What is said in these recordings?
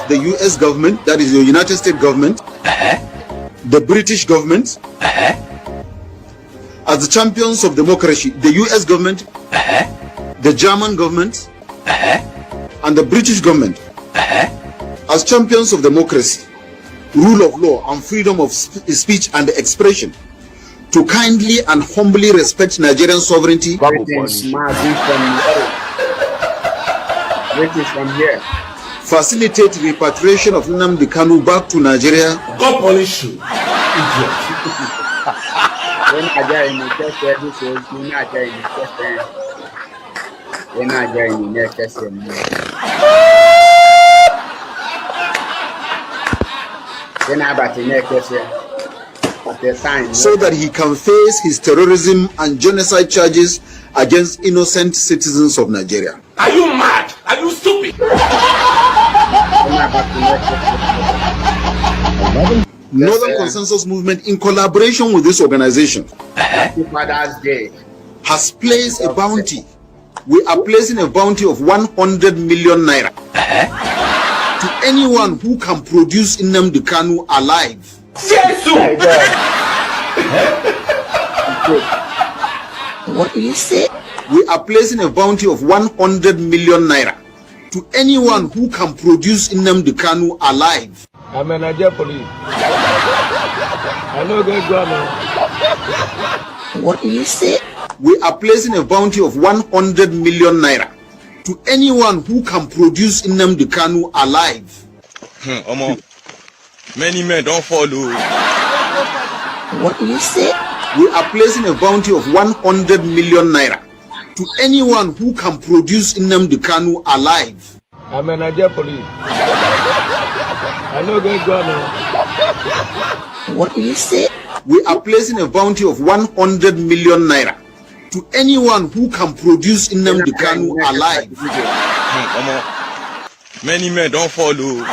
the US government, that is the United States government, the British government, as the champions of democracy, the US government, the German government, and the British government, as champions of democracy, rule of law, and freedom of speech and expression, to kindly and humbly respect Nigerian sovereignty. From here. Facilitate repatriation of Nnamdi Kanu back to Nigeria. God punish you, idiot. So that he can face his terrorism and genocide charges against innocent citizens of Nigeria. Are you mad? Are you stupid? Northern Consensus Movement, in collaboration with this organization, has placed a bounty. We are placing a bounty of 100 million naira to anyone who can produce Nnamdi Kanu alive. What do you say? We are placing a bounty of 100 million naira to anyone who can produce Nnamdi Kanu alive. I'm a Nigerian police. I know they're gonna. What do you say? We are placing a bounty of 100 million naira to anyone who can produce Nnamdi Kanu alive. Many men don't follow. What do you say? We are placing a bounty of 100 million naira to anyone who can produce Nnamdi Kanu alive. I'm a Nigerian police. I know they're gonna. What do you say? We are placing a bounty of 100 million naira to anyone who can produce Nnamdi Kanu alive. Many men don't follow.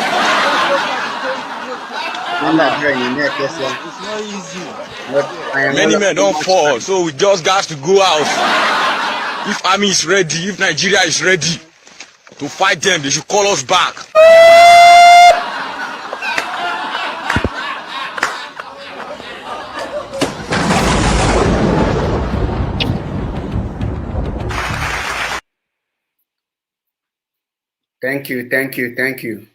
Many men don't fall, so we just got to go out. If army is ready, if Nigeria is ready to fight them, they should call us back. Thank you.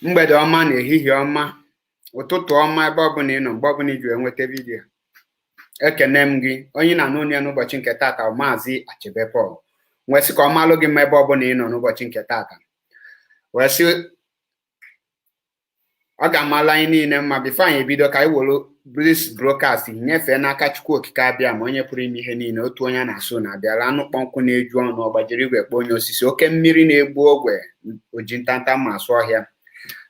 Mgbede ọma na ehihie ọma, ụtụtụ ọma ebe ọbụla ị nọ, mgbe ọbụla ị enweta vidiyo. Ekene m gị, onye na-anụ onye n'ụbọchị nke tata, Maazị Achebe Paul. Wee sị ka ọ malụ gị mma ebe ọbụla ị nọ n'ụbọchị nke tata. Wee sị ọ ga-amalụ anyị niile mma bifo anyị ebido ka anyị were this broadcast nyefee n'aka Chukwu Okike abịa ma onye pụrụ ime ihe niile, otu onye na-asụ na-abịala anụ kpọnkwụ na-eju ọnụ, ọgbajiri igwe kpọ onye osisi, oke mmiri na-egbu ogwe, oji ntanta ma asụ ọhịa.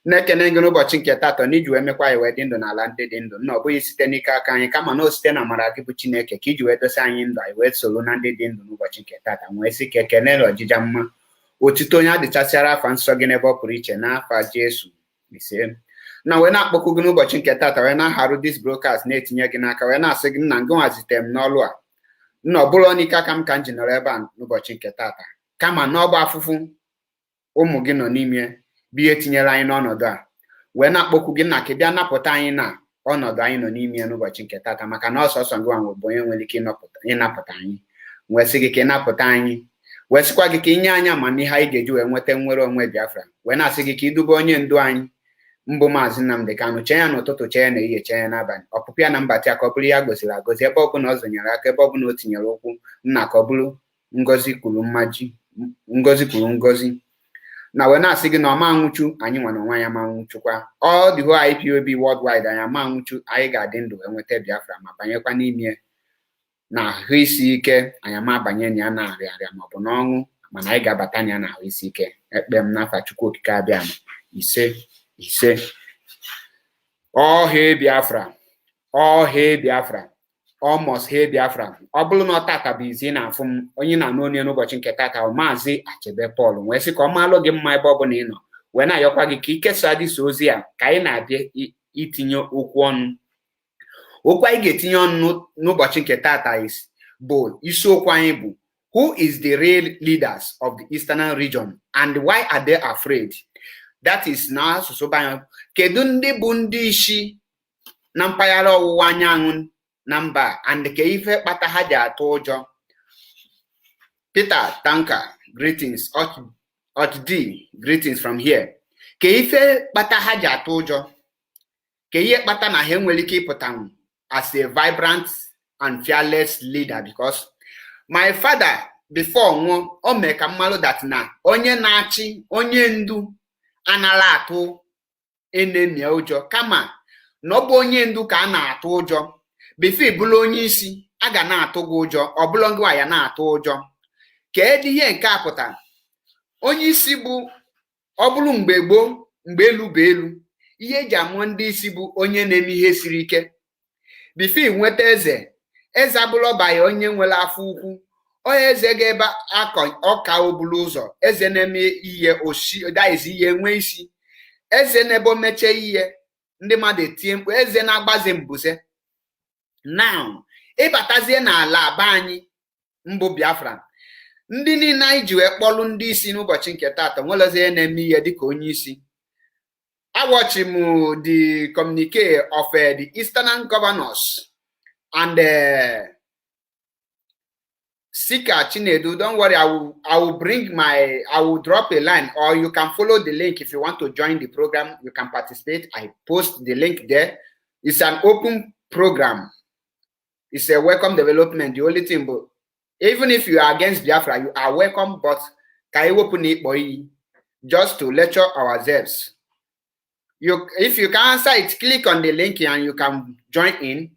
Na-ekene gị n'ụbọchị nke tata na iji wee mekwa anyị wee dị ndụ n'ala ndị dị ndụ, na ọ bụghị site n'ike aka anyị kama na o site na amara gị bụ Chineke ka iji wee dosa anyị ndụ anyị wee soro na ndị dị ndụ n'ụbọchị nke tata. Wee sị ka ekene na ọjịja mma otito onye adịchasịara afa nsọ gị n'ebe ọ pụrụ iche n'afa Jesu ise. Na wee na-akpọkụ gị n'ụbọchị nke tata wee na-aharụ this broadcast na-etinye gị n'aka wee na-asị gị na ngị nwazitere m n'ọlụ a nna ọ bụrụ n'ike aka m ka m ji nọrọ ebe a n'ụbọchị nke tata kama na ọgba afụfụ ụmụ gị nọ n'ime bihe tinyere anyị n'ọnọdụ a wee na-akpọkụ gị na ka bịa napụta anyị na ọnọdụ anyị nọ n'ime n'ụbọchị nke tata maka na ọsọsọ gị nwa bụ onye nwere ike ịnapụta anyị. Wee sị gị ka ịnapụta anyị, wee sịkwa gị ka inye anyị amamihe anyị ga-eji wee nweta nnwere onwe Biafra. Wee na-asị gị ka idube onye ndu anyị mbụ Maazị Nnamdi Kanu, chee ya n'ụtụtụ, chee ya n'ehihie, chee ya n'abalị, ọpụpụ ya na mbata ya ka ọ bụrụ ya goziri agozi ebe ọ bụla ọ zọnyere aka, ebe ọ bụla o tinyere ụkwụ, nna ka ọ bụrụ ngozi kwuru ngozi. Na wee na-asị gị na ọma nwụchu anyị nwa na onwe ya ma nwụchukwa all the whole IPOB worldwide anyị ama nwụchu, anyị ga-adị ndụ enweta Biafra ma banyekwa n'ime na ahụ isi ike, anyị ama abanye na ya na arịarịa maọbụ n'ọnwụ, mana anyị ga-abata ya na ahụ isi ike. Ekpe m n'afa Chukwu Okike abịa ma ise. All hail Biafra, all hail Biafra, almost hail Biafra. Ọ bụrụ na ọ tata bụ izi na-afụ m onye na-anụ onye n'ụbọchị nke tata Maazị Achebe Paul. Wee sị ka ọ malụ gị mma ebe ọ bụla ị nọ, wee na-ayọkwa gị ka ikesa dịsa ozi a ka anyị na-abịa itinye okwu ọnụ. Okwu anyị ga-etinye ọnụ n'ụbọchị nke tata bụ isiokwu anyị bụ who is the real leaders of the Eastern region and why are they afraid? that is na asụsụ banyo. Kedu ndị bụ ndị isi na mpaghara ọwụwa anyanwụ na mba and ke ife kpata ha ji atụ ụjọ? Peter Tanka, greetings. D, greetings from here. Ke ife kpata ha ji atụ ụjọ? Ke ihe kpata na ha nwere ike ịpụta as a vibrant and fearless leader? Because my father before nwụọ, o mee ka mmalụ that na onye na-achị, onye ndu anala atụ enemi ụjọ, kama na ọ bụ onye ndu ka a na-atụ ụjọ. Before ịbụrụ onye isi, a ga na-atụ gị ụjọ, ọ bụrụ ngwa ya na-atụ ụjọ. Kedu ihe nke a pụtara? Onye isi bụ ọ bụrụ mgbe gboo, mgbe elu bụ elu, ihe eji amụ ndị isi bụ onye na-eme ihe siri ike. Before nweta eze, eze abụrụ ọbanye onye nwere afọ ukwu, onye eze ga-ebe ọka obulu ụzọ, eze na-eme ihe oshi daizi ihe nwe isi, eze na-ebe omeche ihe, ndị mmadụ etie mkpu, eze na-agbaze mbuze. Now, ịbatazie n'ala aba anyị mbụ Biafra, ndị niile anyị ji wee kpọlụ ndị isi n'ụbọchị nke taata nwelezie na-eme ihe dịka onye isi. Awochi m the communique of the Eastern governors and Sika Chinedu. Don't worry, I will drop a line, or you can follow the link if you want to join the program. You can participate. I post the link there. It's an open program. It's a welcome development. The only thing, but even if you are against Biafra, you are welcome, but just to lecture ourselves. If you can answer it, click on the link and you can join in.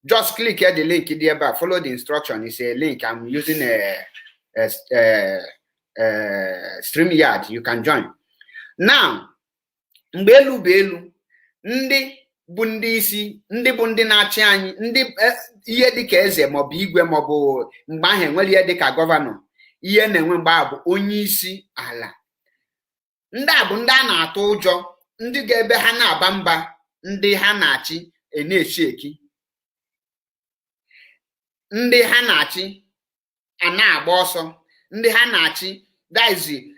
Just click here the link there, follow the instruction. It's a link. I'm using a StreamYard. You can join. Now, mbelu belu, ndi bundi isi, ndi bundi na-achị anyị, ndi ihe dịka eze maọbụ igwe maọbụ mgbe ahụ enwere ihe dịka gọvanọ, ihe na-enwe mgbe bụ onye isi ala. Ndị a bụ ndị a na-atụ ụjọ, ndị ga-ebe ha na-aba mba, ndị ha na-achị na-echi eki, ndị ha na-achị a na-agba ọsọ, ndị ha na-achị daizi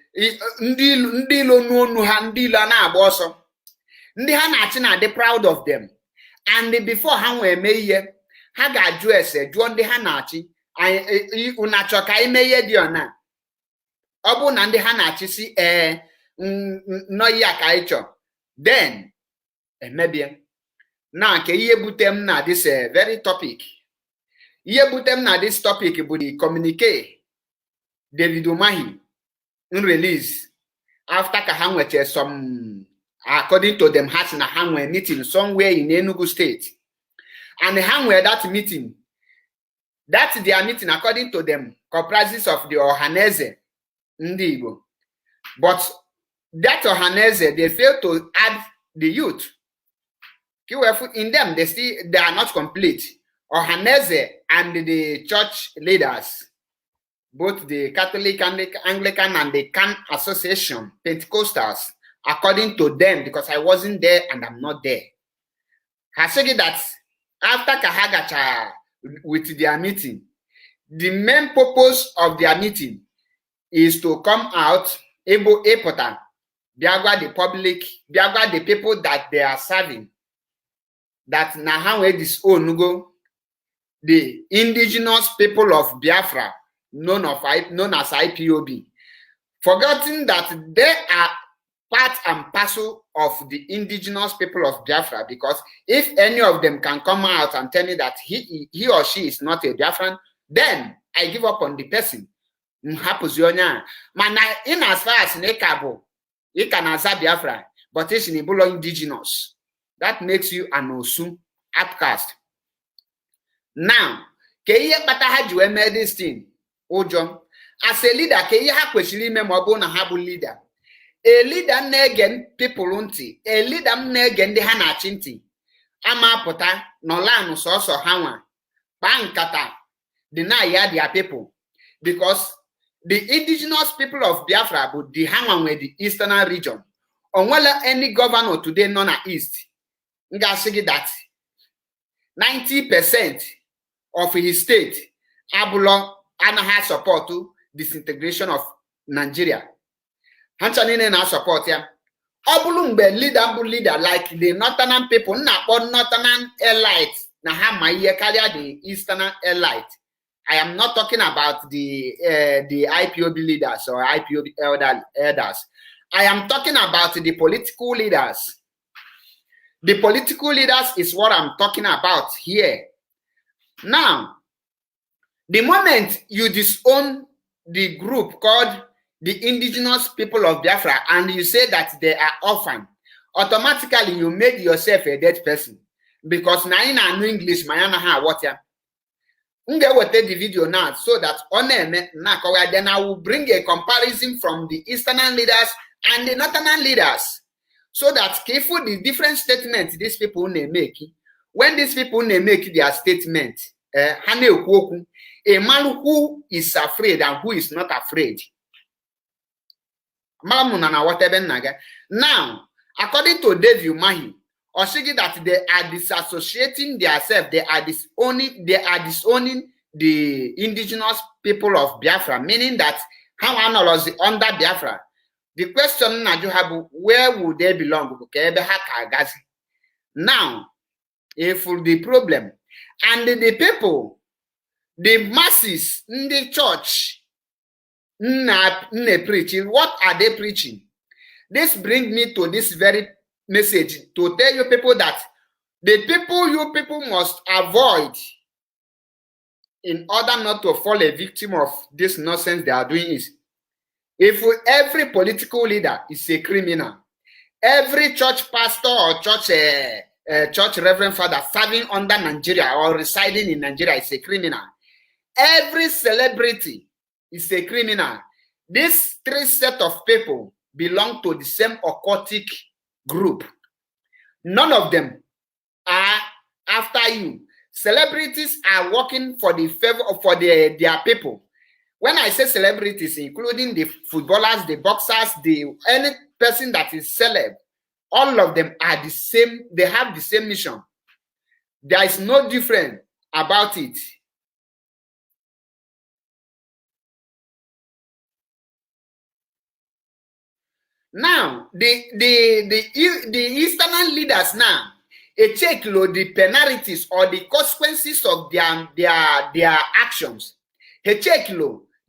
ndị ilo n'onu ha, ndị ilo a na-agba ọsọ, ndị ha na-achị na-adị proud of them. And before ha nwee eme ihe, ha ga-ajụ ese jụọ ndị ha na-achị, unu achọ ka ime ihe dị ọna? Ọ bụ na ndị ha na-achị si nọ ya ka anyị chọ, then emebie. Na nke ihe bute m na this very topic, ihe bute m na this topic bụ the communique David Umahi release after ka ha nweche some, according to them, has na ha nwee meeting somewhere in Enugu State, and ha nwee that meeting. That's their meeting, according to them, comprises of the Ohaneze ndị Igbo. But that Ohaneze, they fail to add the youth. In them, they are not complete. Ohaneze and the church leaders, both the Catholic, Anglican, and the Can Association, Pentecostals, according to them, because I wasn't there and I'm not there, has said that after Kahagacha with their meeting, the main purpose of their meeting is to come out, able Epota, Biagwa the public, Biagwa the people that they are serving, that Nahanwe disown the indigenous people of Biafra, known as IPOB, forgetting that they are part and parcel of the indigenous people of Biafra, because if any of them can come out and tell me that he or she is not a Biafran, then I give up on the person. Mana in as far as Nekabo, you can answer Biafra, but it's in Ibulo indigenous. That makes you an Osun outcast. Now, Keye Bataha Jue made this thing, Ojo. As a leader, Keye ha kwesịrị ime ma ọ bụrụ na ha bụ leader. A leader na-ege people ntị, a leader na-ege ndị ha na-achị ntị, ama apụta n'ọlanụ sọsọ ha nwa, kpaa nkata, deny ya their people. Because the indigenous people of Biafra bụ the ha nwa nwe the eastern region. Onwela any governor today nọ na east, ngasị gị that 90% of his state abụlọ anaghị support disintegration of Nigeria. Hancha niile na support ya. Obulumbe leader like the northern people, or northern elite, na ha ma ye carry the eastern elite. I am not talking about the IPOB leaders or IPOB elders. I am talking about the political leaders. The political leaders is what I'm talking about here. Now, the moment you disown the group called the indigenous people of Biafra and you say that they are orphan, automatically you made yourself a dead person. Because now in English, what ya? We'll take the video now so that then I will bring a comparison from the eastern leaders and the northern leaders. So that careful the different statements these people may make. When these people may make their statement, a man who is afraid and who is not afraid. Now, according to Dave Umahi, or saying that they are disassociating themselves, they are disowning the indigenous people of Biafra, meaning that how analyze under Biafra. The question where would they belong? Now, if the problem and the people, the masses in the church, preaching, what are they preaching? This brings me to this very message to tell you people that the people you people must avoid in order not to fall a victim of this nonsense they are doing is if every political leader is a criminal, every church pastor or church reverend father serving under Nigeria or residing in Nigeria is a criminal, every celebrity is a criminal. These three set of people belong to the same occultic group. None of them are after you. Celebrities are working for the favor for their people. When I say celebrities, including the footballers, the boxers, any person that is celeb, all of them are the same. They have the same mission. There is no difference about it. Now, the Eastern leaders now, a check the penalties or the consequences of their actions. A check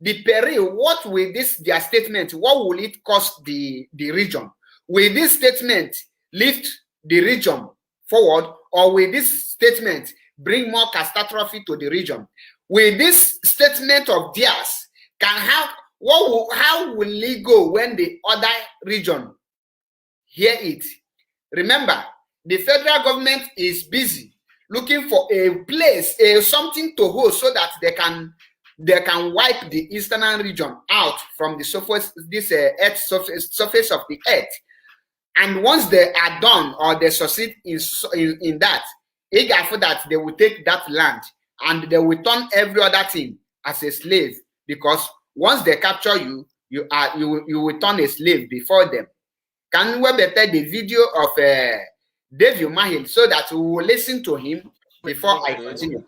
the peril, what will their statement, what will it cost the region? Will this statement lift the region forward, or will this statement bring more catastrophe to the region? Will this statement of theirs how will it go when the other region hear it? Remember, the federal government is busy looking for a place, something to hold so that they can wipe the eastern region out from the surface, surface of the earth. And once they are done or they succeed in that, after that they will take that land and they will turn every other thing as a slave, because once they capture you, you will turn a slave before them. Can we better the video of Dave Umahi so that we will listen to him before I continue?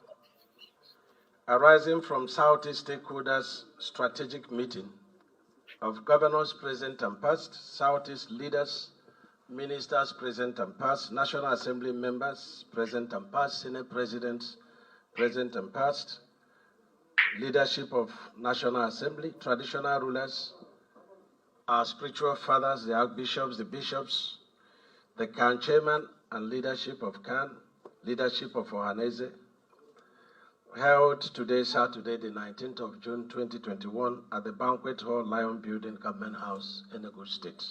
Arising from Southeast Stakeholders Strategic Meeting of Governors present and past, Southeast leaders, ministers present and past, National Assembly members present and past, Senate presidents present and past, leadership of National Assembly, traditional rulers, our spiritual fathers, the archbishops, the bishops, the CAN chairman and leadership of CAN, leadership of Ohanese, held today, Saturday, the 19th of June, 2021, at the Banquet Hall, Lion Building, Government House, Enugu State.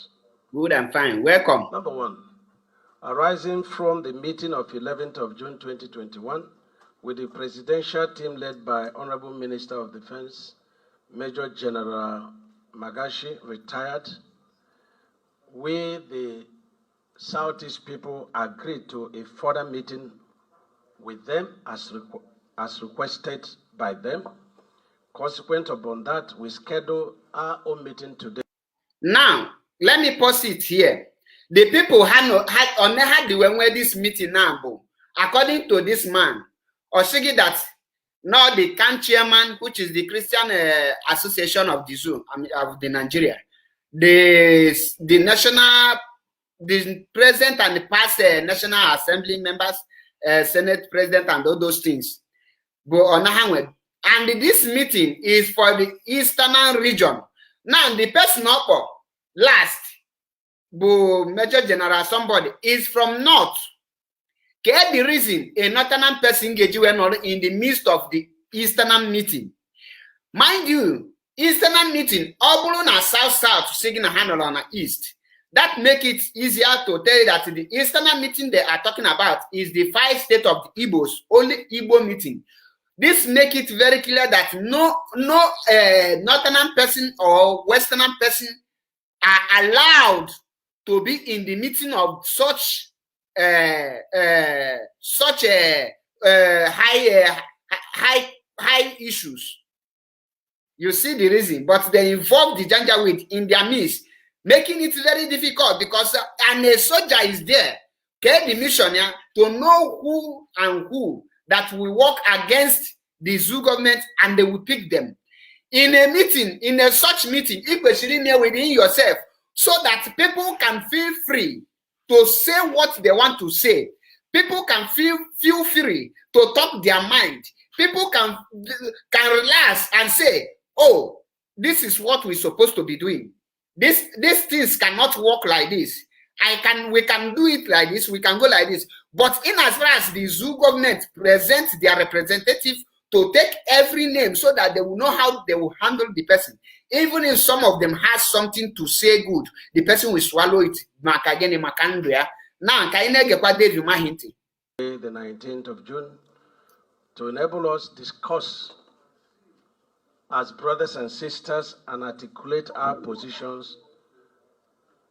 Good and fine. Welcome. Number one, arising from the meeting of 11th of June, 2021, with the presidential team led by Honorable Minister of Defense, Major General Magashi, retired, we, the Southeast people, agreed to a further meeting with them as requested by them. Consequent upon that, we schedule our own meeting today. Now, let me pause it here. The people had this meeting now, according to this man, or saying that now the CAN chairman, which is the Christian Association of the Zoo, of the Nigeria, the national the present and the past National Assembly members, Senate President, and all those things. And this meeting is for the Eastern region. Now, the person up last, Major General somebody, is from North. The reason a Northern person engaged in the midst of the Eastern meeting. Mind you, Eastern meeting, all South signal handle on the East. That make it easier to tell you that the Eastern meeting they are talking about is the 5 states of the Igbos, only Igbo meeting. This make it very clear that no Northern person or Western person are allowed to be in the meeting of such high issues. You see the reason, but they involve the Janjaweed in their midst, making it very difficult because a soldier is there, the mission to know who and who that will work against the zoo government, and they will pick them. In a meeting, in a such meeting, especially within yourself, so that people can feel free to say what they want to say. People can feel free to talk their mind. People can relax and say, oh, this is what we're supposed to be doing. These things cannot work like this. We can do it like this, we can go like this. But in as far as the zoo government presents their representative to take every name so that they will know how they will handle the person. Even if some of them has something to say good, the person will swallow it. Now, the 19th of June, to enable us discuss as brothers and sisters and articulate our positions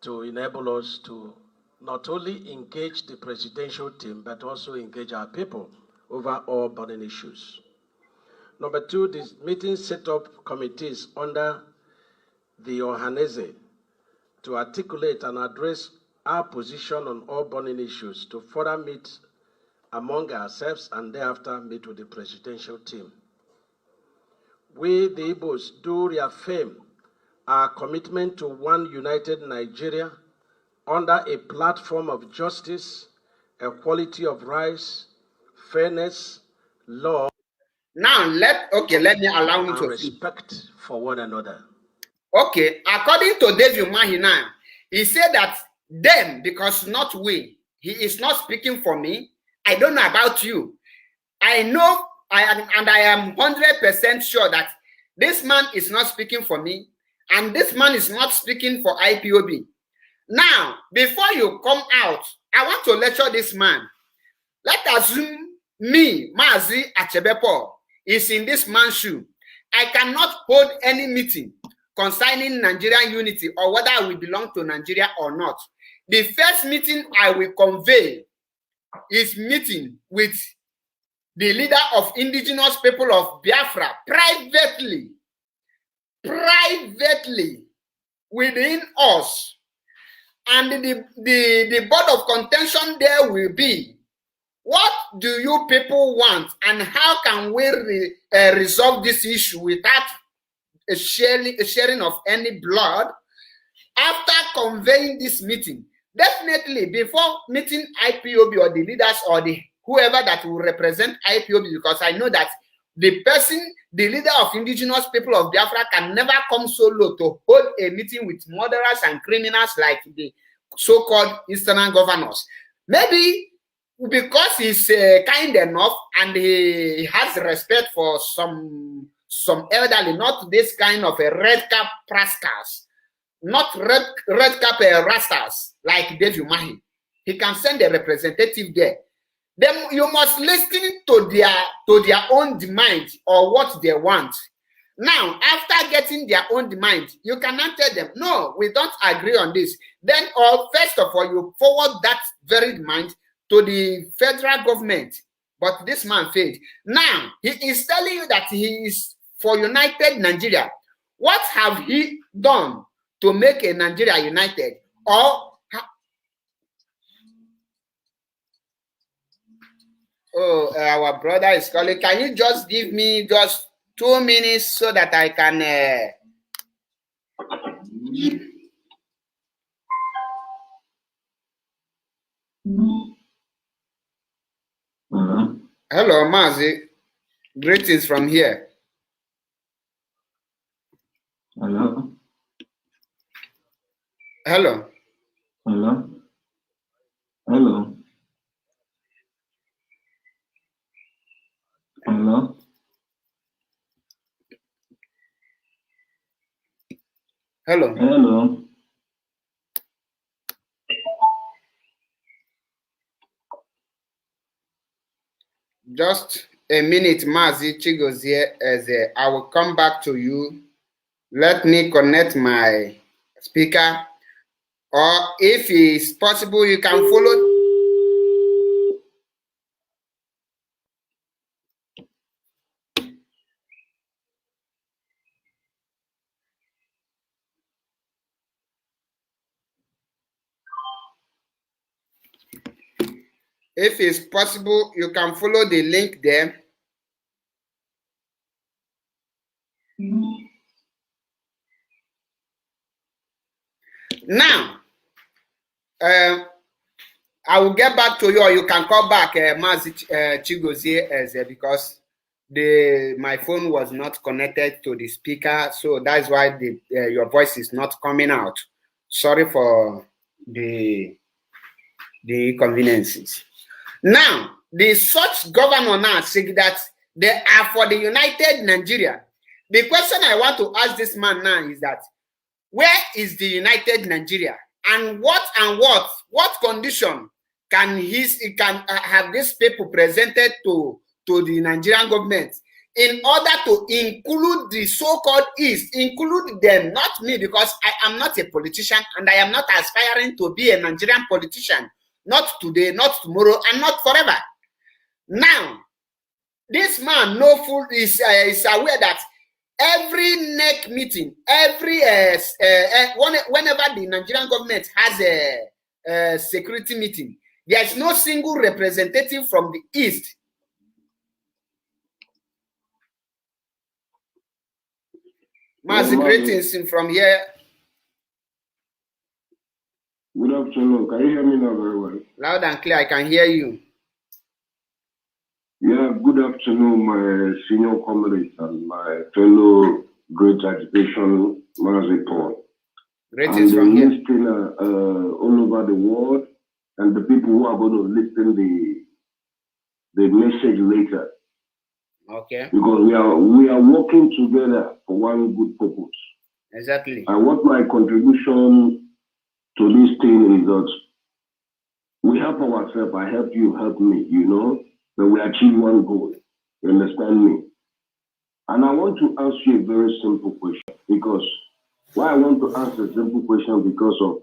to enable us to not only engage the presidential team, but also engage our people over all burning issues. Number 2, this meeting set up committees under the Ohaneze to articulate and address our position on all burning issues, to further meet among ourselves and thereafter meet with the presidential team. We, the Igbos, do reaffirm our commitment to one united Nigeria under a platform of justice, equality of rights, fairness, law. Now, let me allow you to respect for one another. Okay, according to David Mahina, he said that them, because not we, he is not speaking for me. I don't know about you. I know, I am 100% sure that this man is not speaking for me, and this man is not speaking for IPOB. Now, before you come out, I want to lecture this man. Let us assume me, Mazi Achebepo, is in this man's shoe. I cannot hold any meeting concerning Nigerian unity or whether I will belong to Nigeria or not. The first meeting I will convey is meeting with the leader of indigenous people of Biafra privately within us. And the board of contention there will be, what do you people want and how can we resolve this issue without a sharing of any blood? After conveying this meeting, definitely before meeting IPOB or the leaders or the whoever that will represent IPOB, because I know that the leader of indigenous people of Biafra can never come solo to hold a meeting with murderers and criminals like the so-called Eastern governors. Maybe because he's kind enough and he has respect for some elderly, not this kind of a red cap rascals, not red cap rascals like David Umahi. He can send a representative there. Then you must listen to their own demand or what they want. Now, after getting their own demand, you cannot tell them, no, we don't agree on this. Then, first of all, you forward that very demand to the federal government. But this man failed. Now, he is telling you that he is for united Nigeria. What have he done to make a Nigeria united? Or our brother is calling. Can you just give me just 2 minutes so that I can Hello, Mazi. Greetings from here. Hello. Hello. Hello. Hello. Hello. Hello. Hello. Just a minute, Mazi Chigozie Eze. I will come back to you. Let me connect my speaker. Or if it's possible, you can follow. If it's possible, you can follow the link there. Now, I will get back to you, or you can call back Mazi Chigozie because my phone was not connected to the speaker, so that's why your voice is not coming out. Sorry for the inconveniences. Now, the such governor now say that they are for the United Nigeria. The question I want to ask this man now is that where is the United Nigeria, and what condition can have these people presented to the Nigerian government in order to include the so-called East, include them, not me, because I am not a politician and I am not aspiring to be a Nigerian politician. Not today, not tomorrow, and not forever. Now, this man is aware that every NEC meeting, whenever the Nigerian government has a security meeting, there's no single representative from the East. Mazi, greetings from here. Good afternoon. Can you hear me now very well? Loud and clear, I can hear you. Yeah, good afternoon, my senior comrades and my fellow great agitation, Mazi Paul. Greetings from here. Listener all over the world, and the people who are going to listen the message later. Okay. Because we are working together for one good purpose. Exactly. And what my contribution to this thing is that we help ourselves. I help you, help me, but we achieve one goal. You understand me? And I want to ask you a very simple question, because why I want to ask a simple question, because of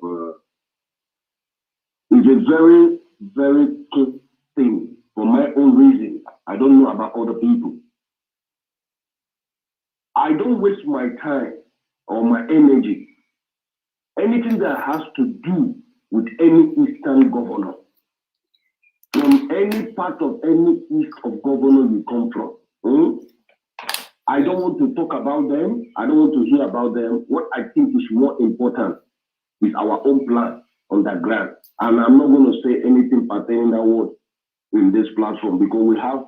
it's a very, very key thing for my own reason. I don't know about other people. I don't waste my time or my energy. Anything that has to do with any Eastern governor, from any part of any East of governor you come from, I don't want to talk about them. I don't want to hear about them. What I think is more important is our own plan on the ground. And I'm not going to say anything pertaining that word in this platform, because we have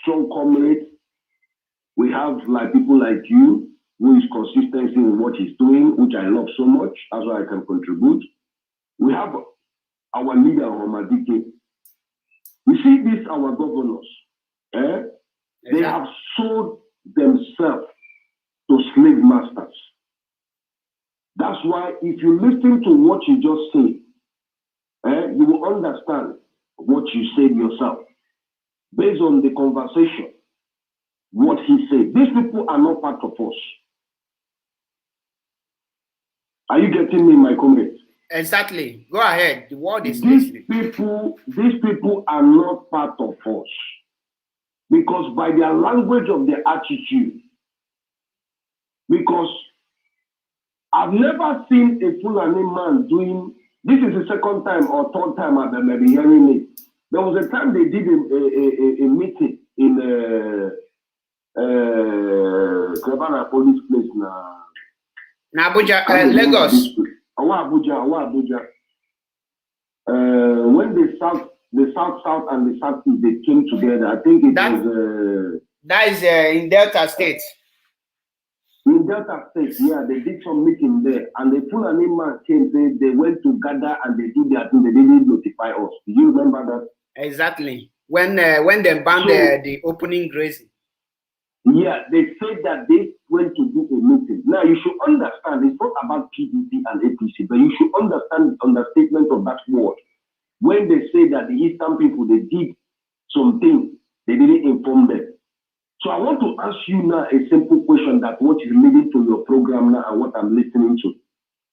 strong comrades. We have people like you, who is consistency in what he's doing, which I love so much. That's why I can contribute. We have our leader, Homadike. You see, these our governors. They have sold themselves to slave masters. That's why if you listen to what you just said, you will understand what you said yourself. Based on the conversation, what he said. These people are not part of us. Are you getting me, my comrades? Exactly. Go ahead. The word is these people are not part of us. Because by their language of their attitude, because I've never seen a Fulani man doing, this is the second time or third time I've been hearing it. There was a time they did a meeting in Krebana police place now. Abuja, Lagos. Abuja. when the South and the Southeast, they came together. I think it was... that is in Delta State. In Delta State, yeah, they did some meeting there. And the Fulani man came, they went to gather and they did their thing. They didn't notify us. Do you remember that? Exactly. When they banned the opening grazing. Yeah, they said that they went to do a meeting. Now, you should understand, it's not about PDP and APC, but you should understand the understatement of that word. When they say that the Eastern people, they did something, they didn't inform them. So I want to ask you now a simple question that what is leading to your program now and what I'm listening to.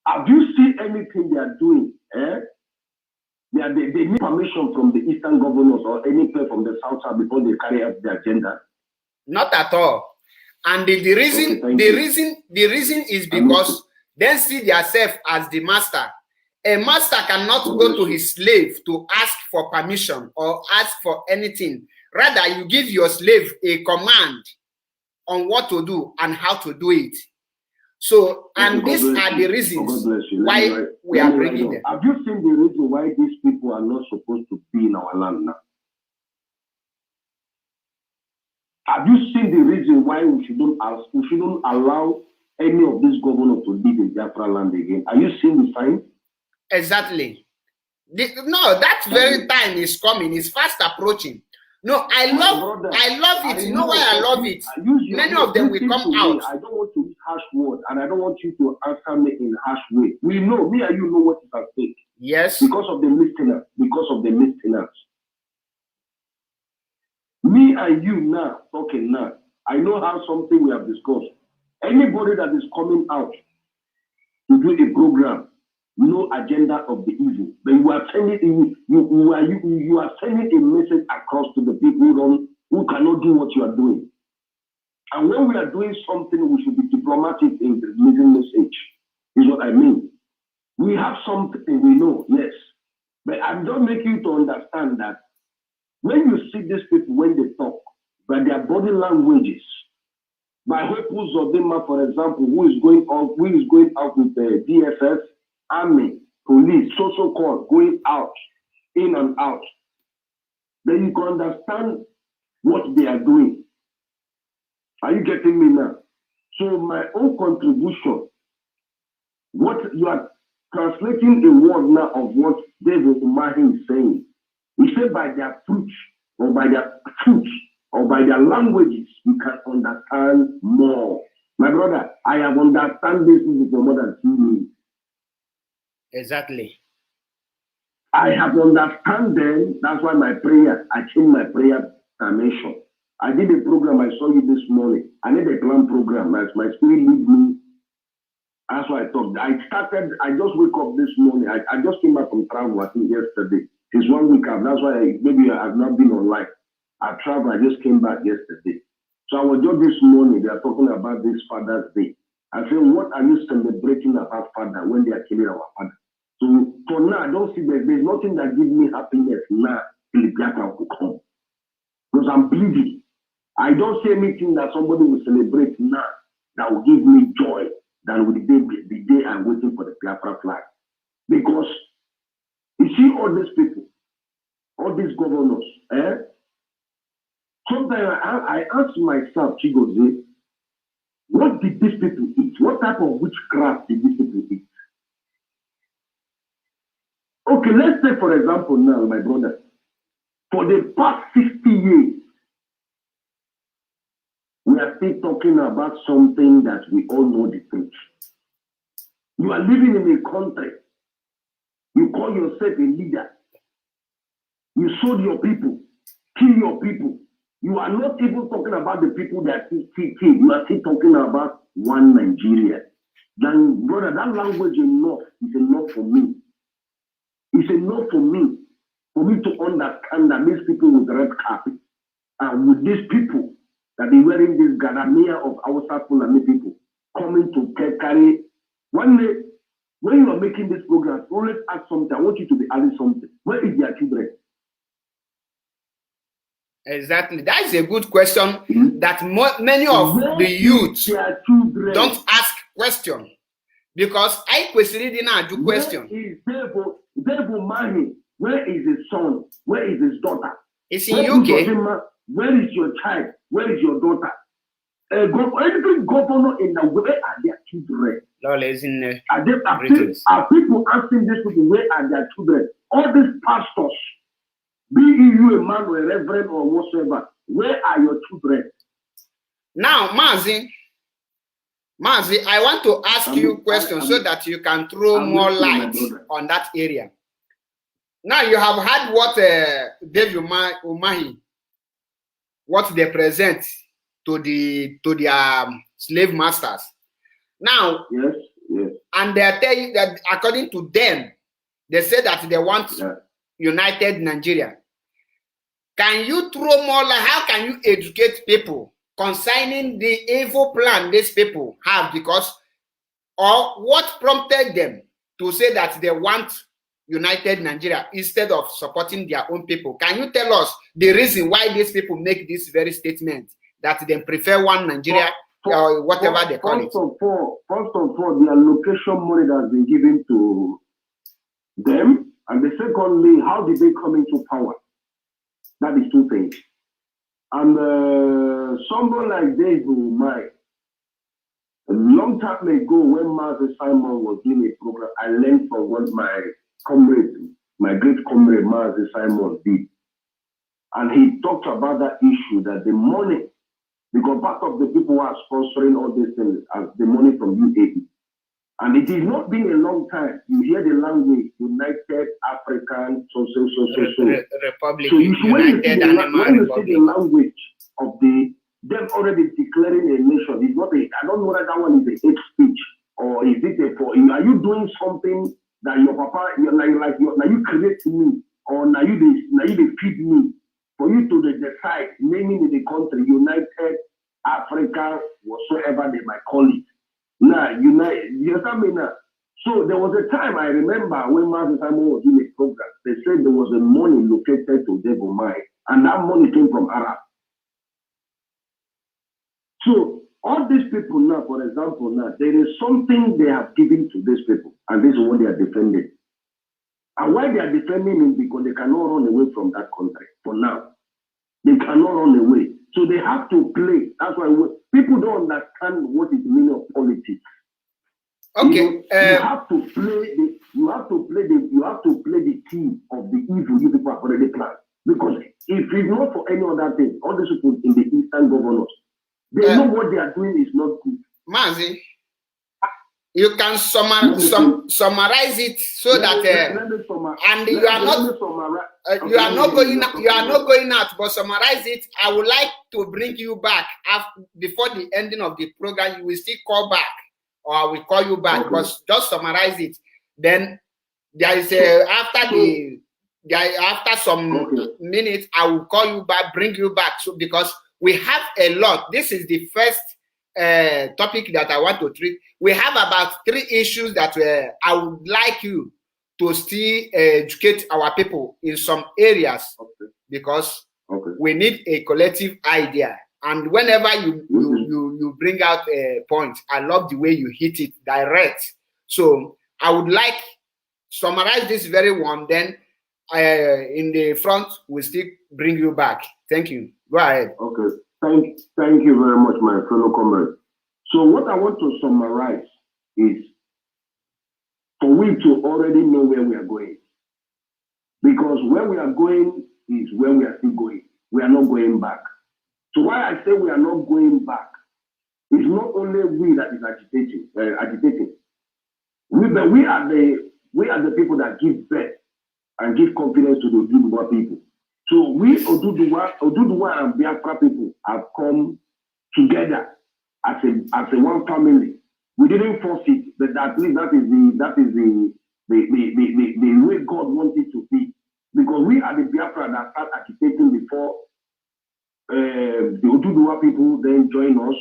Have you seen anything they are doing? They need permission from the Eastern governors or any place from the South before they carry out their agenda? Not at all. And the reason is because they see themselves as the master. A master cannot go to his slave to ask for permission or ask for anything. Rather, you give your slave a command on what to do and how to do it. So, and these are the reasons why we are bringing them. Have you seen the reason why these people are not supposed to be in our land now? Have you seen the reason why we shouldn't allow any of these governors to live in Biafra land again? Are you seeing the sign? Exactly. No, that very time is coming. It's fast approaching. No, I love it. You know why I love it? Many of them will come out. I don't want to use harsh words, and I don't want you to answer me in a harsh way. We know, me and you know what is at stake. Yes. Because of the listeners. Because of the listeners. Me and you now, talking now, I know how something we have discussed. Anybody that is coming out to do a program, no agenda of the evil, but you are sending you are sending a message across to the people who cannot do what you are doing. And when we are doing something, we should be diplomatic in the releasing message. Is what I mean. We have something we know, yes, but I'm just making you to understand that when you see these people when they talk, by their body languages, by Hope Uzodinma, for example, who is going out with the DFS, army, police, social called, going out, in and out, then you can understand what they are doing. Are you getting me now? So my own contribution, what you are translating a word now of what David Umahi is saying. He said by their fruits or by their languages, you can understand more. My brother, I have understand this for more than 2 years. Exactly. I have understand them. That's why I changed my prayer dimension. I did a program, I saw you this morning. I need a plan program. As my spirit leads me, that's why I thought. I just wake up this morning. I just came back from travel, I think yesterday. It's 1 week out. That's why maybe I have not been online. I traveled, I just came back yesterday. So I was just this morning, they are talking about this Father's Day. I said, what are you celebrating about Father when they are killing our Father? So for now, I don't see there's nothing that gives me happiness now till the Biafra will come. Because I'm bleeding. I don't see anything that somebody will celebrate now that will give me joy than with the day I'm waiting for the Biafra flag. Because you see all these people, all these governors, sometimes I ask myself, Chigozie, what did these people eat? What type of witchcraft did these people eat? Okay, let's say, for example, now, my brother, for the past 60 years, we are still talking about something that we all know the truth. You are living in a country. You call yourself a leader. You sold your people, kill your people. You are not even talking about the people that kill. You are still talking about one Nigeria. Then, brother, that language is enough for me. It's enough for me to understand that these people with red carpet and with these people that be wearing this Gadamia of our Fulani people coming to carry. One day, when you are making this program, always ask something. I want you to be adding something. Where is their children? Exactly. That is a good question that many of the youth don't ask question. Because I question didn't do question. Devil Mahi, Where is his son? Where is his daughter? It's in UK. Where is your child? Where is your daughter? Every governor in the where are their children? Are people asking these people where are their children? All these pastors, be you a man or a reverend or whatsoever, where are your children? Now, Mazi, I want to ask you questions so that you can throw more light on that area. Now you have heard what David Umahi, what they present to their slave masters. Now, yes. And they tell you that according to them, they say that they want united Nigeria. Can you throw more light? How can you educate people concerning the evil plan these people have? Because, or what prompted them to say that they want united Nigeria instead of supporting their own people? Can you tell us the reason why these people make this very statement that they prefer one Nigeria or whatever they call it? First of all, the allocation money that has been given to them, and the secondly, how did they come into power? That is two things. And someone like Dave Umahi, a long time ago when Master Simon was doing a program, I learned from what my comrade, my great comrade Master Simon did. And he talked about that issue, that the money, because part of the people who are sponsoring all these things are the money from UAE. And it has not been a long time. You hear the language, United African Republic, so United Animal when you Republic. see the language of them already declaring a nation, it's not I don't know whether that one is a hate speech or is it are you doing something that your papa, now you create me, or now you feed me, for you to decide naming in the country United Africa, whatsoever they might call it. Now, you understand me now? So there was a time I remember when Master Simon was doing a program, they said there was a money located to David Umahi, and that money came from Arab. So all these people now, for example, now there is something they have given to these people, and this is what they are defending. And why they are defending it? Because they cannot run away from that country for now. They cannot run away. So they have to play. That's why people don't understand what is the meaning of politics. Okay. You have to play the team of the evil you people have already planned. Because if it's not for any other thing, all these people in the Eastern governors, they know what they are doing is not good. Mazi, you can summarize it so that and you are not going out, but summarize it. I would like to bring you back before the ending of the program. You will still call back, or I will call you back. But just summarize it. Then there is after some minutes, I will call you back, bring you back. So because we have a lot. This is the first topic that I want to treat. We have about 3 issues that I would like you to still educate our people in some areas, because we need a collective idea. And whenever you bring out a point, I love the way you hit it direct. So I would like summarize this very one. Then in the front, we'll still bring you back. Thank you. Go ahead. Okay. Thank you very much, my fellow comrades. So what I want to summarize is for we to already know where we are going. Because where we are going is where we are still going. We are not going back. So why I say we are not going back is not only we that is agitating. But we are the people that give birth and give confidence to the Oduduwa people. So we Oduduwa and Biafra people have come together as a one family. We didn't force it, but at least that is the way God wanted it to be. Because we are the Biafra that start agitating before the Oduduwa people then join us.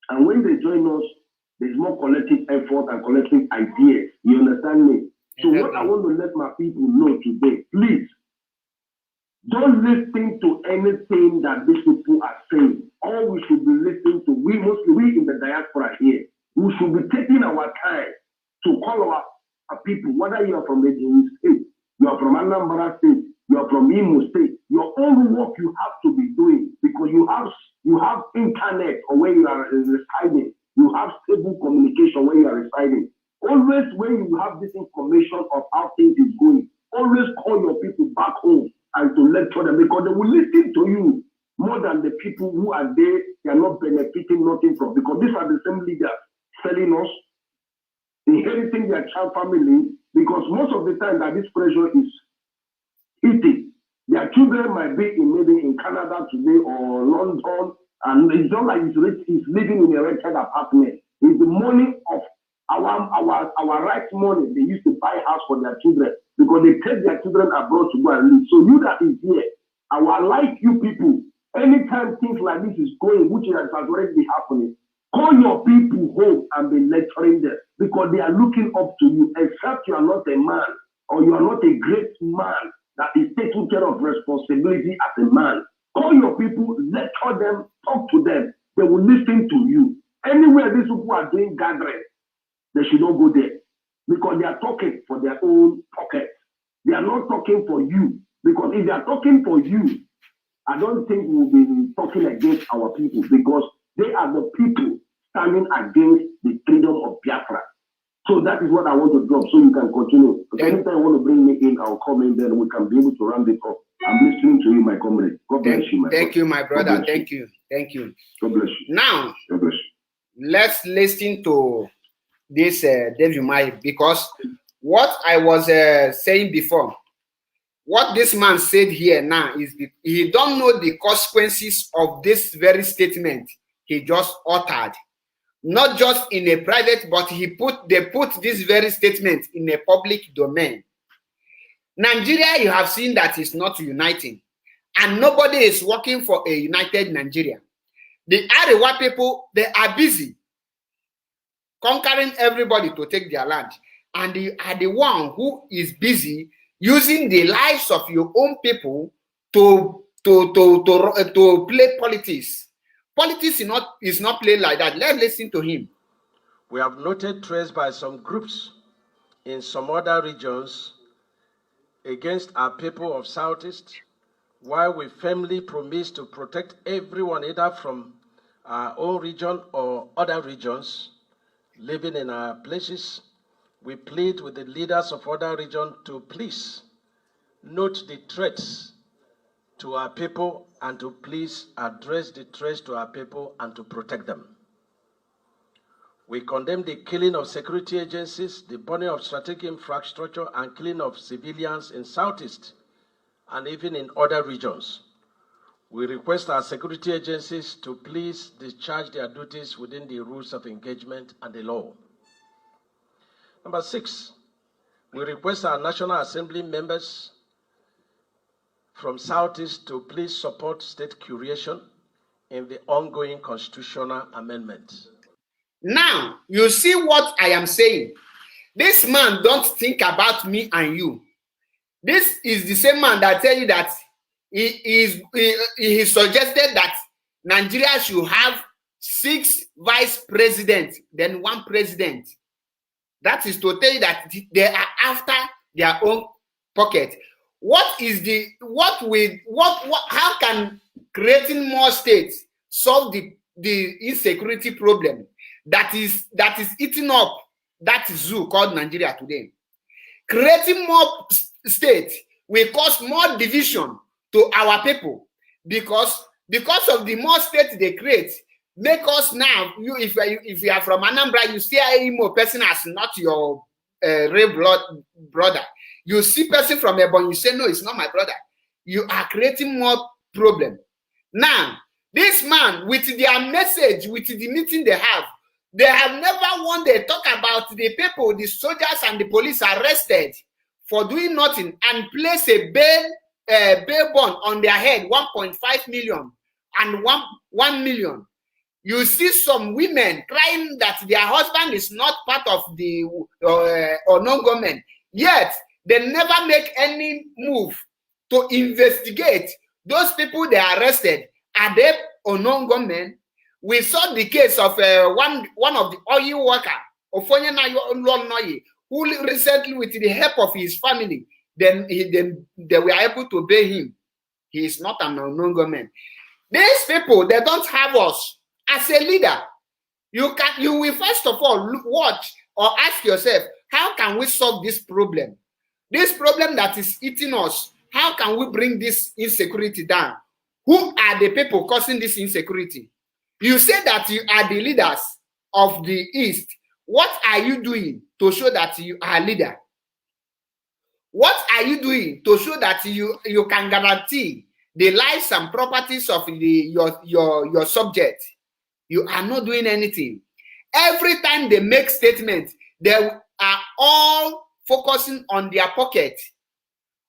And when they join us, there's more collective effort and collective ideas. You understand me? So what I want to let my people know today, please, don't listen to anything that these people are saying. All we should be listening to, we in the diaspora here, we should be taking our time to call our people, whether you are from the state, you are from Anambra State, you are from Imo State, your own work you have to be doing because you have internet or where you are residing, you have stable communication where you are residing. Always when you have this information of how things is going, always call your people back home and to lecture them because they will listen to you more than the people who are there, they are not benefiting nothing from, because these are the same leaders selling us, inheriting their child family, because most of the time that this pressure is hitting, their children might be maybe in Canada today or London, and it's not like he's living in a rented apartment. It's the money of our right money they used to buy house for their children because they take their children abroad to go and live. So you that is here, I would like you people, anytime things like this is going, which has already been happening, call your people home and be lecturing them because they are looking up to you, except you are not a man or you are not a great man that is taking care of responsibility as a man. Call your people, lecture them, talk to them. They will listen to you. Anywhere these people are doing gathering, they should not go there because they are talking for their own pocket. They are not talking for you because if they are talking for you, I don't think we'll be talking against our people because they are the people standing against the freedom of Biafra. So that is what I want to drop so you can continue. Because anytime you want to bring me in, I'll come in, then we can be able to round it up. I'm listening to you, my comrade. God bless you, my brother. Thank you, my brother. Thank you. Thank you. God bless you. Now, God bless you. let's listen to this David Umahi, because what I was saying before, what this man said here now is he don't know the consequences of this very statement he just uttered. Not just in a private, but they put this very statement in a public domain. Nigeria, you have seen that is not uniting, and nobody is working for a united Nigeria. The Arewa people, they are busy conquering everybody to take their land, and they are the one who is busy using the lives of your own people to play politics. Politics is not played like that. Let's listen to him. We have noted threats by some groups in some other regions against our people of Southeast, while we firmly promise to protect everyone either from our own region or other regions living in our places. We plead with the leaders of other regions to please note the threats to our people and to please address the threats to our people and to protect them. We condemn the killing of security agencies, the burning of strategic infrastructure, and killing of civilians in Southeast and even in other regions. We request our security agencies to please discharge their duties within the rules of engagement and the law. Number 6, we request our National Assembly members from Southeast to please support state curation in the ongoing constitutional amendment. Now, you see what I am saying. This man don't think about me and you. This is the same man that tell you that he suggested that Nigeria should have 6 vice presidents, then 1 president. That is to tell you that they are after their own pocket. How can creating more states solve the insecurity problem that is eating up that zoo called Nigeria today? Creating more states will cause more division to our people because of the more states they create. Make us now, if you are from Anambra, you see a Imo person as not your real brother. You see person from Ebonyi, you say, no, it's not my brother. You are creating more problem. Now, this man, with their message, with the meeting they have never one day talk about the people, the soldiers and the police arrested for doing nothing and place a bail bond on their head, 1.5 million and 1 million. You see some women crying that their husband is not part of the unknown government, yet they never make any move to investigate those people they arrested. Are they unknown government? We saw the case of one of the oil worker, Ofonye Nayo Onlonoye, who recently, with the help of his family, then they were able to obey him. He is not an unknown government. These people, they don't have us as a leader. You will first of all watch or ask yourself, how can we solve this problem? This problem that is eating us, how can we bring this insecurity down? Who are the people causing this insecurity? You say that you are the leaders of the East. What are you doing to show that you are a leader? What are you doing to show that you can guarantee the lives and properties of your subject? You are not doing anything. Every time they make statements, they are all focusing on their pocket.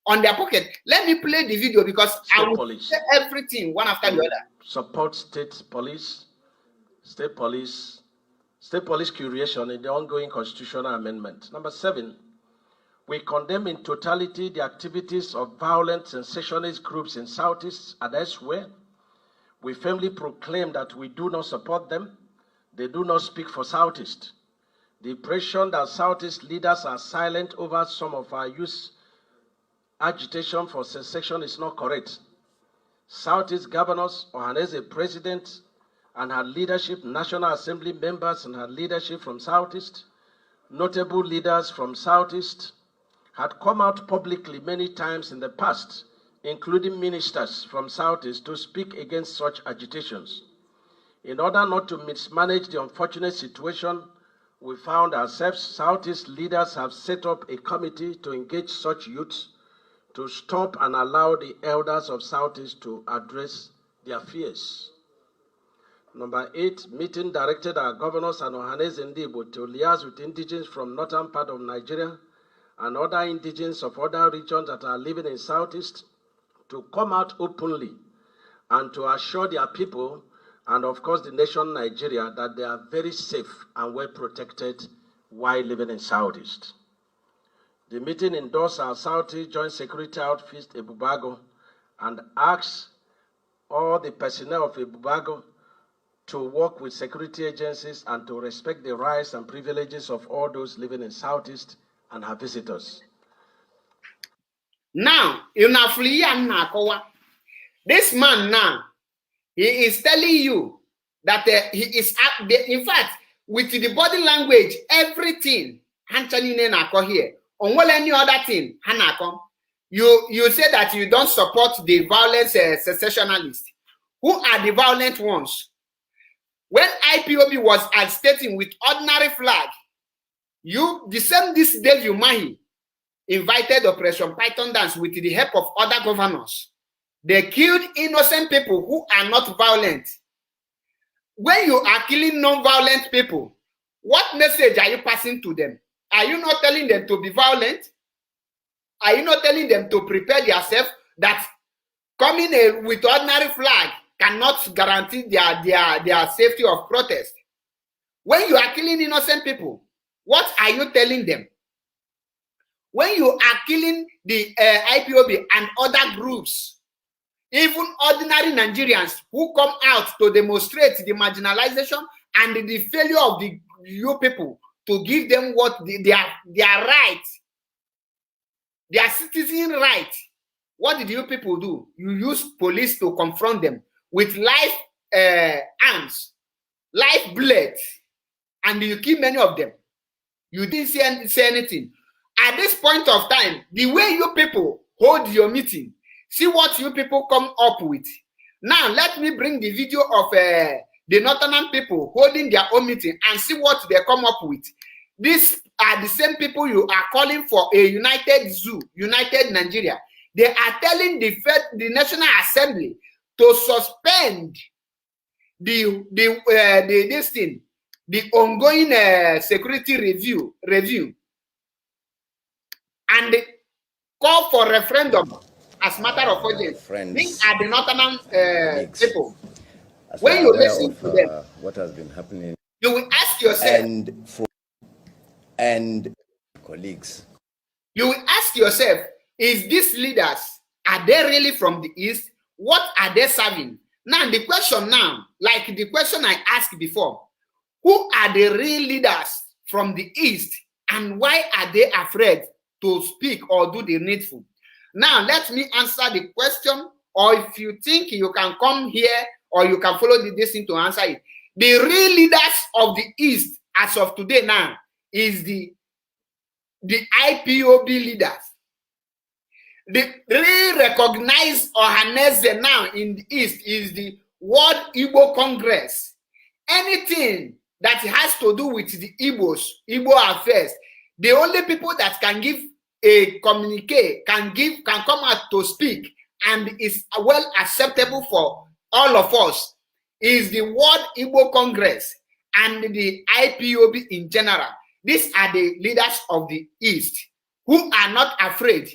On their pocket. Let me play the video because I will say everything one after the other. Support state police creation in the ongoing constitutional amendment. Number 7, we condemn in totality the activities of violent sensationalist groups in Southeast and elsewhere. We firmly proclaim that we do not support them. They do not speak for Southeast. The impression that Southeast leaders are silent over some of our youth agitation for secession is not correct. Southeast governors, Ohaneze president, and her leadership, National Assembly members and her leadership from Southeast, notable leaders from Southeast, had come out publicly many times in the past, including ministers from Southeast, to speak against such agitations. In order not to mismanage the unfortunate situation we found ourselves, Southeast leaders have set up a committee to engage such youths to stop and allow the elders of Southeast to address their fears. Number 8, meeting directed our governors and Ohaneze Ndigbo to liaise with indigenes from northern part of Nigeria and other indigenes of other regions that are living in Southeast to come out openly and to assure their people and of course the nation Nigeria that they are very safe and well protected while living in Southeast. The meeting endorsed our Southeast Joint Security Outfit Ebubago and asked all the personnel of Ebubago to work with security agencies and to respect the rights and privileges of all those living in Southeast and her visitors. Now, this man now, he is telling you that he is, in fact, with the body language, everything, here, on any other thing, you say that you don't support the violent secessionalists. Who are the violent ones? When IPOB was agitating with ordinary flag, this Dave Umahi invited Operation Python Dance with the help of other governors. They killed innocent people who are not violent. When you are killing non-violent people, what message are you passing to them? Are you not telling them to be violent? Are you not telling them to prepare themselves that coming with ordinary flag cannot guarantee their safety of protest? When you are killing innocent people, what are you telling them? When you are killing the IPOB and other groups, even ordinary Nigerians who come out to demonstrate the marginalization and the failure of the you people to give them what their right, their citizen right, what did you people do? You use police to confront them with live arms, live bullets, and you kill many of them. You didn't say anything. At this point of time, the way you people hold your meeting, see what you people come up with. Now, let me bring the video of the northern people holding their own meeting and see what they come up with. These are the same people you are calling for a united zoo, united Nigeria. They are telling the National Assembly to suspend the ongoing security review and call for referendum as matter of urgency. These are the northern people. When you listen to them, what has been happening, you will ask yourself, and colleagues, you will ask yourself, is these leaders, are they really from the East? What are they serving? Now, the question now, like the question I asked before, who are the real leaders from the East and why are they afraid to speak or do the needful. Now, let me answer the question, or if you think you can come here or you can follow this thing to answer it. The real leaders of the East, as of today now, is the IPOB leaders. The really recognized Ohaneze now in the East is the World Igbo Congress. Anything that has to do with the Igbos, Igbo affairs, the only people that can give a communique, can come out to speak, and is well acceptable for all of us, is the World Igbo Congress and the IPOB in general. These are the leaders of the East who are not afraid.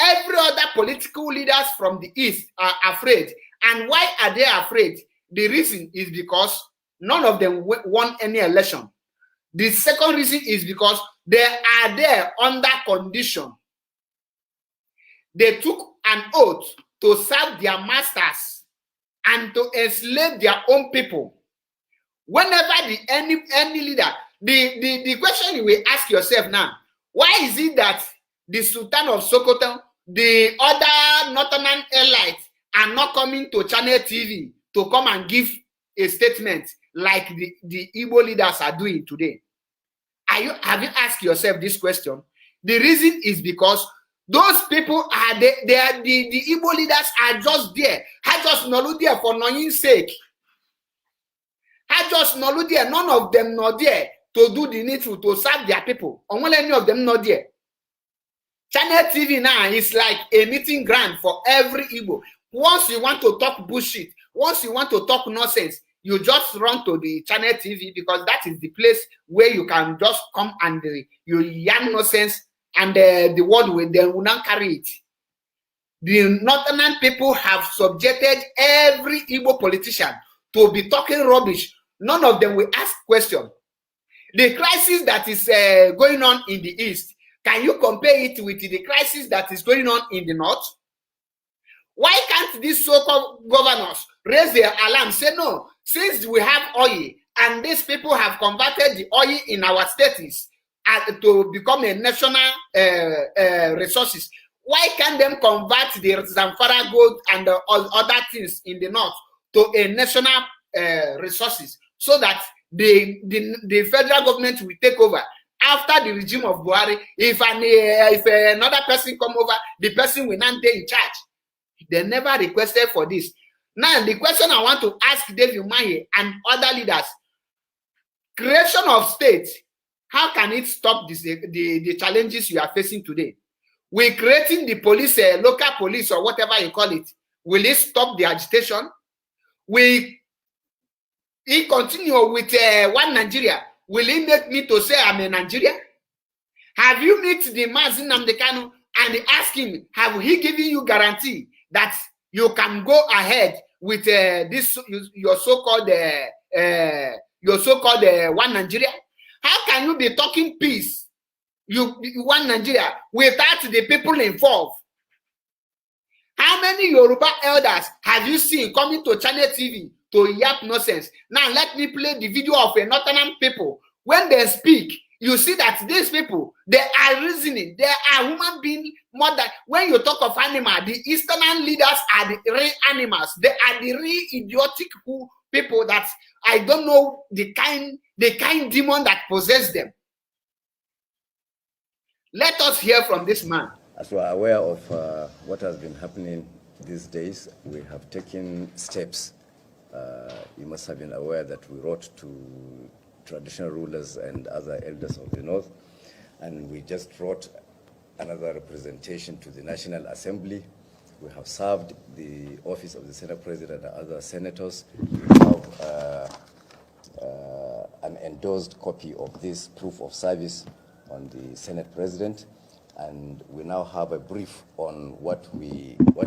Every other political leaders from the East are afraid. And why are they afraid? The reason is because none of them won any election. The second reason is because they are there under condition. They took an oath to serve their masters and to enslave their own people. Whenever any leader, the question you will ask yourself now, why is it that the Sultan of Sokoto, the other northern elites are not coming to Channel TV to come and give a statement like the Igbo leaders are doing today? Have you asked yourself this question? The reason is because those people are the Igbo leaders are just there. I just not there for knowing sake. I just not there. None of them not there to do the needful to serve their people. Only any of them not there. Channel TV now is like a meeting ground for every Igbo. Once you want to talk bullshit, once you want to talk nonsense, you just run to the Channel TV, because that is the place where you can just come and you yarn nonsense, and the world will not carry it. The northern people have subjected every Igbo politician to be talking rubbish. None of them will ask question. The crisis that is going on in the East, can you compare it with the crisis that is going on in the North? Why can't these so-called governors raise their alarm, say no, since we have oil and these people have converted the oil in our states to become a national resources, why can't them convert the Zamfara gold and other things in the North to a national resources, so that the federal government will take over after the regime of Buhari? If another person come over, the person will not stay in charge. They never requested for this. Now, the question I want to ask David Umahi and other leaders: creation of state, how can it stop this, the challenges you are facing today? We're creating the police, local police, or whatever you call it. Will it stop the agitation? Will it continue with one Nigeria? Will it make me to say I'm a Nigerian? Have you met the Mazi Nnamdi Kanu and ask him, have he given you guarantee that you can go ahead with this your so-called one Nigeria? How can you be talking peace, one Nigeria, without the people involved? How many Yoruba elders have you seen coming to Channel TV to yap nonsense? Now let me play the video of a northern people. When they speak, you see that these people, they are reasoning. They are human beings more than, when you talk of animal, the Eastern leaders are the real animals. They are the real idiotic people that I don't know the kind demon that possess them. Let us hear from this man. As we are aware of what has been happening these days, we have taken steps. You must have been aware that we wrote to traditional rulers and other elders of the North, and we just wrote another representation to the National Assembly. We have served the office of the Senate President and other senators. We have an endorsed copy of this proof of service on the Senate President, and we now have a brief on what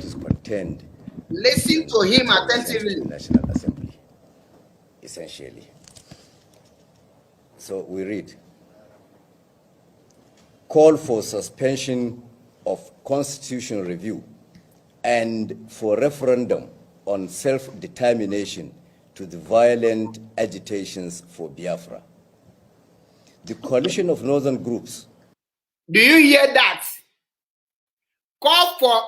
is contained. Listen to him attentively. The National Assembly, essentially. So we read: call for suspension of constitutional review and for referendum on self-determination to the violent agitations for Biafra. The coalition of northern groups. Do you hear that? call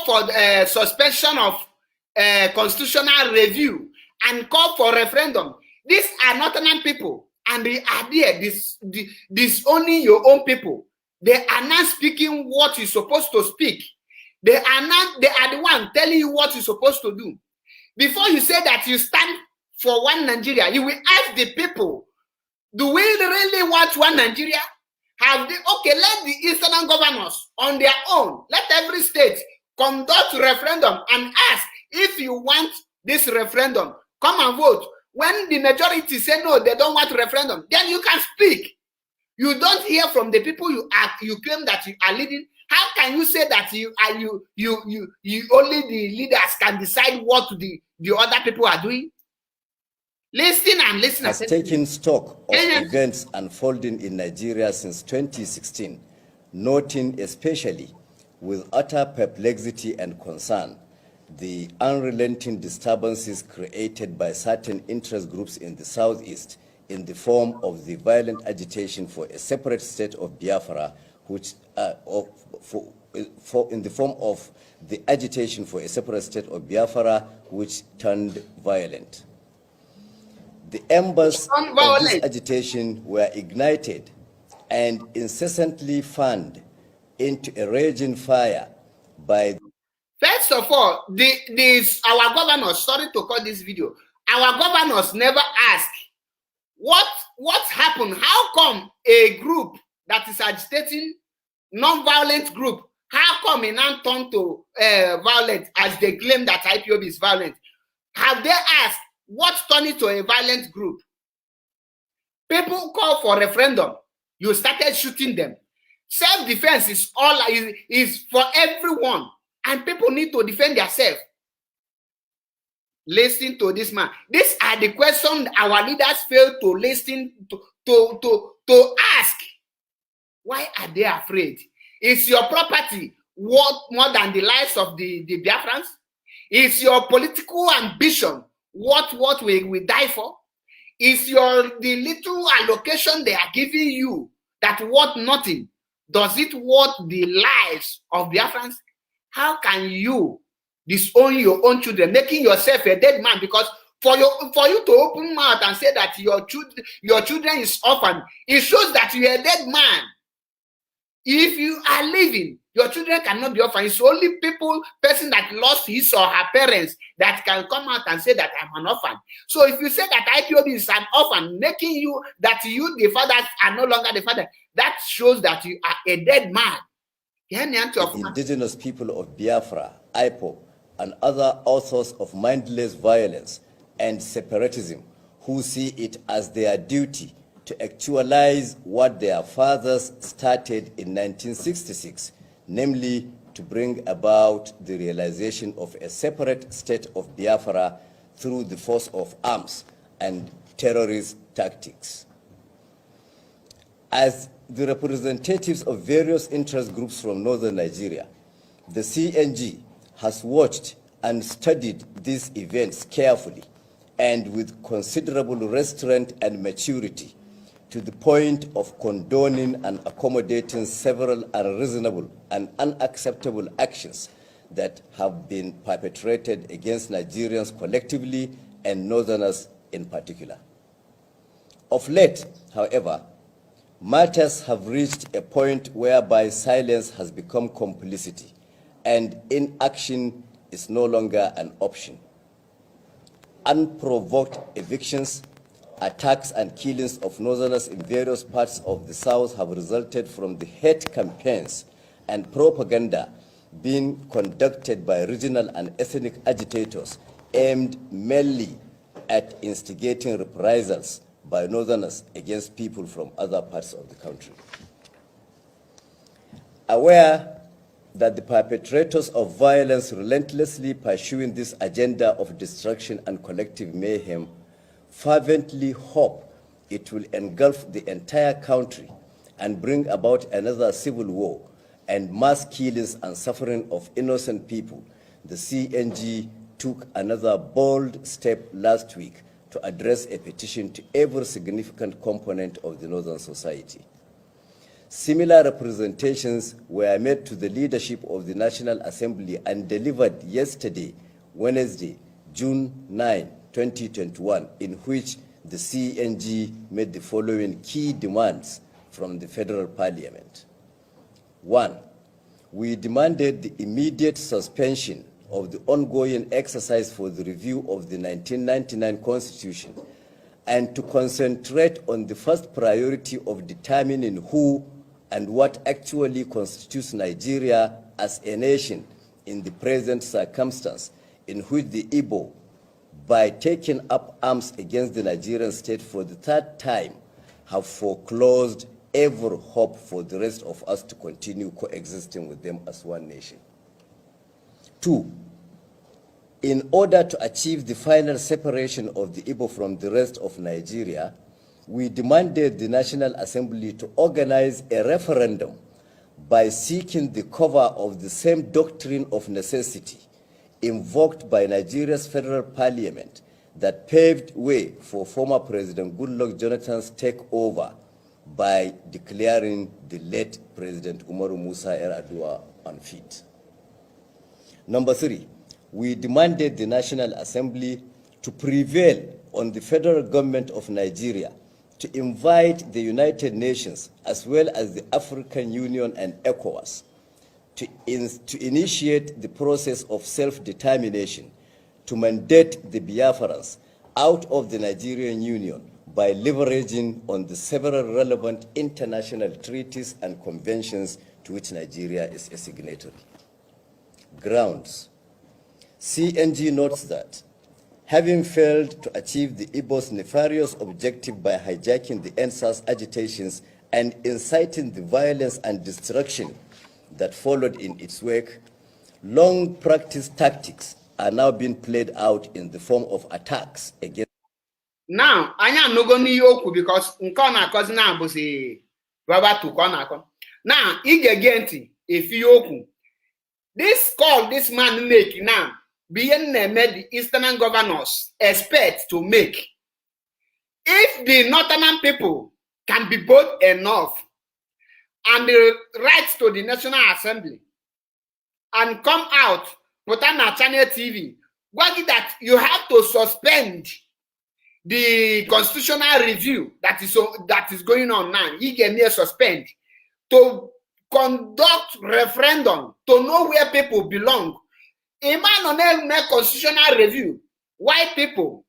for suspension of constitutional review, and call for referendum. These are Northern people, and they are there. This only your own people. They are not speaking what you're supposed to speak. They are the one telling you what you're supposed to do. Before you say that you stand for one Nigeria, you will ask the people, do we really want one Nigeria? Let the Eastern governors on their own, let every state conduct referendum and ask if you want this referendum, come and vote. When the majority say no, they don't want referendum, then you can speak. You don't hear from the people you claim that you are leading. How can you say that you only the leaders can decide what the other people are doing? Listen and listen. Has taken stock of events unfolding in Nigeria since 2016, noting especially with utter perplexity and concern the unrelenting disturbances created by certain interest groups in the southeast in the form of the violent agitation for a separate state of Biafra, which in the form of the agitation for a separate state of Biafra, which turned violent. The embers of this agitation were ignited and incessantly fanned into a raging fire by... First of all, our governors, sorry to call this video, our governors never ask what happened. How come a group that is agitating, non-violent group, how come it now turned to violent as they claim that IPOB is violent? Have they asked what turned it to a violent group? People call for referendum. You started shooting them. Self-defense is for everyone, and people need to defend themselves. Listen to this man. These are the questions our leaders fail to listen to ask. Why are they afraid? Is your property worth more than the lives of the Biafrans? Is your political ambition what we die for? Is the little allocation they are giving you that worth nothing? Does it worth the lives of Biafrans? How can you disown your own children, making yourself a dead man? Because for you to open mouth and say that your children is orphan, it shows that you are a dead man. If you are living, your children cannot be orphan. It's only person that lost his or her parents that can come out and say that I'm an orphan. So if you say that IPOB is an orphan, making you the fathers are no longer the father, that shows that you are a dead man. The indigenous people of Biafra, IPOB, and other authors of mindless violence and separatism who see it as their duty to actualize what their fathers started in 1966, namely to bring about the realization of a separate state of Biafra through the force of arms and terrorist tactics. As the representatives of various interest groups from northern Nigeria, the CNG has watched and studied these events carefully and with considerable restraint and maturity, to the point of condoning and accommodating several unreasonable and unacceptable actions that have been perpetrated against Nigerians collectively and Northerners in particular. Of late, however, matters have reached a point whereby silence has become complicity and inaction is no longer an option. Unprovoked evictions, attacks and killings of Northerners in various parts of the South have resulted from the hate campaigns and propaganda being conducted by regional and ethnic agitators aimed mainly at instigating reprisals by Northerners against people from other parts of the country. Aware that the perpetrators of violence relentlessly pursuing this agenda of destruction and collective mayhem fervently hope it will engulf the entire country and bring about another civil war and mass killings and suffering of innocent people, the CNG took another bold step last week to address a petition to every significant component of the Northern society. Similar representations were made to the leadership of the National Assembly and delivered yesterday, Wednesday, June 9, 2021, in which the CNG made the following key demands from the Federal Parliament. 1. We demanded the immediate suspension of the ongoing exercise for the review of the 1999 Constitution and to concentrate on the first priority of determining who and what actually constitutes Nigeria as a nation in the present circumstance in which the Igbo, by taking up arms against the Nigerian state for the third time, have foreclosed every hope for the rest of us to continue coexisting with them as one nation. 2. In order to achieve the final separation of the Igbo from the rest of Nigeria, we demanded the National Assembly to organize a referendum by seeking the cover of the same doctrine of necessity invoked by Nigeria's federal parliament that paved way for former President Goodluck Jonathan's takeover by declaring the late President Umaru Musa Yar'Adua unfit. Number 3, we demanded the National Assembly to prevail on the federal government of Nigeria to invite the United Nations as well as the African Union and ECOWAS to initiate the process of self-determination to mandate the Biafrans out of the Nigerian Union by leveraging on the several relevant international treaties and conventions to which Nigeria is a signatory. Grounds. CNG notes that having failed to achieve the Igbo's nefarious objective by hijacking the NSAS agitations and inciting the violence and destruction that followed in its wake, long practiced tactics are now being played out in the form of attacks against. Now, anya no go ni okwu because nke ọ na-akọzi na bụ si Robert Tuko na-akọ. Now, ị ga-ege ntị efi okwu. This call this man make now, being made the Eastern governors expect to make. If the Northern people can be bold enough and the rights to the National Assembly and come out, put on a channel TV, what is that you have to suspend the constitutional review that is going on now. He gave me a suspend to conduct referendum to know where people belong. A man on a constitutional review. Why people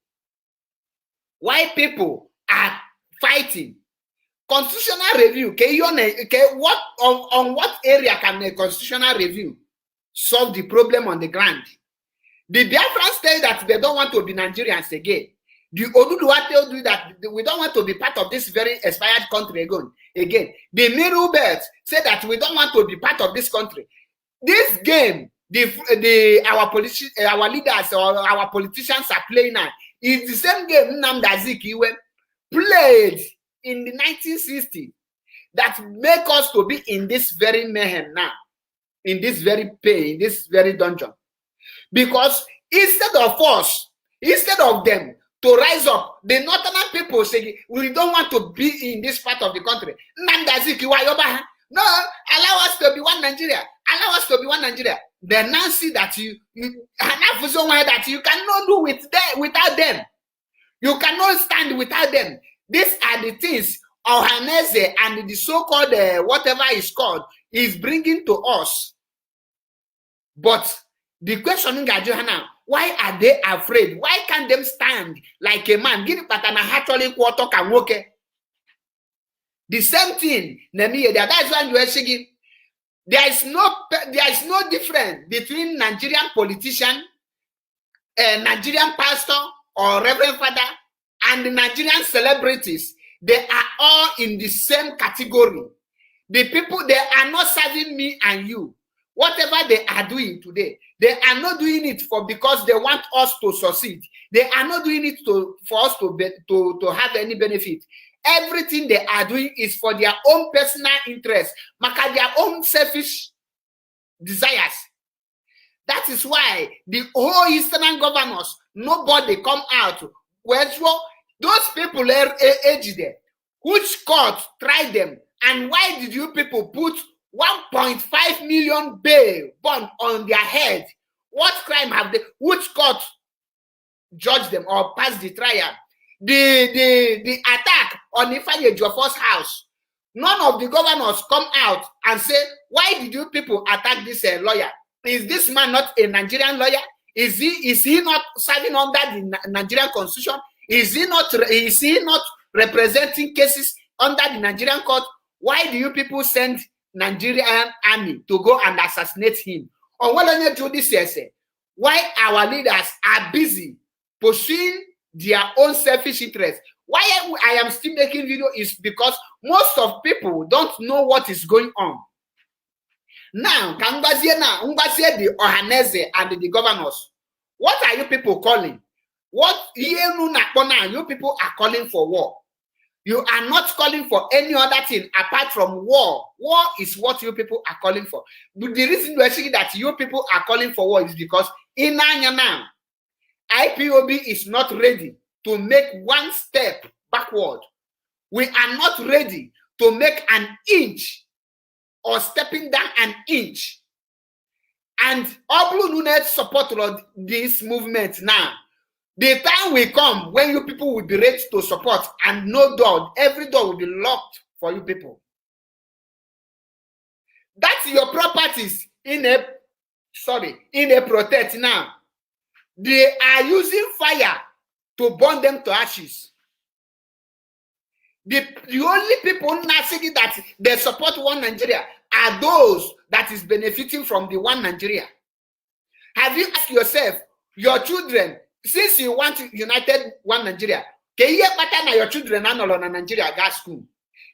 are fighting? Constitutional review. What on what area can a constitutional review solve the problem on the ground? The Biafrans say that they don't want to be Nigerians again. The Oduduwa tell you that we don't want to be part of this very expired country again. The Middle Belt say that we don't want to be part of this country. This game, our leaders or our politicians are playing now is the same game Nnamdi Azikiwe played in the 1960s that make us to be in this very mayhem now, in this very pain, in this very dungeon. Because instead of them to rise up, the Northern people say, we don't want to be in this part of the country. No, allow us to be one Nigeria. Allow us to be one Nigeria. They now see that you have somewhere that you cannot do without them. You cannot stand without them. These are the things Ohaneze and the so-called whatever is called is bringing to us. But the question now, why are they afraid? Why can't they stand like a man? The same thing, that's why you are saying there is no difference between Nigerian politician, Nigerian pastor or Reverend Father, and the Nigerian celebrities. They are all in the same category. The people, they are not serving me and you. Whatever they are doing today, they are not doing it because they want us to succeed. They are not doing it for us to have any benefit. Everything they are doing is for their own personal interest, their own selfish desires. That is why the whole Eastern governors, nobody come out. Well, those people are aged there, which court tried them And why did you people put 1.5 million bail bond on their head? What crime have they, which court judged them or passed the trial? The attack on Ifeanyi Ejiofor's house. None of the governors come out and say, why did you people attack this lawyer? Is this man not a Nigerian lawyer? Is he not serving under the Nigerian constitution? Is he not representing cases under the Nigerian court? Why do you people send Nigerian army to go and assassinate him? Or what do you do this year? Why our leaders are busy pursuing their own selfish interests? Why I am still making video is because most of people don't know what is going on. Now, Kangazie the Ohaneze and the governors, what are you people calling? What you people are calling for war? You are not calling for any other thing apart from war. War is what you people are calling for. But the reason we're saying that you people are calling for war is because in now, IPOB is not ready to make one step backward. We are not ready to make an inch or stepping down an inch. And Oblu Nunes support this movement now. The time will come when you people will be ready to support and no door, every door will be locked for you people. That's your properties in a protest now. They are using fire to burn them to ashes. The only people now saying that they support one Nigeria are those that is benefiting from the one Nigeria. Have you asked yourself, your children, since you want united one Nigeria, can you pattern your children and all on Nigeria gas school?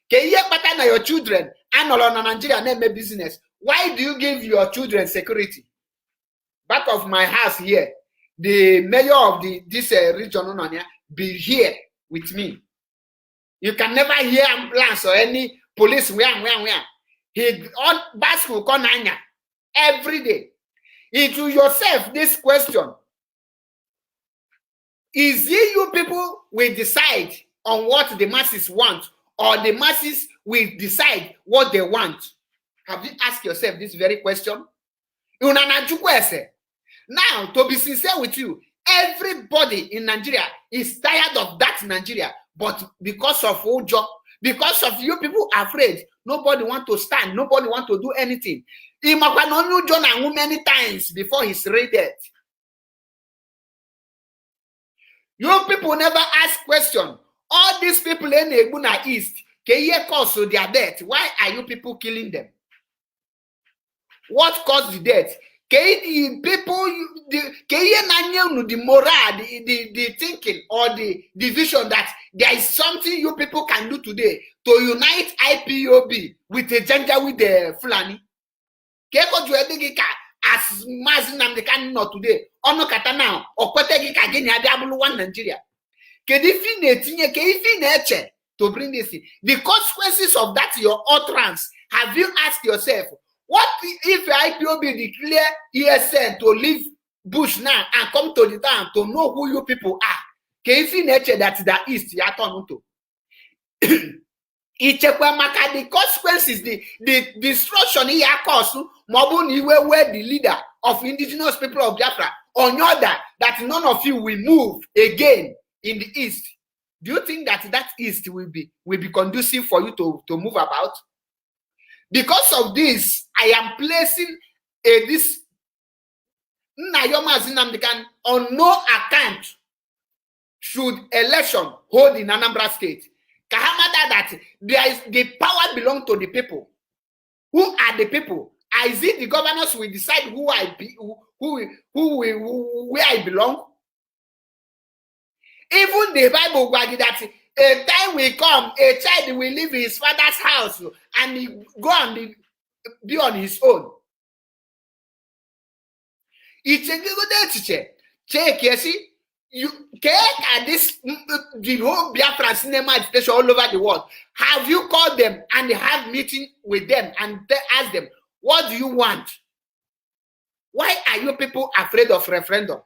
Can you pattern your children and all on Nigeria name a business? Why do you give your children security? Back of my house here, the mayor of this region be here with me. You can never hear ambulance or any police where. He on bicycle come every day. Into yourself this question. Is it you people will decide on what the masses want, or the masses will decide what they want? Have you asked yourself this very question? Now, to be sincere with you, everybody in Nigeria is tired of that Nigeria, but because of Ojo, because of you people afraid, nobody want to stand, nobody want to do anything. Many times before he's raided. You people never ask question. All these people in Ebuna East, can you cause their death? Why are you people killing them? What caused the death? Can people the morale, the thinking or the vision that there is something you people can do today to unite IPOB with the gender with the Fulani? As Mazinam the can not today, or no kata now, or Kwetegi again, Yabulu one Nigeria. To bring this in. The consequences of that, your utterance, have you asked yourself, what if IPOB declare ESN to leave Bush now and come to the town to know who you people are? That's the East, the consequences, the destruction here cause Mobuni where the leader of indigenous people of Biafra on order that none of you will move again in the East. Do you think that East will be conducive for you to move about? Because of this, I am placing this Nayoma Zinamdekan on no account should election hold in Anambra State. Kahamada that there is the power belong to the people. Who are the people? Is it the governors will decide who I be, where I belong? Even the Bible wagi that a time will come, a child will leave his father's house and he go and be on his own. It's a good teacher. Check, you see. You at this the whole Biafra cinema station all over the world. Have you called them and have meeting with them and ask them, what do you want? Why are you people afraid of referendum?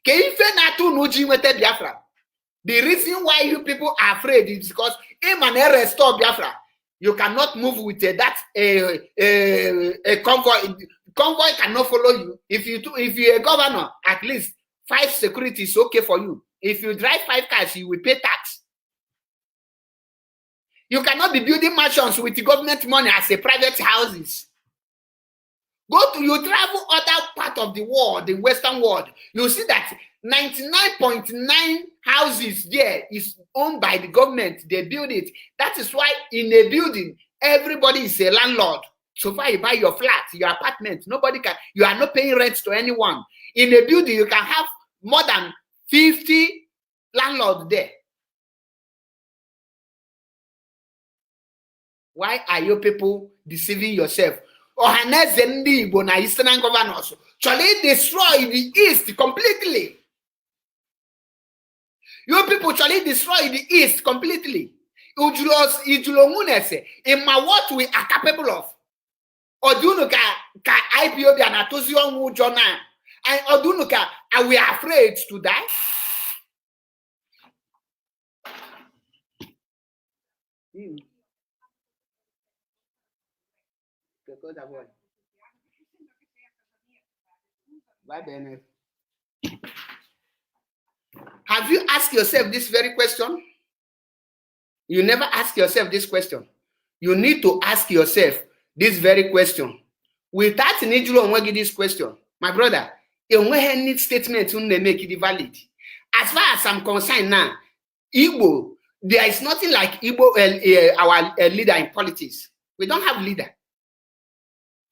The reason why you people are afraid is because Emmanuel restore Biafra. You cannot move with that a convoy. Convoy cannot follow you. If you're a governor, at least 5 security is okay for you. If you drive 5 cars, you will pay tax. You cannot be building mansions with the government money as a private houses. You travel other part of the world, the Western world, you see that 99.9 houses there is owned by the government. They build it. That is why in a building, everybody is a landlord. So far you buy your flat, your apartment, you are not paying rent to anyone. In a building, you can have more than 50 landlords there. Why are you people deceiving yourself? Ohaneze ndị Igbo na Eastern governors actually destroy the East completely. You people actually destroy the East completely. In what we are capable of. Odunuka ka IPOB and Atozion Jona. And Odunuka, are we afraid to die? Have you asked yourself this very question? You never ask yourself this question. You need to ask yourself this very question. Without need this question, my brother, any statement make it valid. As far as I'm concerned now, Igbo, there is nothing like Igbo, our leader in politics. We don't have leader.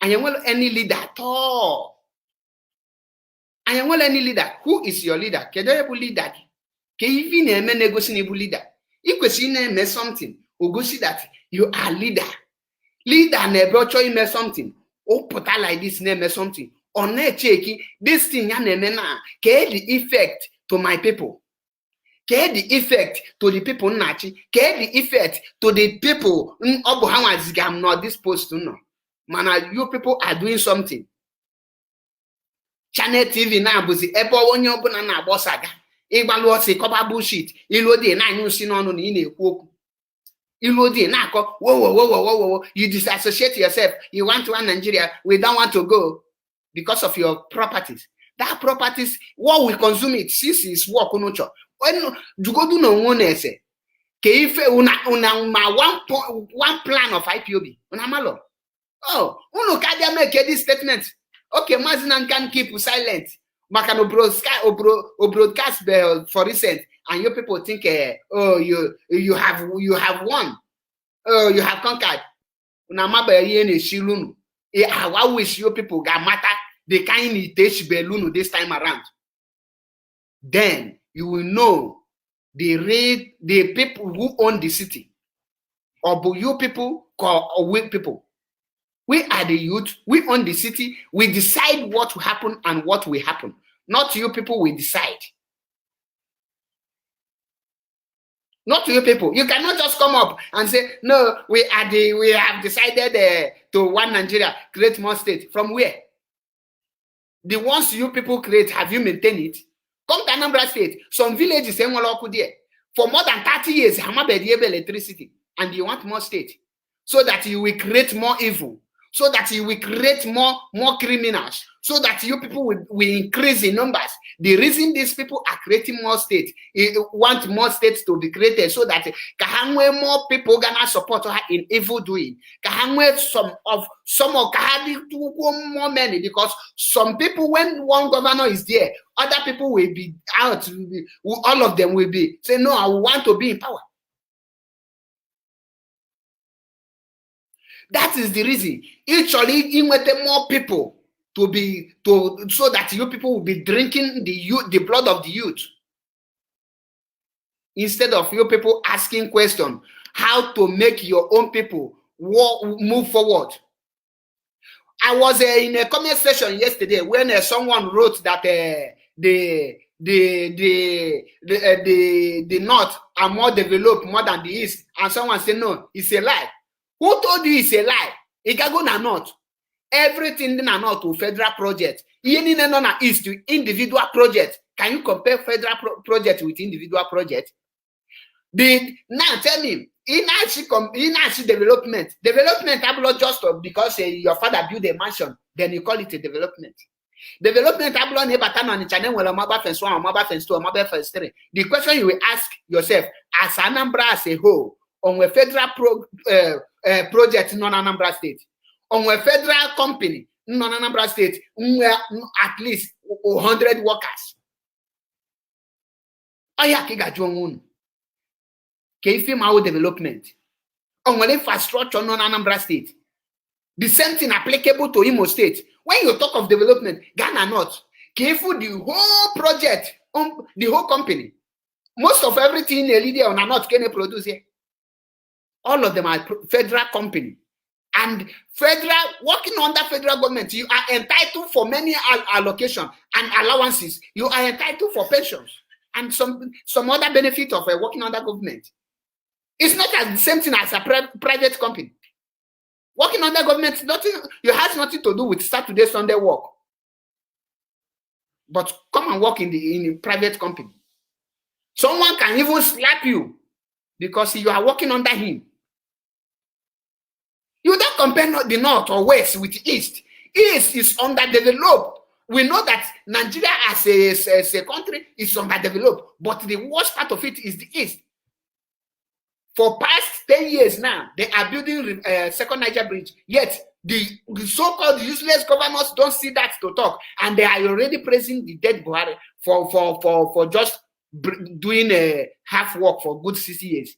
I am well any leader at all. I am well any leader. Who is your leader? Kedoyebu leader. Even a negotiable leader. If you name something, or go see that you are leader. Leader never show you something. Or put out like this name something. Or ne checky this thing ya name na. The effect to my people. The effect to the people nachi. The effect to the people I'm not disposed to know. Man, you people are doing something. Channel TV now, but the Apple on your banana bossaga. Igbalu say cover bullshit. Ilode na you see no in a quote. Ilode na whoa. You disassociate yourself. You want to run Nigeria. We don't want to go because of your properties. That properties, what we consume it, since is work on nature. When you go do no one say, Keife one plan of IPOB. Unamalo. Oh, uno can make this statement. Okay, Mazinan can keep silent. Makano broadcast for recent, and you people think, oh, you have won. Oh, you have conquered. Unamaba yene shilunu. I wish you people got matter the kind of teach belunu this time around. Then you will know the people who own the city, or you people or weak people. We are the youth. We own the city. We decide what will happen and what will happen. Not you people will decide. Not you people. You cannot just come up and say, no, we have decided to one Nigeria, create more states. From where? The ones you people create, have you maintained it? Come to Anambra State. Some villages there. For more than 30 years, Hamabediebe electricity. And you want more state. So that you will create more evil. So that you will create more criminals, so that you people will increase in numbers. The reason these people are creating more states, want more states to be created, so that more people gonna support her in evil doing. Some of more many, because some people, when one governor is there, other people will be out. All of them will be say, no, I want to be in power. That is the reason. Actually, you want more people so that you people will be drinking the blood of the youth. Instead of you people asking questions, how to make your own people move forward. I was in a comment section yesterday when someone wrote that the North are more developed more than the East, and someone said no, it's a lie. Who told you it's a lie? It can go not. Everything in not to federal project. Even in East to individual project. Can you compare federal project with individual project? Now tell me, in development. Development ablo just because your father built a mansion, then you call it a development. Development ablo ne bata on channel where mobile fence 1 or mobile fence 2 or mobile fence 3. The question you will ask yourself as Anambra as a whole on a federal project non Anambra State, on a federal company non Anambra State, at least 100 workers. Aya kiga jongun. Keifim development. On infrastructure non Anambra State. The same thing applicable to Imo State. When you talk of development, Ghana not. Kefu the whole project, the whole company. Most of everything a leader on a not can produce here. All of them are federal company. And federal, working under federal government, you are entitled for many allocation and allowances. You are entitled for pensions and some other benefit of working under government. It's not as the same thing as a private company. Working under government, it has nothing to do with Saturday, Sunday work. But come and work in the private company. Someone can even slap you because you are working under him. You don't compare the North or West with East. East is underdeveloped. We know that Nigeria as a country is underdeveloped, but the worst part of it is the East. For past 10 years now, they are building Second Niger Bridge. Yet the so-called useless governors don't see that to talk, and they are already praising the dead Buhari for just doing a half work for good 6 years.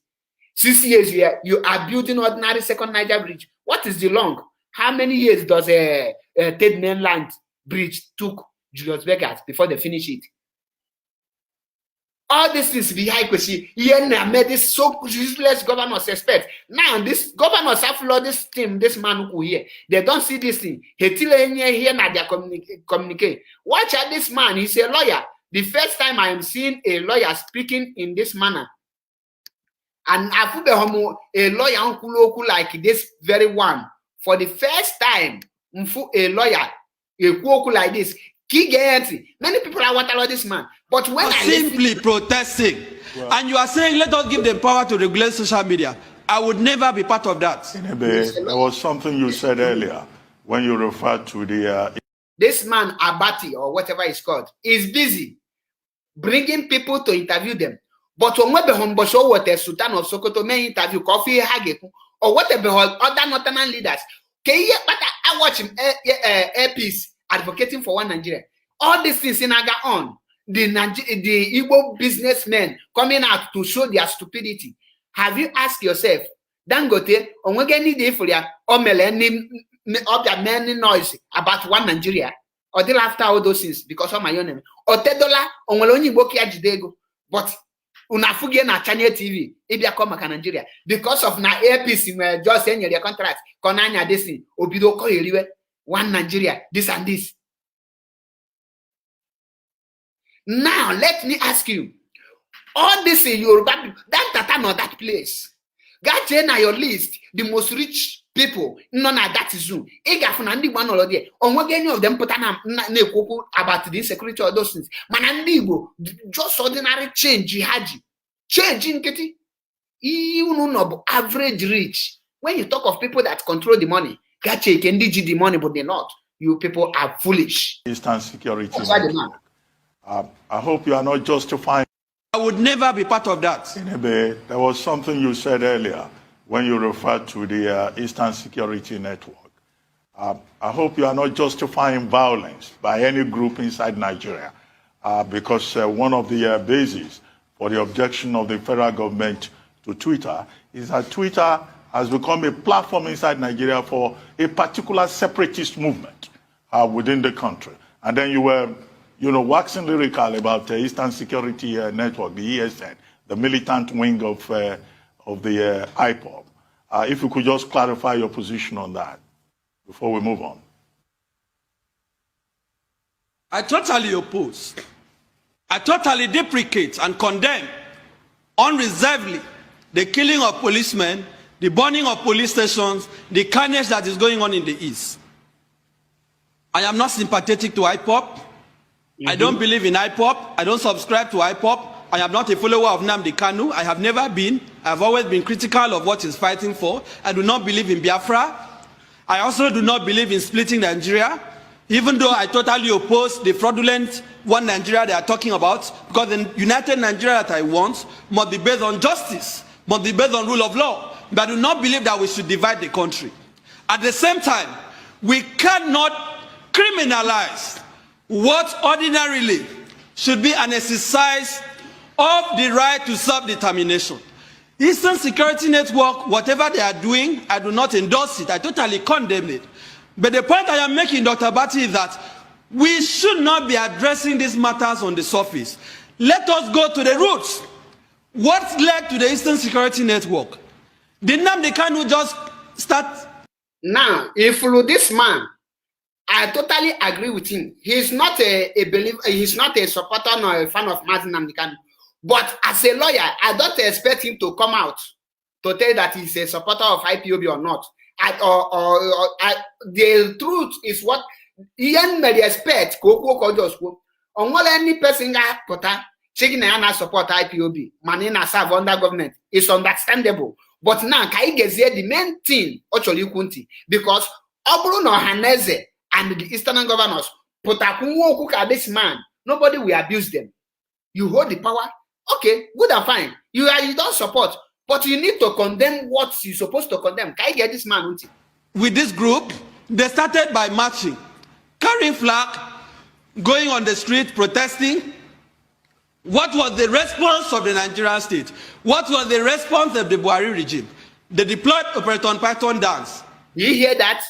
6 years you are building ordinary Second Niger Bridge. What is the long? How many years does a Third Mainland Bridge took Julius Berger before they finish it? All this is behind question. Here made this so useless governors expect. Now this governors have lost this team, this man who here. They don't see this thing. He still here now they communicate. Watch out this man. He's a lawyer. The first time I am seeing a lawyer speaking in this manner. And I put a lawyer like this very one. For the first time, a lawyer like this. Many people are watching this man. But when I simply protesting, and you are saying, let us give them power to regulate social media, I would never be part of that. There was something you said earlier when you referred to the... This man, Abati, or whatever it's called, is busy bringing people to interview them. But when we Hombosho, what a Sultan of Sokoto may interview Kofi Hage, or whatever other northern leaders, I watch him peace advocating for one Nigeria. All these things in Aga on. The Igbo businessmen coming out to show their stupidity. Have you asked yourself, Dangote, on we get need for ya many noise about one Nigeria, or they after all those things because of my own name, or $10 on only Bokia Jidego, but unafuge na Channel TV, Ibia Komaka Nigeria, because of na APC in just saying your contract, Konanya Desi, Obidoko Iriwe, one Nigeria, this and this. Now, let me ask you, all this in Yoruba, that not that place. God na your list, the most rich people, none of that is soon. Egafun one or there. On what any of them put an about the insecurity of those things. Manandigo, just ordinary change, Haji. Change in Kitty. You know, average rich. When you talk of people that control the money, Gache can dig the money, but they're not. You people are foolish. Eastern security. I hope you are not justifying. I would never be part of that. There was something you said earlier when you referred to the Eastern Security Network. I hope you are not justifying violence by any group inside Nigeria, because one of the bases for the objection of the federal government to Twitter is that Twitter has become a platform inside Nigeria for a particular separatist movement within the country. And then you were waxing lyrical about the Eastern Security Network, the ESN, the militant wing of the IPOB. If you could just clarify your position on that before we move on. I totally oppose. I totally deprecate and condemn unreservedly the killing of policemen, the burning of police stations, the carnage that is going on in the East. I am not sympathetic to IPOB. I don't believe in IPOB. I don't subscribe to IPOB. I am not a follower of Nnamdi Kanu. I have never been. I have always been critical of what he's fighting for. I do not believe in Biafra. I also do not believe in splitting Nigeria, even though I totally oppose the fraudulent one Nigeria they are talking about, because the united Nigeria that I want must be based on justice, must be based on rule of law. But I do not believe that we should divide the country. At the same time, we cannot criminalize what ordinarily should be an exercise of the right to self-determination. Eastern Security Network, whatever they are doing, I do not endorse it. I totally condemn it. But the point I am making, Dr. Bati, is that we should not be addressing these matters on the surface. Let us go to the roots. What led to the Eastern Security Network? Did Nnamdi Kanu just start? Now, if this man, I totally agree with him. He's not a believer, he's not a supporter nor a fan of Mazi Nnamdi Kanu. But as a lawyer, I don't expect him to come out to tell that he's a supporter of IPOB or not. The truth is what Ian may expect. On any person checking and support IPOB, manina serve under government is understandable. But now, can you get the main thing actually kunti because Obruno Haneze and the Eastern governors put a this man, nobody will abuse them. You hold the power. Okay, good and fine. You don't support, but you need to condemn what you're supposed to condemn. Can you get this man? With this group, they started by marching, carrying flag, going on the street, protesting. What was the response of the Nigerian state? What was the response of the Buhari regime? They deployed Operation Python dance. Do you hear that?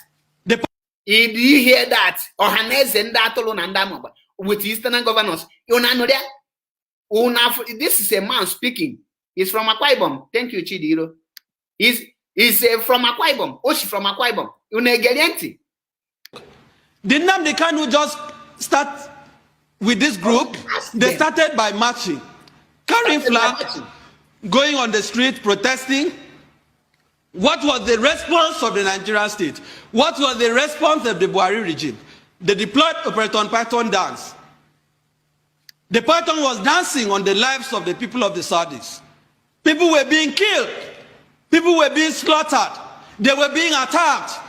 Do you hear that? With Eastern governors. This is a man speaking. He's from Akwa Ibom. Thank you, Chidiro. He's from Akwa Ibom. Oshi from Akwa Ibom. Unegelienti. Did Nnamdi Kanu just start with this group? They started by marching, carrying flag, going on the street, protesting. What was the response of the Nigerian state? What was the response of the Buhari regime? They deployed Operation Python dance. The Python was dancing on the lives of the people of the Saudis. People were being killed. People were being slaughtered. They were being attacked.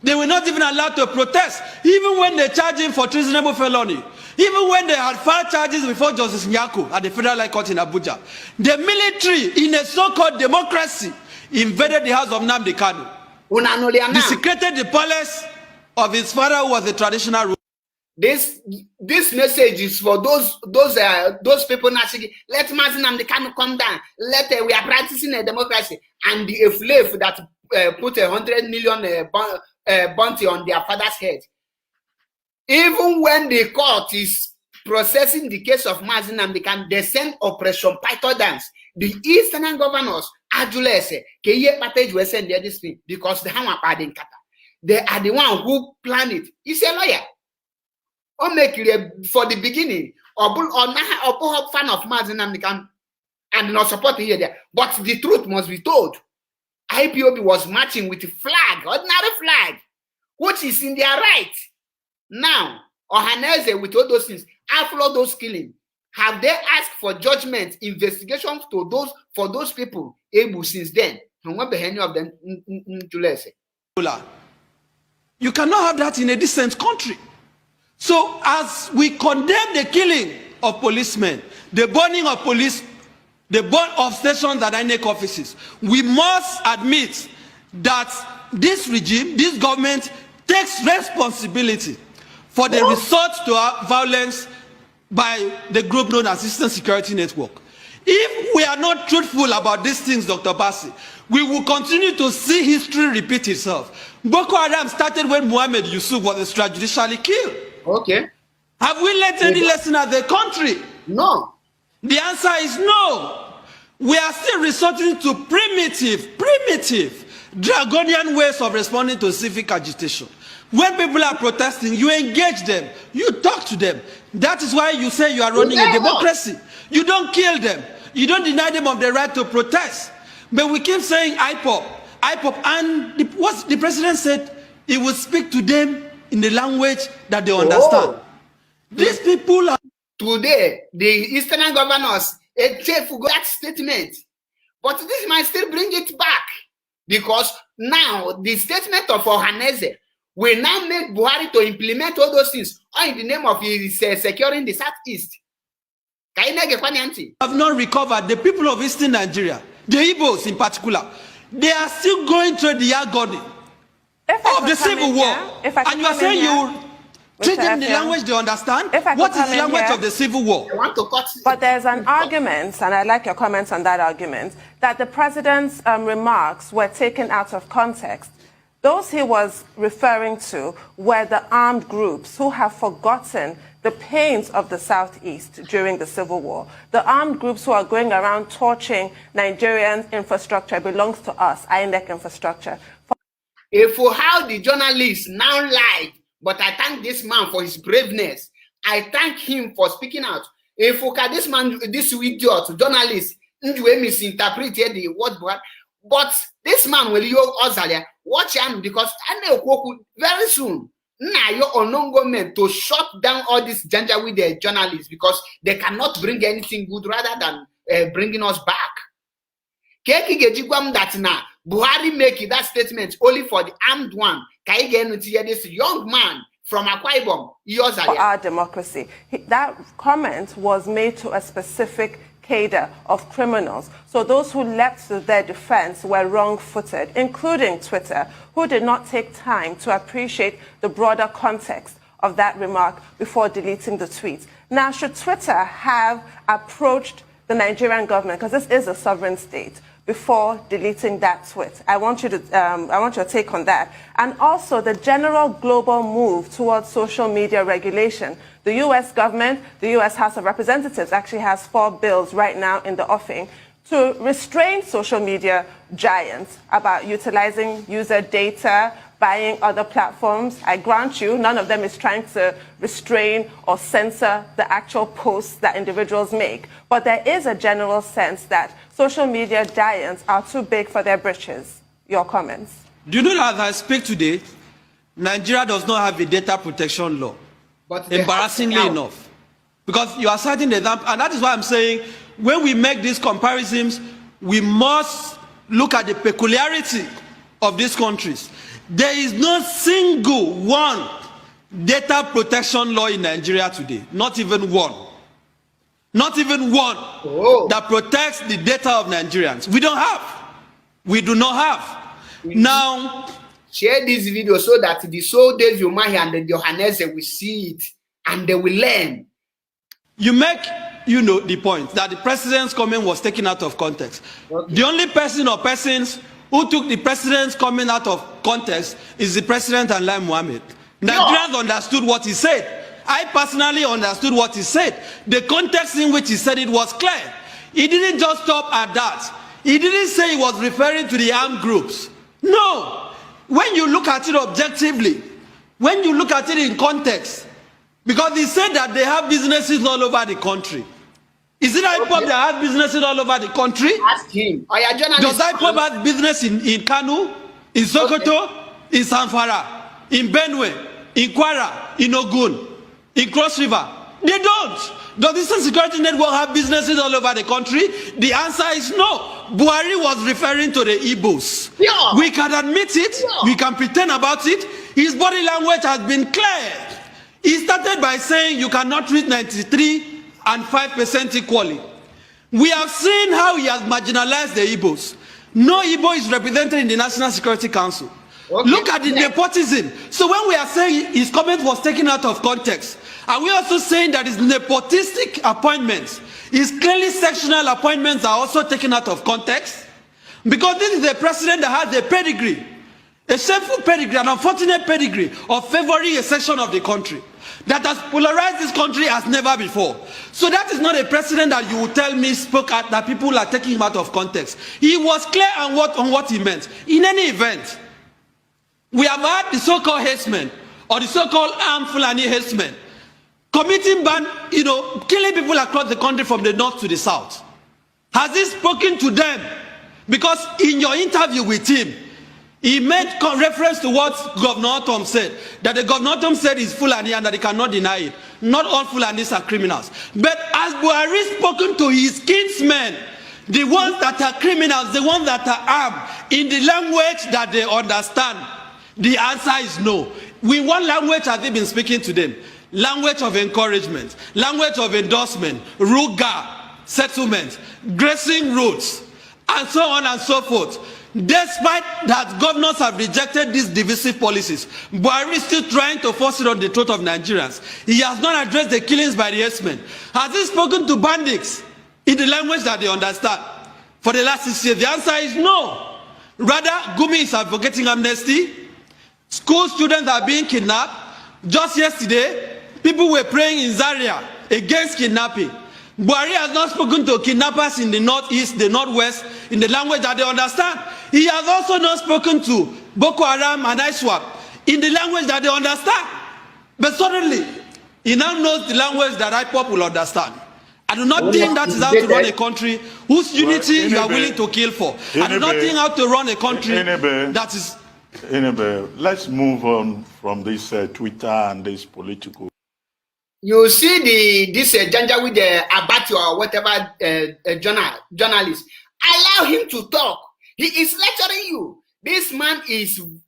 They were not even allowed to protest, even when they charged him for treasonable felony. Even when they had filed charges before Justice Nyako at the Federal High Court in Abuja. The military, in a so-called democracy, invaded the house of Nnamdi Kanu. Desecrated the palace of his father, who was a traditional ruler. This message is for those people now saying, let Mazi Nnamdi Kanu come down. We are practicing a democracy, and the slave that put 100 million bounty on their father's head. Even when the court is processing the case of Mazi Nnamdi Kanu, they send Operation Python dance. The Eastern governors, Ajulese, Keye Patage will send this thing because they are the one who planned it. He's a lawyer. Or make it for the beginning, or fan of Mazi Nnamdi Kanu and not supporting here there. But the truth must be told. IPOB was marching with a flag, ordinary flag, which is in their right. Now, Ohaneze with all those things, after all those killing, have they asked for judgment, investigations for those people able since then? And what behind of them to let's say? You cannot have that in a decent country. So as we condemn the killing of policemen, the burning of police, the burn of stations and INEC offices, we must admit that this regime, this government takes responsibility for the resort to violence by the group known as Eastern Security Network. If we are not truthful about these things, Dr. Bassi, we will continue to see history repeat itself. Boko Haram started when Mohammed Yusuf was extrajudicially killed. Okay. Have we learned any lesson as a country? No. The answer is no. We are still resorting to primitive, draconian ways of responding to civic agitation. When people are protesting, you engage them, you talk to them. That is why you say you are running a democracy. You don't kill them. You don't deny them of the right to protest. But we keep saying IPOB, and what the president said, he will speak to them in the language that they understand. These people are... Today, the Eastern governors, a chief got that statement. But this might still bring it back. Because now the statement of Ohaneze will now make Buhari to implement all those things all in the name of securing the Southeast. Have not recovered. The people of Eastern Nigeria, the Igbos in particular, they are still going through the agony of the civil war. And you are saying you treat them in the language they understand? What is the language of the civil war? But there's an argument, and I'd like your comments on that argument, that the president's remarks were taken out of context. Those he was referring to were the armed groups who have forgotten the pains of the Southeast during the Civil War. The armed groups who are going around torching Nigerian infrastructure belongs to us, INEC infrastructure. If for how the journalists now lied, but I thank this man for his braveness. I thank him for speaking out. If this man, this idiot, journalist, misinterpreted the word, but this man will you watch him because I know very soon. Now you're on government to shut down all this danger with the journalists because they cannot bring anything good rather than bringing us back. That now Buhari make that statement only for the armed one. This young man from Akwa Ibom, for our democracy. That comment was made to a specific cadre of criminals. So those who leapt to their defense were wrong-footed, including Twitter, who did not take time to appreciate the broader context of that remark before deleting the tweet. Now, should Twitter have approached the Nigerian government, because this is a sovereign state, before deleting that tweet? I want your take on that. And also the general global move towards social media regulation. The U.S. government, the U.S. House of Representatives actually has 4 bills right now in the offing to restrain social media giants about utilizing user data, buying other platforms. I grant you, none of them is trying to restrain or censor the actual posts that individuals make. But there is a general sense that social media giants are too big for their britches. Your comments? Do you know that as I speak today, Nigeria does not have a data protection law? But embarrassingly enough. Because you are citing the example, and that is why I'm saying when we make these comparisons, we must look at the peculiarity of these countries. There is no single one data protection law in Nigeria today. Not even one. Not even one that protects the data of Nigerians. We don't have. We do not have. Now, share this video so that the soldiers Umahi and the Ohaneze will see it and they will learn. You make, the point that the president's comment was taken out of context. Okay. The only person or persons who took the president's comment out of context is the president and Lai Mohammed. Nigerians understood what he said. I personally understood what he said. The context in which he said it was clear. He didn't just stop at that. He didn't say he was referring to the armed groups. No. When you look at it objectively, when you look at it in context, because he said that they have businesses all over the country. Is it IPOB that has businesses all over the country? Ask him. Does IPOB have business in Kanu, in Sokoto, in Zamfara, in Benue, in Kwara, in Ogun, in Cross River? They don't. Does the Eastern Security Network have businesses all over the country? The answer is no. Buhari was referring to the Igbos. Yeah. We can admit it. Yeah. We can pretend about it. His body language has been clear. He started by saying you cannot treat 93 and 5% equally. We have seen how he has marginalized the Igbos. No Igbo is represented in the National Security Council. Okay. Look at the nepotism. So when we are saying his comment was taken out of context, are we also saying that his nepotistic appointments, his clearly sectional appointments are also taken out of context? Because this is a president that has a pedigree, a shameful pedigree, an unfortunate pedigree of favoring a section of the country that has polarized this country as never before. So that is not a precedent that you will tell me spoke at, that people are taking him out of context. He was clear on what he meant. In any event, we have had the so-called herdsmen, or the so-called armed Fulani herdsmen, committing ban, killing people across the country from the north to the south. Has he spoken to them? Because in your interview with him, he made reference to what Governor Otom said, that the Governor Otom said is Fulani and that he cannot deny it. Not all Fulanis are criminals. But as Buhari spoken to his kinsmen, the ones that are criminals, the ones that are armed, in the language that they understand, the answer is no. With what language have they been speaking to them? Language of encouragement, language of endorsement, ruga, settlement, grazing roads, and so on and so forth. Despite that governors have rejected these divisive policies, Buhari is still trying to force it on the throat of Nigerians. He has not addressed the killings by the herdsmen. Has he spoken to bandits in the language that they understand? For the last 6 years, the answer is no. Rather, Gumi is advocating amnesty. School students are being kidnapped. Just yesterday, people were praying in Zaria against kidnapping. Buhari has not spoken to kidnappers in the northeast, the northwest, in the language that they understand. He has also not spoken to Boko Haram and ISWAP in the language that they understand. But suddenly, he now knows the language that IPOP will understand. I do not think that is how to run a country whose unity you are willing to kill for. I do not think how to run a country that is... Let's move on from this Twitter and this political. You see this Janja with the Abati or whatever journalist. Allow him to talk. He is lecturing you. This man he's an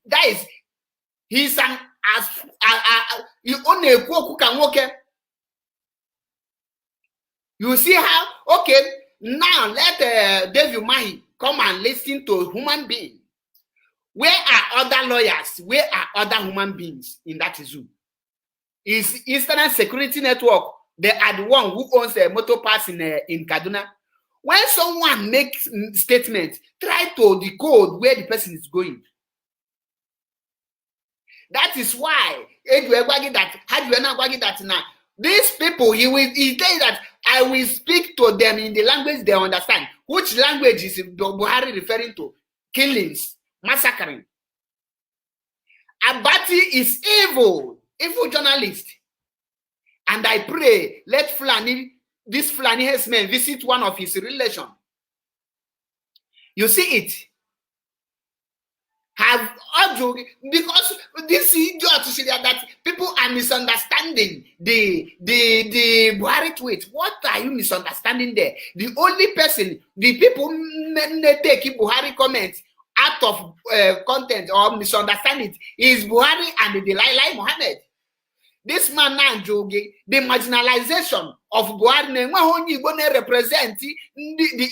you own a cook can walk. You see how? Okay, now let David Mahi come and listen to human being. Where are other lawyers? Where are other human beings in that zoo? Is Eastern Security Network, they are the one who owns a motor pass in Kaduna. When someone makes statement, try to decode where the person is going. That is why these people, he says that I will speak to them in the language they understand. Which language is Buhari referring to? Killings, massacring. Abati is evil journalist. And I pray, let this Fulani herdsman visit one of his relations. You see it. Because this idiot that people are misunderstanding the Buhari tweet. What are you misunderstanding there? The only person, the people take Buhari comments out of content or misunderstand it is Buhari and the Delilah Mohammed. This man now, Jogi, the marginalization of Buhari, when he represent the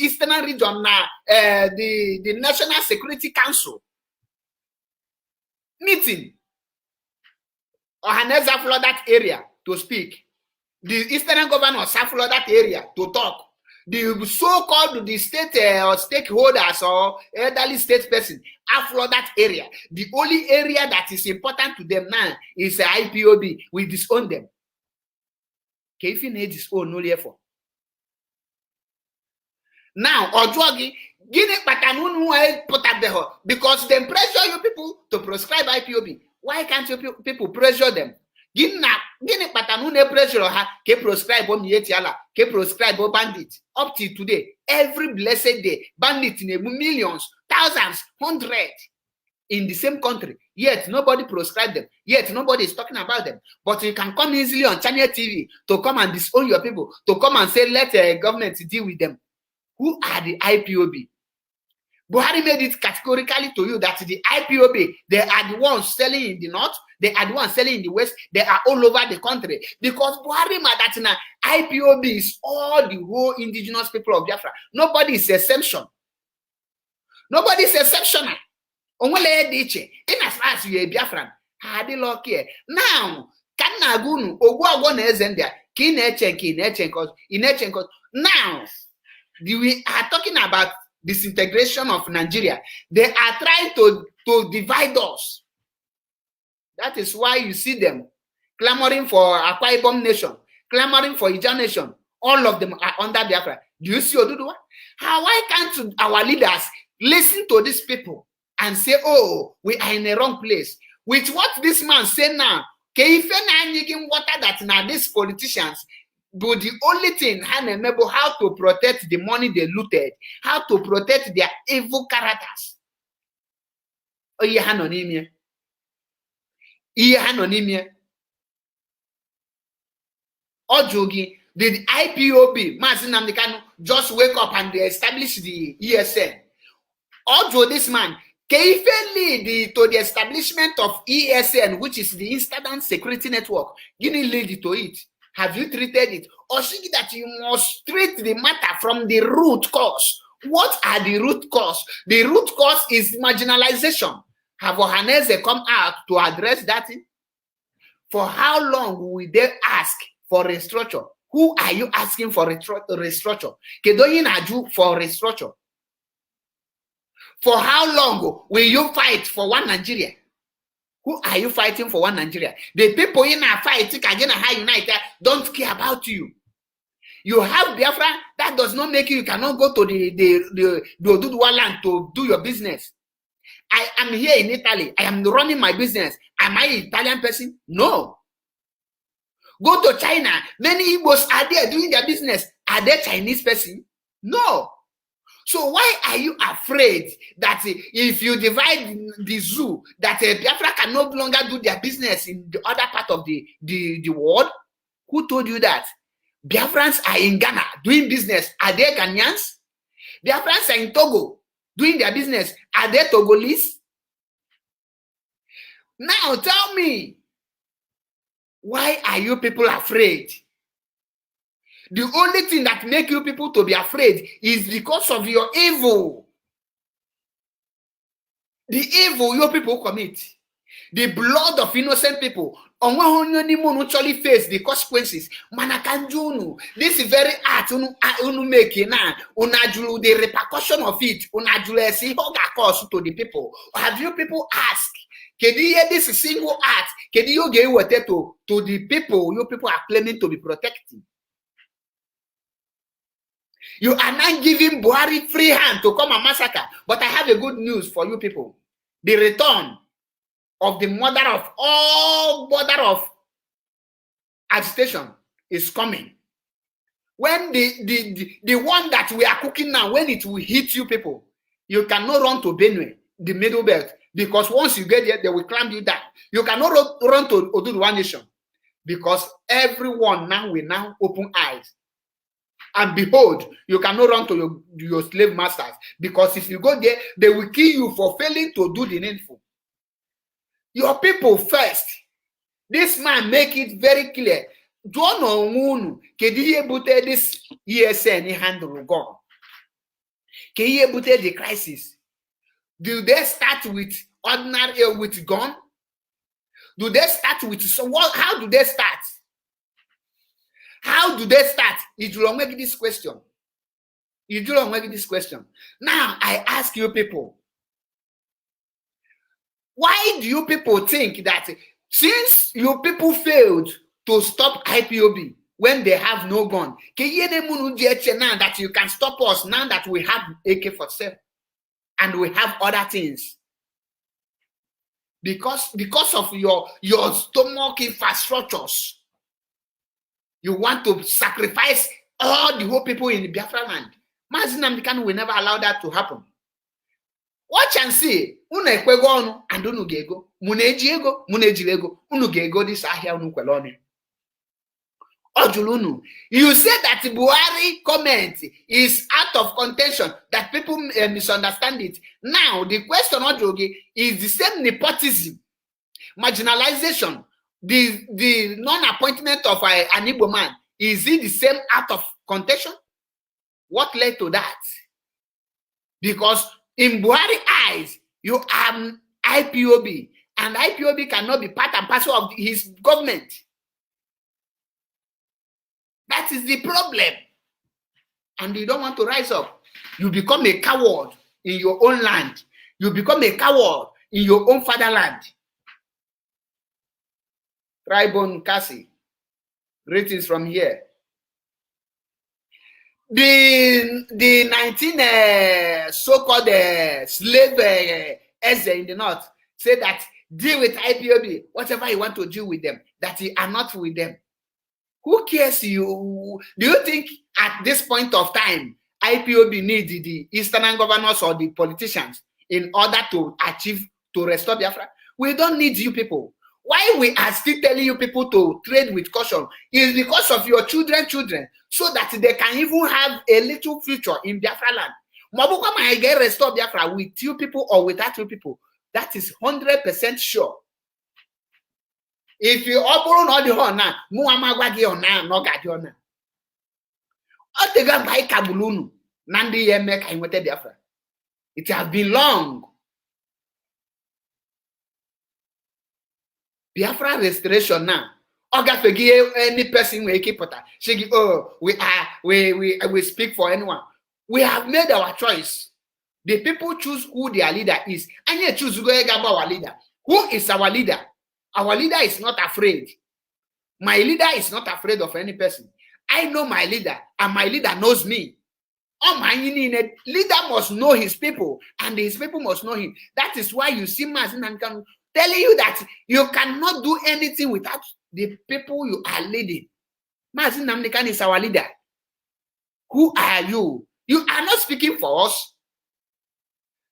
Eastern region now, the National Security Council meeting. Ohaneza flood that area to speak. The Eastern governor flood that area to talk. The so-called the state or stakeholders or elderly state person flood that area. The only area that is important to them now is the IPOB. We disown them. If you need disown, no therefore. Now, Ojuagi, because they pressure you people to prescribe IPOB. Why can't you people pressure them? Pressure ke prescribe ke prescribe bandit. Up till today, every blessed day, bandits in millions, thousands, hundreds in the same country. Yet nobody prescribed them. Yet nobody is talking about them. But you can come easily on Channel TV to come and disown your people, to come and say let the government deal with them. Who are the IPOB? Buhari made it categorically to you that the IPOB, they are the ones selling in the north, they are the ones selling in the west, they are all over the country. Because Buhari Madatina, IPOB is all the whole indigenous people of Biafra. Nobody is exception. Nobody is exceptional. In as far as you are Biafran, hadi lucky. Now, can Nagunu, Ogwagon Ezendia, now, we are talking about disintegration of Nigeria. They are trying to divide us. That is why you see them clamoring for Akwa Ibom nation, clamoring for Ijaw nation. All of them are under Biafra. Do you see Oduduwa? Why can't our leaders listen to these people and say, oh, we are in the wrong place? With what this man say now, water that now these politicians do the only thing how to protect the money they looted, how to protect their evil characters. Oh, yeah, anonymia. Yeah, anonymia. Ojogi, Did IPOB, Mazi Nnamdi Kanu, just wake up and establish the ESN? Although this man gave lead to the establishment of ESN, which is the Incident Security Network, Guinea lead to it. Have you treated it? Or see that you must treat the matter from the root cause. What are the root cause? The root cause is marginalization. Have Ohaneze come out to address that? For how long will they ask for restructure? Who are you asking for restructure? Kedoyin Aju for restructure. For how long will you fight for one Nigeria? Who are you fighting for one Nigeria? The people in a fight again High United don't care about you. You have Biafra, that does not make you cannot go to the Oduduwa land to do your business. I am here in Italy. I am running my business. Am I an Italian person? No. Go to China. Many Igbos are there doing their business. Are they Chinese person? No. So why are you afraid that if you divide the zoo, that Biafra can no longer do their business in the other part of the world? Who told you that? Biafrans are in Ghana doing business. Are they Ghanaians? Biafrans are in Togo doing their business. Are they Togolese? Now tell me, why are you people afraid? The only thing that makes you people to be afraid is because of your evil. The evil your people commit. The blood of innocent people. Actually face the consequences. Manakanjunu. This very act unu make now. Unajulu the repercussion of it. Unajulu see how that cause to the people. Have you people asked? Can you hear this single act? Can you give what to the people you people are claiming to be protecting? You are not giving Buhari free hand to come and massacre. But I have a good news for you people. The return of the mother of all border of agitation is coming. When the one that we are cooking now, when it will hit you people, you cannot run to Benue, the middle belt, because once you get there, they will clamp you down. You cannot run to Oduduwa Nation, because everyone now will now open eyes. And behold, you cannot run to your slave masters, because if you go there, they will kill you for failing to do the needful. Your people first. This man make it very clear. Don't know can you put this ESN handle gone? Can you put the crisis? Do they start with ordinary with gun? Do they start with so what? How do they start? How do they start? It will make this question. It will make this question. Now I ask you people. Why do you people think that since you people failed to stop IPOB when they have no gun, now that you can stop us now that we have AK-47 and we have other things? Because of your stomach infrastructures, you want to sacrifice all the whole people in the Biafra land. Mazi Nnamdi Kanu will never allow that to happen. Watch and see. Unu ekwego onu and unu ga-ego. Muna eji ego, muna ejiri ego. Unu ga-ego this ahia unu kwele onu. Ojulunu. You say that Buhari comment is out of contention, that people misunderstand it. Now, the question, Ojogi, is the same nepotism, marginalization, the non-appointment of an Igbo man. Is it the same out of contention? What led to that? Because in Buhari eyes, you are IPOB, and IPOB cannot be part and parcel of his government. That is the problem. And you don't want to rise up. You become a coward in your own land. You become a coward in your own fatherland. Tribune Cassie, greetings from here. The 19 so-called slave Eze in the north say that deal with IPOB, whatever you want to do with them, that you are not with them. Who cares you? Do you think at this point of time, IPOB needs the Eastern governors or the politicians in order to restore Biafra? We don't need you people. Why we are still telling you people to trade with caution is because of your children, so that they can even have a little future in Biafra land. Mabuka might get restore Biafra with you people or without you people. That is 100% sure. If you open all the horn now, Muamagwagi on now, no Gadiona. Otega by Kabulunu, Nandi Yemek, I went to Biafra. It has been long. Biafra restoration now. Oga forgive any person we keep it. She we speak for anyone. We have made our choice. The people choose who their leader is. And you choose who is our leader. Who is our leader? Our leader is not afraid. My leader is not afraid of any person. I know my leader, and my leader knows me. Oh, my leader must know his people, and his people must know him. That is why you see Mazi Nnamdi Kanu telling you that you cannot do anything without the people you are leading. Mazi Nnamdi Kanu is our leader. Who are you? You are not speaking for us.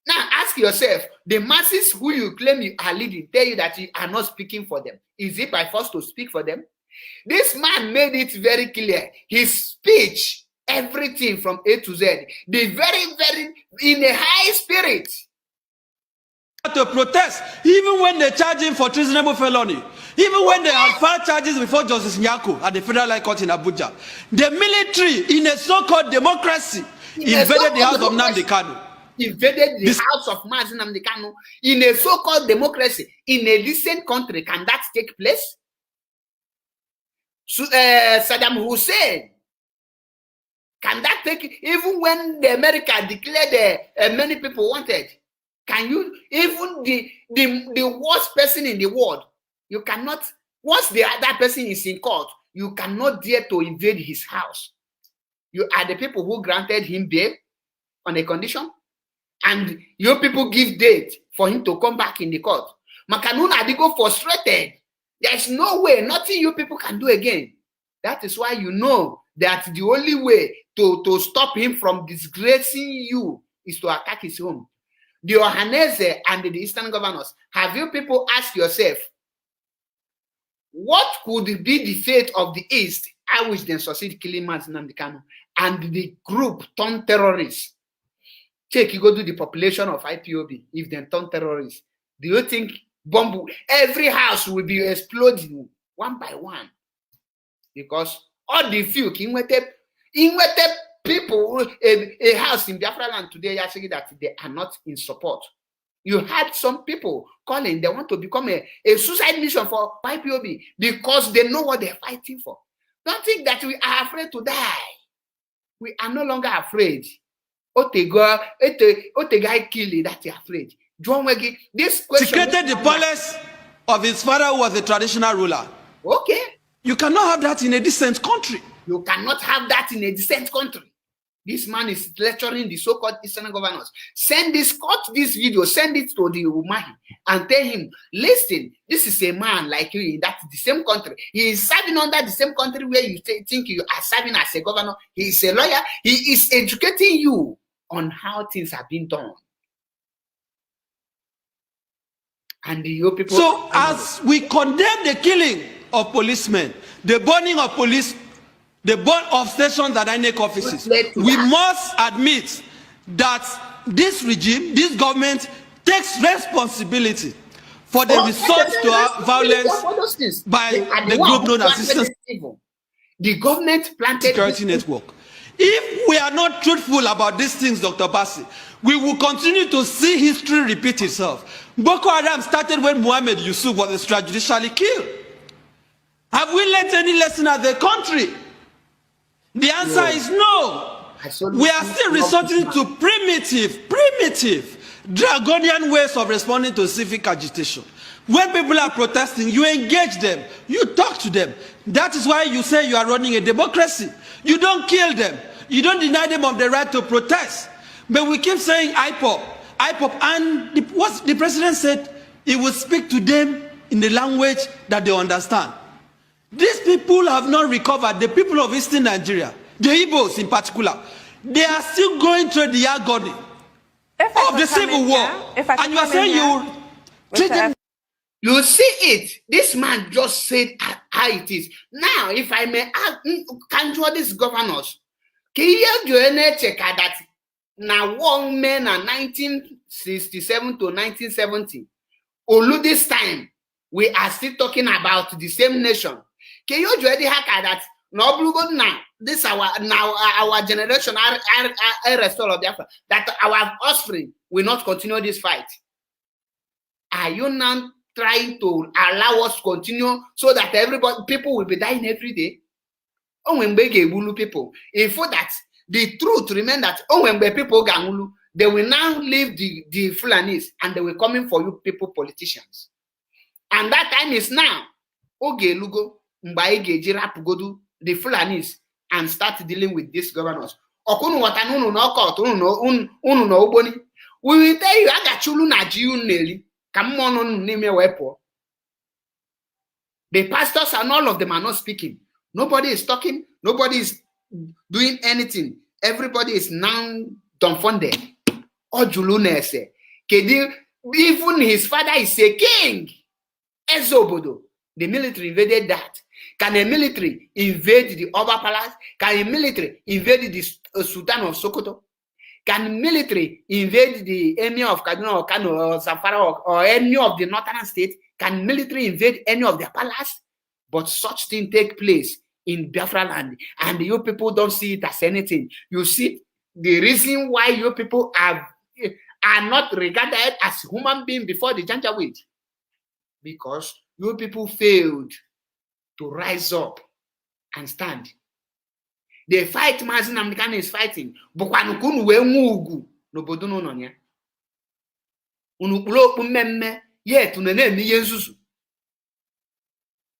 Now ask yourself, the masses who you claim you are leading tell you that you are not speaking for them. Is it by force to speak for them? This man made it very clear. His speech, everything from A to Z, the very, in a high spirit. To protest, even when they charge him for treasonable felony, even when they had filed charges before Justice Nyako at the Federal High Court in Abuja, the military, in a so-called democracy, invaded the house of Nnamdi Kanu. Invaded the house of Mazi Nnamdi Kanu in a so-called democracy, in a decent country. Can that take place? So, Saddam Hussein, can that take, even when the America declared many people wanted, can you, even the worst person in the world, you cannot, once the other person is in court, you cannot dare to invade his house. You are the people who granted him bail on a condition, and you people give date for him to come back in the court. Makanun Adigo frustrated. There's no way, nothing you people can do again. That is why you know that the only way to stop him from disgracing you is to attack his home. The Ohanese and the Eastern governors, have you people asked yourself, what could be the fate of the East? I wish they succeed killing Mazi Nnamdi Kanu and the group turned terrorists. Check, you go to the population of IPOB. If they turn terrorists, do you think bomb every house will be exploding one by one? Because all the few people, a house in Biafra land today are saying that they are not in support. You had some people calling, they want to become a suicide mission for IPOB because they know what they're fighting for. Don't think that we are afraid to die. We are no longer afraid. Otega killing that you're afraid. John Wegi, this question. He created the palace of his father who was a traditional ruler. Okay. You cannot have that in a decent country. You cannot have that in a decent country. This man is lecturing the so-called Eastern governors. Send this, cut this video, send it to the Umahi and tell him, listen, this is a man like you in that the same country. He is serving under the same country where you think you are serving as a governor. He is a lawyer. He is educating you on how things have been done. And you people. So as we condemn the killing of policemen, the burning of police, the burn of stations and INEC offices, we must admit that this regime, this government takes responsibility for the resort to violence by the group known as Systems The government planted Security Network. If we are not truthful about these things, Dr. Bassi, we will continue to see history repeat itself. Boko Haram started when Mohammed Yusuf was extrajudicially killed. Have we learned any lesson as a country? The answer is no. We are still resorting to primitive, draconian ways of responding to civic agitation. When people are protesting, you engage them, you talk to them. That is why you say you are running a democracy. You don't kill them. You don't deny them of the right to protest. But we keep saying IPOP, and what the president said, he will speak to them in the language that they understand. These people have not recovered. The people of Eastern Nigeria, the Igbos in particular, they are still going through the agony of the civil war. And you are saying you treat them You see it. This man just said how it is. Now, if I may ask, control these governors, can you check that now one man in 1967 to 1970, Olu this time, we are still talking about the same nation. Can you already hack that? No, now this our generation are restore of Biafra, that our offspring will not continue this fight. Are you now trying to allow us to continue so that people will be dying every day? When people, if for that the truth remain that when people gamulu, they will now leave the Fulanis and they will come in for you people politicians. And that time is now. Oge lugo mbae geji rapugodu the Fulanis and start dealing with these governors. Okunu watanunu no court unu no uboni. We will tell you agachulu na jiu neli. The pastors and all of them are not speaking. Nobody is talking. Nobody is doing anything. Everybody is now dumbfounded. Even his father is a king. Ezobodo. The military invaded that. Can a military invade the Oba Palace? Can a military invade the Sultan of Sokoto? Can military invade the emir of Kaduna or Kano or Zamfara or any of the northern states? Can military invade any of their palace? But such thing take place in Biafra land, and you people don't see it as anything. You see the reason why you people are not regarded as human beings before the Janjaweed, because you people failed to rise up and stand. The fight Mazi Nnamdi Kanu is fighting. Bukwanukunu we ngugu no bodono nonya. Unukulo kumemme yet unenemi yensusu.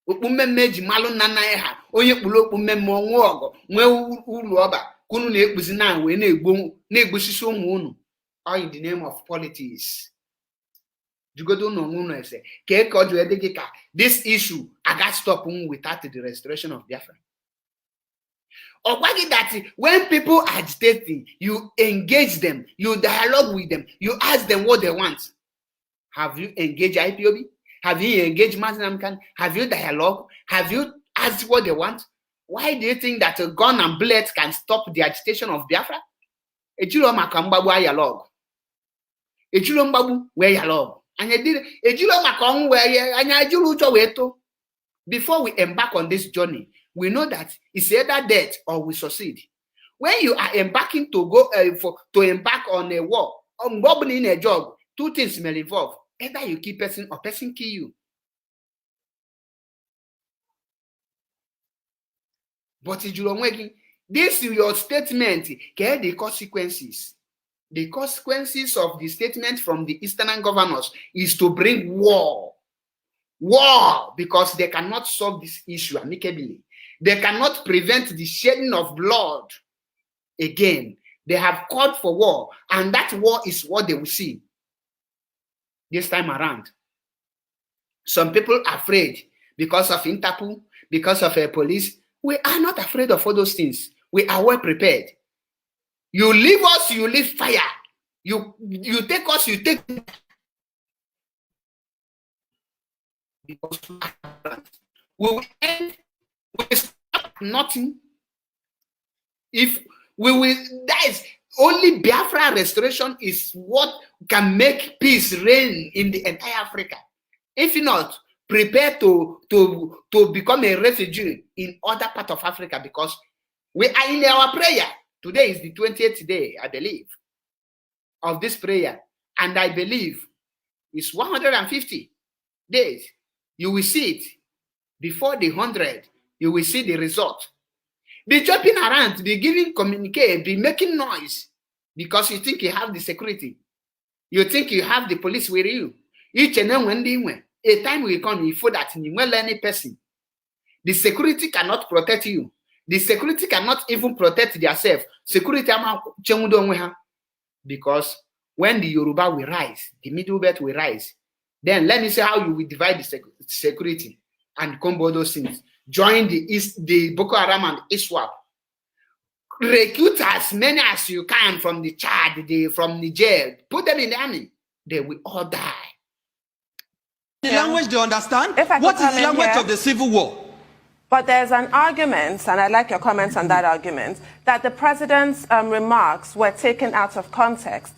Kumemme ji malu nana ha. Onye kulo kumemme onwogo nwe ulu oba kunu na ekpuzi na we na egbosisi ụmụ unu. All in the name of politics. Jugodo no unu ese. Ke ka ojo edegika. This issue I got stop without the restoration of Biafra. Or that when people are agitating, you engage them, you dialogue with them, you ask them what they want. Have you engaged IPOB? Have you engaged Mazi Nnamdi Kanu? Have you dialogue? Have you asked what they want? Why do you think that a gun and bullets can stop the agitation of Biafra? Ejulo makambabu ayalog. Ejulo mbabu we yalog. And ejulo makong we anya ejulu ujo weto. Before we embark on this journey, we know that it's either death or we succeed. When you are embarking to go to embark on a war, on bobbing in a job, two things may involve: either you kill person or person kill you. But if you don't working, this is your statement. Get the consequences. The consequences of the statement from the Eastern governors is to bring war. War, because they cannot solve this issue amicably. They cannot prevent the shedding of blood again. They have called for war, and that war is what they will see this time around. Some people are afraid because of Interpol, because of police. We are not afraid of all those things. We are well prepared. You leave us, you leave fire. You take us, you take. Because we will end with nothing. If we will, that is only Biafra restoration is what can make peace reign in the entire Africa. If not, prepare to become a refugee in other parts of Africa, because we are in our prayer. Today is the 20th day, I believe, of this prayer, and I believe it's 150 days. You will see it. Before the 100, you will see the result. Be jumping around, be giving communique, be making noise because you think you have the security. You think you have the police with you. Each and every a time will come, you feel that you will any person. The security cannot protect you. The security cannot even protect themselves. Security because when the Yoruba will rise, the middle belt will rise. Then let me see how you will divide the security and combo those things. Join the Boko Haram and ISWAP. Recruit as many as you can from the Chad, from Niger. Put them in the army. They will all die. The language they understand? If I could What is come the in language here. of the Civil War? But there's an argument, and I'd like your comments on that argument, that the president's remarks were taken out of context.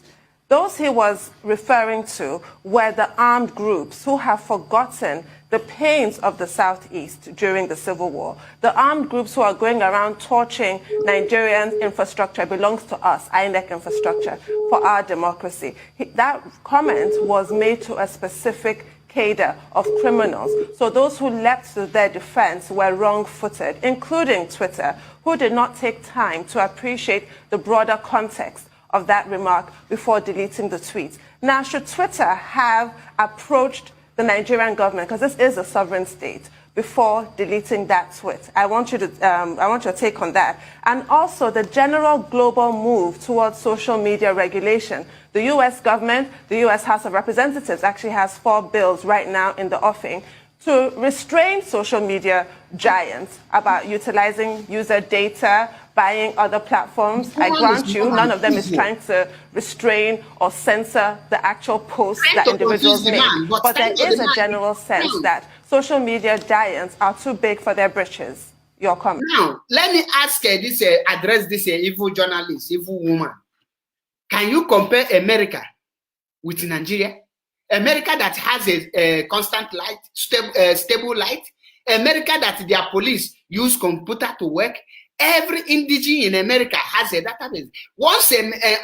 Those he was referring to were the armed groups who have forgotten the pains of the Southeast during the Civil War. The armed groups who are going around torching Nigerian infrastructure belongs to us, INEC infrastructure, for our democracy. That comment was made to a specific cadre of criminals. So those who leapt to their defense were wrong-footed, including Twitter, who did not take time to appreciate the broader context of that remark before deleting the tweet. Now, should Twitter have approached the Nigerian government, because this is a sovereign state, before deleting that tweet? I want your take on that. And also the general global move towards social media regulation. The U.S. government, the U.S. House of Representatives actually has 4 bills right now in the offing to restrain social media giants about utilizing user data, buying other platforms. I grant you, none of them is trying to restrain or censor the actual posts that individuals make. But there is a general sense that social media giants are too big for their britches. Your comment. Now, let me ask address this evil journalist, evil woman. Can you compare America with Nigeria? America that has a constant light, stable light. America that their police use computer to work. Every indigene in America has a database. Once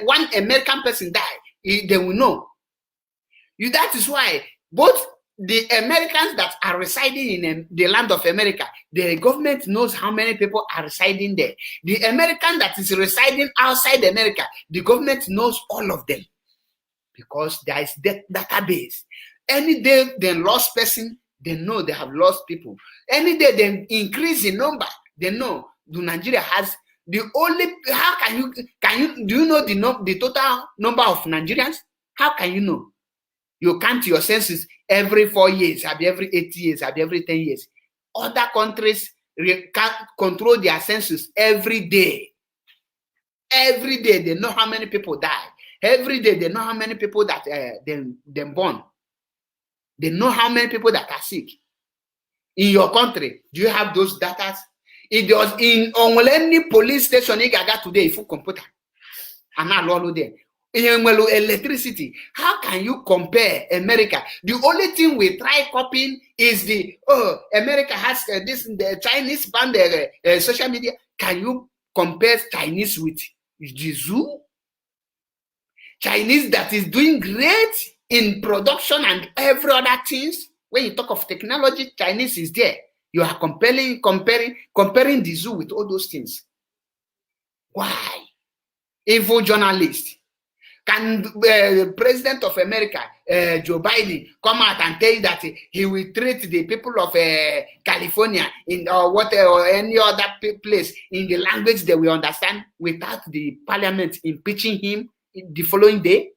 one American person die, they will know. That is why both the Americans that are residing in the land of America, the government knows how many people are residing there. The American that is residing outside America, the government knows all of them. Because there is database. Any day they lost person, they know they have lost people. Any day they increase in number, they know Nigeria has the only. How can you do you know the total number of Nigerians? How can you know? You count your census every 4 years, every 8 years, every 10 years. Other countries control their census every day. Every day they know how many people die. Every day they know how many people that them born. They know how many people that are sick. In your country, do you have those data? It was in any police station you got today full computer. And now all there. In electricity. How can you compare America? The only thing we try copying is America has the Chinese banned social media. Can you compare Chinese with the zoo? Chinese that is doing great in production and every other things. When you talk of technology, Chinese is there. You are comparing the zoo with all those things. Why? Evil journalist. Can the president of America, Joe Biden, come out and tell you that he will treat the people of California or any other place in the language that we understand without the parliament impeaching him the following day?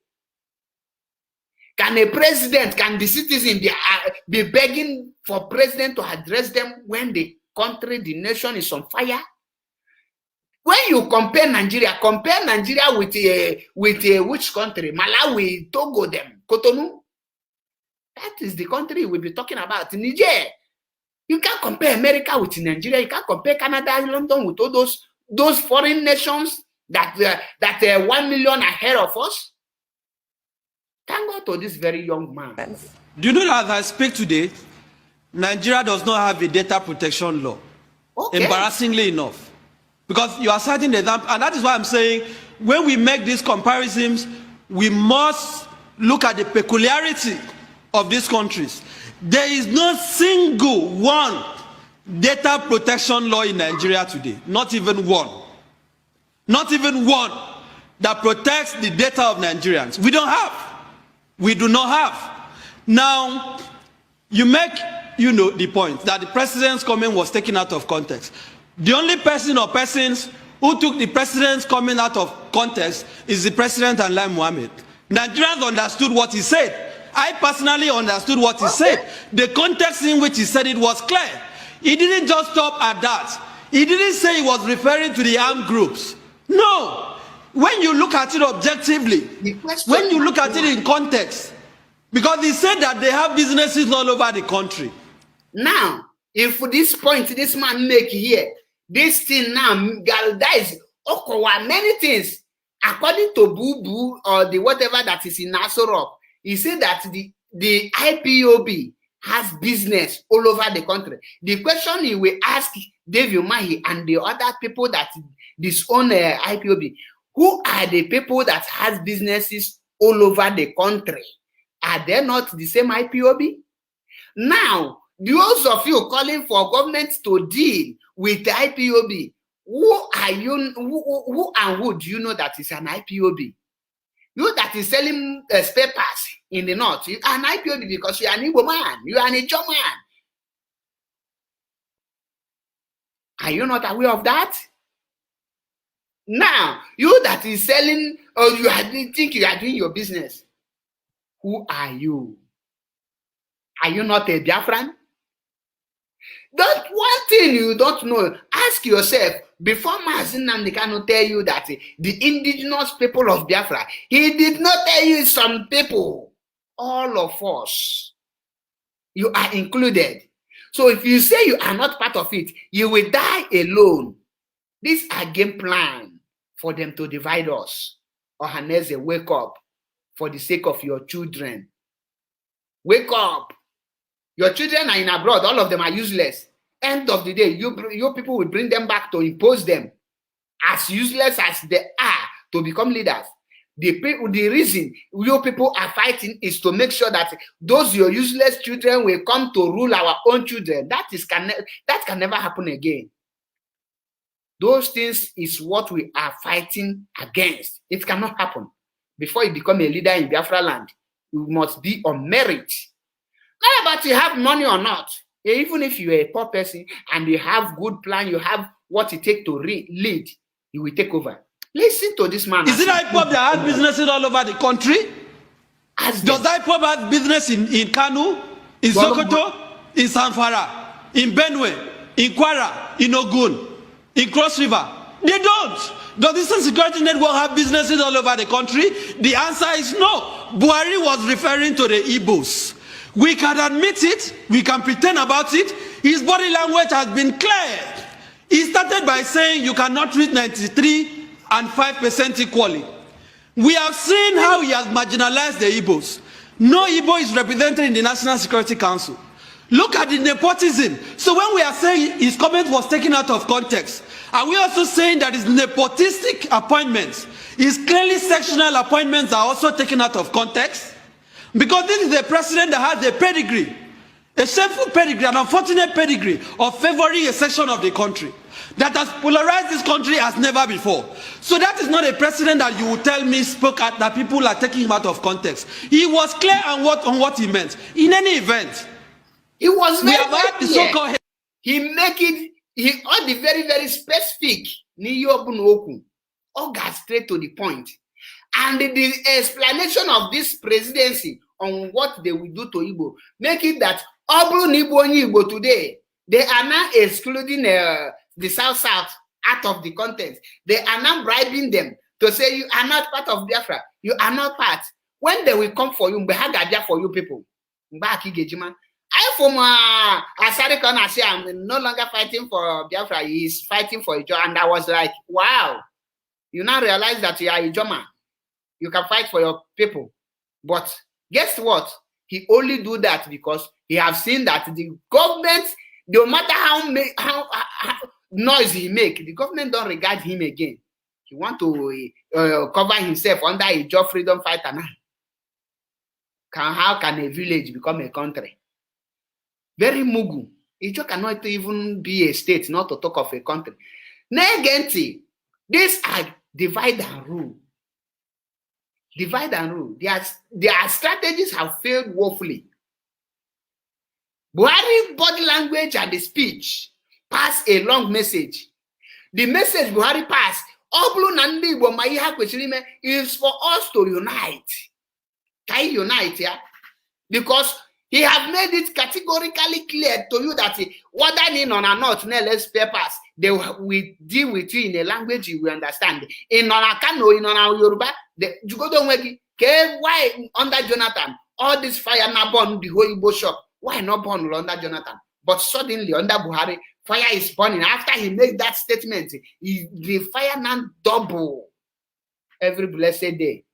Can the citizen be begging for president to address them when the country, the nation is on fire? When you compare Nigeria with which country? Malawi, Togo, them, Cotonou. That is the country we'll be talking about. Niger. You can't compare America with Nigeria. You can't compare Canada and London with all those foreign nations that 1 million ahead of us. Thank God to this very young man. Do you know that as I speak today, Nigeria does not have a data protection law? Okay. Embarrassingly enough. Because you are citing the example, and that is why I'm saying when we make these comparisons, we must look at the peculiarity of these countries. There is no single one data protection law in Nigeria today. Not even one. Not even one that protects the data of Nigerians. We don't have. We do not have. Now, you make, the point that the president's comment was taken out of context. The only person or persons who took the president's comment out of context is the president and Lai Mohammed. Nigerians understood what he said. I personally understood what he said. The context in which he said it was clear. He didn't just stop at that. He didn't say he was referring to the armed groups. No. When you look at it objectively, when you look at it in context, Because he said that they have businesses all over the country. Now, if this point this man make here, this thing now, that is many things. According to Boo Boo or the whatever that is in Nasorop, he said that the IPOB has business all over the country. The question he will ask David Umahi and the other people that disown IPOB, who are the people that has businesses all over the country? Are they not the same IPOB? Now, those of you calling for government to deal with the IPOB, who are you? Who and who do you know that is an IPOB? You that is selling spare parts in the north, you are an IPOB because you are an Igbo man, you are an Ijaw man. Are you not aware of that? Now, you that is selling or you think you are doing your business, who are you? Are you not a Biafran? That one thing you don't know, ask yourself, before Mazi Nnamdi Kanu tell you that the indigenous people of Biafra, he did not tell you some people, all of us, you are included. So if you say you are not part of it, you will die alone. This is a game plan for them to divide us. Ohaneze, wake up for the sake of your children. Wake up. Your children are in abroad. All of them are useless. End of the day, you people will bring them back to impose them as useless as they are to become leaders. The reason you people are fighting is to make sure that those your useless children will come to rule our own children. That can never happen again. Those things is what we are fighting against. It cannot happen. Before you become a leader in Biafra land, you must be on merit. Not about you have money or not. Even if you're a poor person and you have good plan, you have what it takes to lead, you will take over. Listen to this man. Is it IPOB that has businesses all over the country? Does IPOB have business in Kanu, in Sokoto, in Zamfara, in Benue, in Kwara, in Ogun, in Cross River? They don't. Does the Eastern Security Network have businesses all over the country? The answer is no. Buhari was referring to the Igbos. We can admit it, we can pretend about it. His body language has been clear. He started by saying you cannot treat 93 and 5% equally. We have seen how he has marginalized the Igbos. No Igbo is represented in the National Security Council. Look at the nepotism. So when we are saying his comment was taken out of context, are we also saying that his nepotistic appointments, his clearly sectional appointments are also taken out of context? Because this is a president that has a pedigree, a shameful pedigree, an unfortunate pedigree of favoring a section of the country that has polarized this country as never before. So that is not a president that you will tell me spoke at that people are taking him out of context. He was clear on what he meant. In any event, he was very clear. He make it. He all the very very specific. All got straight to the point. And the explanation of this presidency on what they will do to Igbo, make it that Igbo today, they are now excluding the South out of the content. They are now bribing them to say you are not part of Biafra. You are not part. When they will come for you, for you people. I from Asari Kona say I'm no longer fighting for Biafra. He is fighting for Ijaw. And I was like, wow. You now realize that you are Ijaw man. You can fight for your people. But guess what? He only do that because he has seen that the government, no matter how noise he make, the government don't regard him again. He want to cover himself under a job freedom fighter now. How can a village become a country? Very mugu. Ijaw cannot even be a state, not to talk of a country. Negenti, these are divide and rule. Divide and rule. Their strategies have failed woefully. Buhari body language and the speech pass a long message. The message Buhari passed is for us to unite. Can you unite, yeah? Because he have made it categorically clear to you that whether in or not, less papers, they will deal with you in a language you will understand. In on Kano, in on Yoruba, why under Jonathan, all this fire now burn the whole Igbo shop. Why not burn under Jonathan? But suddenly under Buhari, fire is burning. After he made that statement, the fire now double every blessed day.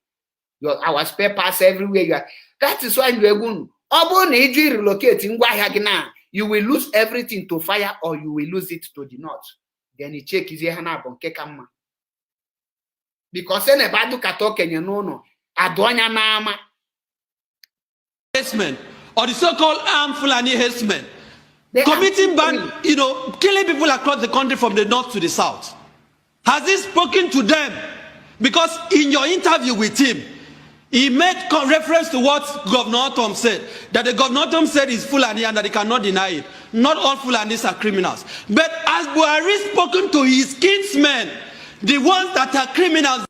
Our spare parts everywhere. That is why you relocate in Guayagina. You will lose everything to fire or you will lose it to the north. Then you check is because any badu katoke no adonya nama herdsmen or the so-called armed Fulani herdsmen committing killing people across the country from the north to the south. Has he spoken to them? Because in your interview with him, he made reference to what Governor Tom said, that the Governor Tom said is Fulani and that he cannot deny it. Not all Fulanis are criminals. But as Buhari spoken to his kinsmen, the ones that are criminals.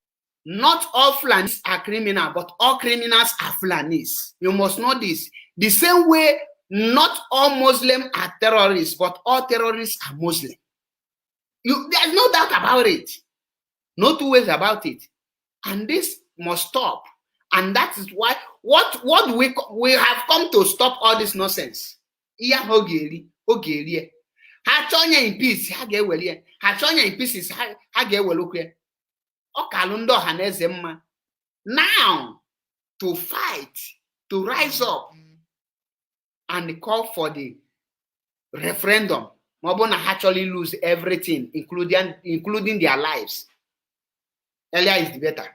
Not all Fulanis are criminals, but all criminals are Fulanis. You must know this. The same way, not all Muslims are terrorists, but all terrorists are Muslim. There's no doubt about it. No two ways about it. And this must stop. And that is why what we have come to stop all this nonsense. Iya hogeri hachonya in peace ha ga-eweli hachonya in pieces ha ga-ewelukwe okalundo haneze mma. Now to fight, to rise up and call for the referendum. Mobona actually lose everything, including their lives. Earlier is the better.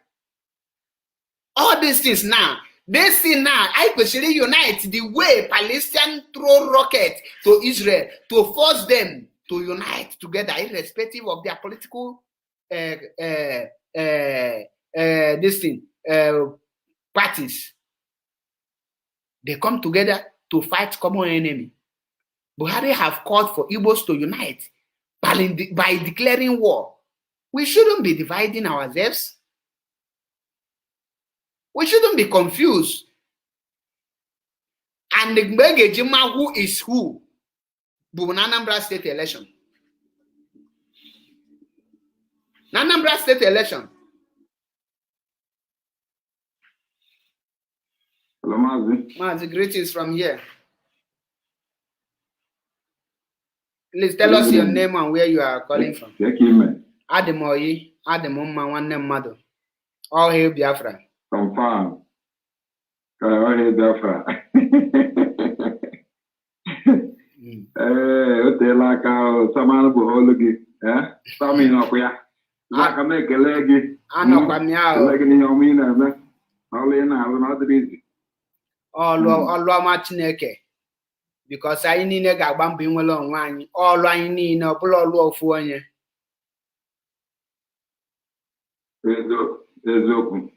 All these things now, they see now, I especially unite the way Palestinians throw rockets to Israel to force them to unite together, irrespective of their political parties. They come together to fight common enemy. Buhari have called for Igbos to unite by declaring war. We shouldn't be dividing ourselves. We shouldn't be confused. And the Mbegejima who is who? Anambra State election. Anambra State election. Hello, Mazi. Mazi, greetings from here. Please tell us your name and where you are calling from. Ademoyi, Ademumma, one name mother. All hail Biafra. Confirm. All hail Biafra. Otela ka samana buhologi. Sami no kwa. Aka me kelegi. Ano kwa miao. Kelegi ni yomi na me. Ole na alu na dirizi. Olu ama Chineke. Because anyị niile ga-agba mbọ inwere onwe anyị. Ọlụ anyị niile ọ bụla ọlụ ofu onye. Eziokwu.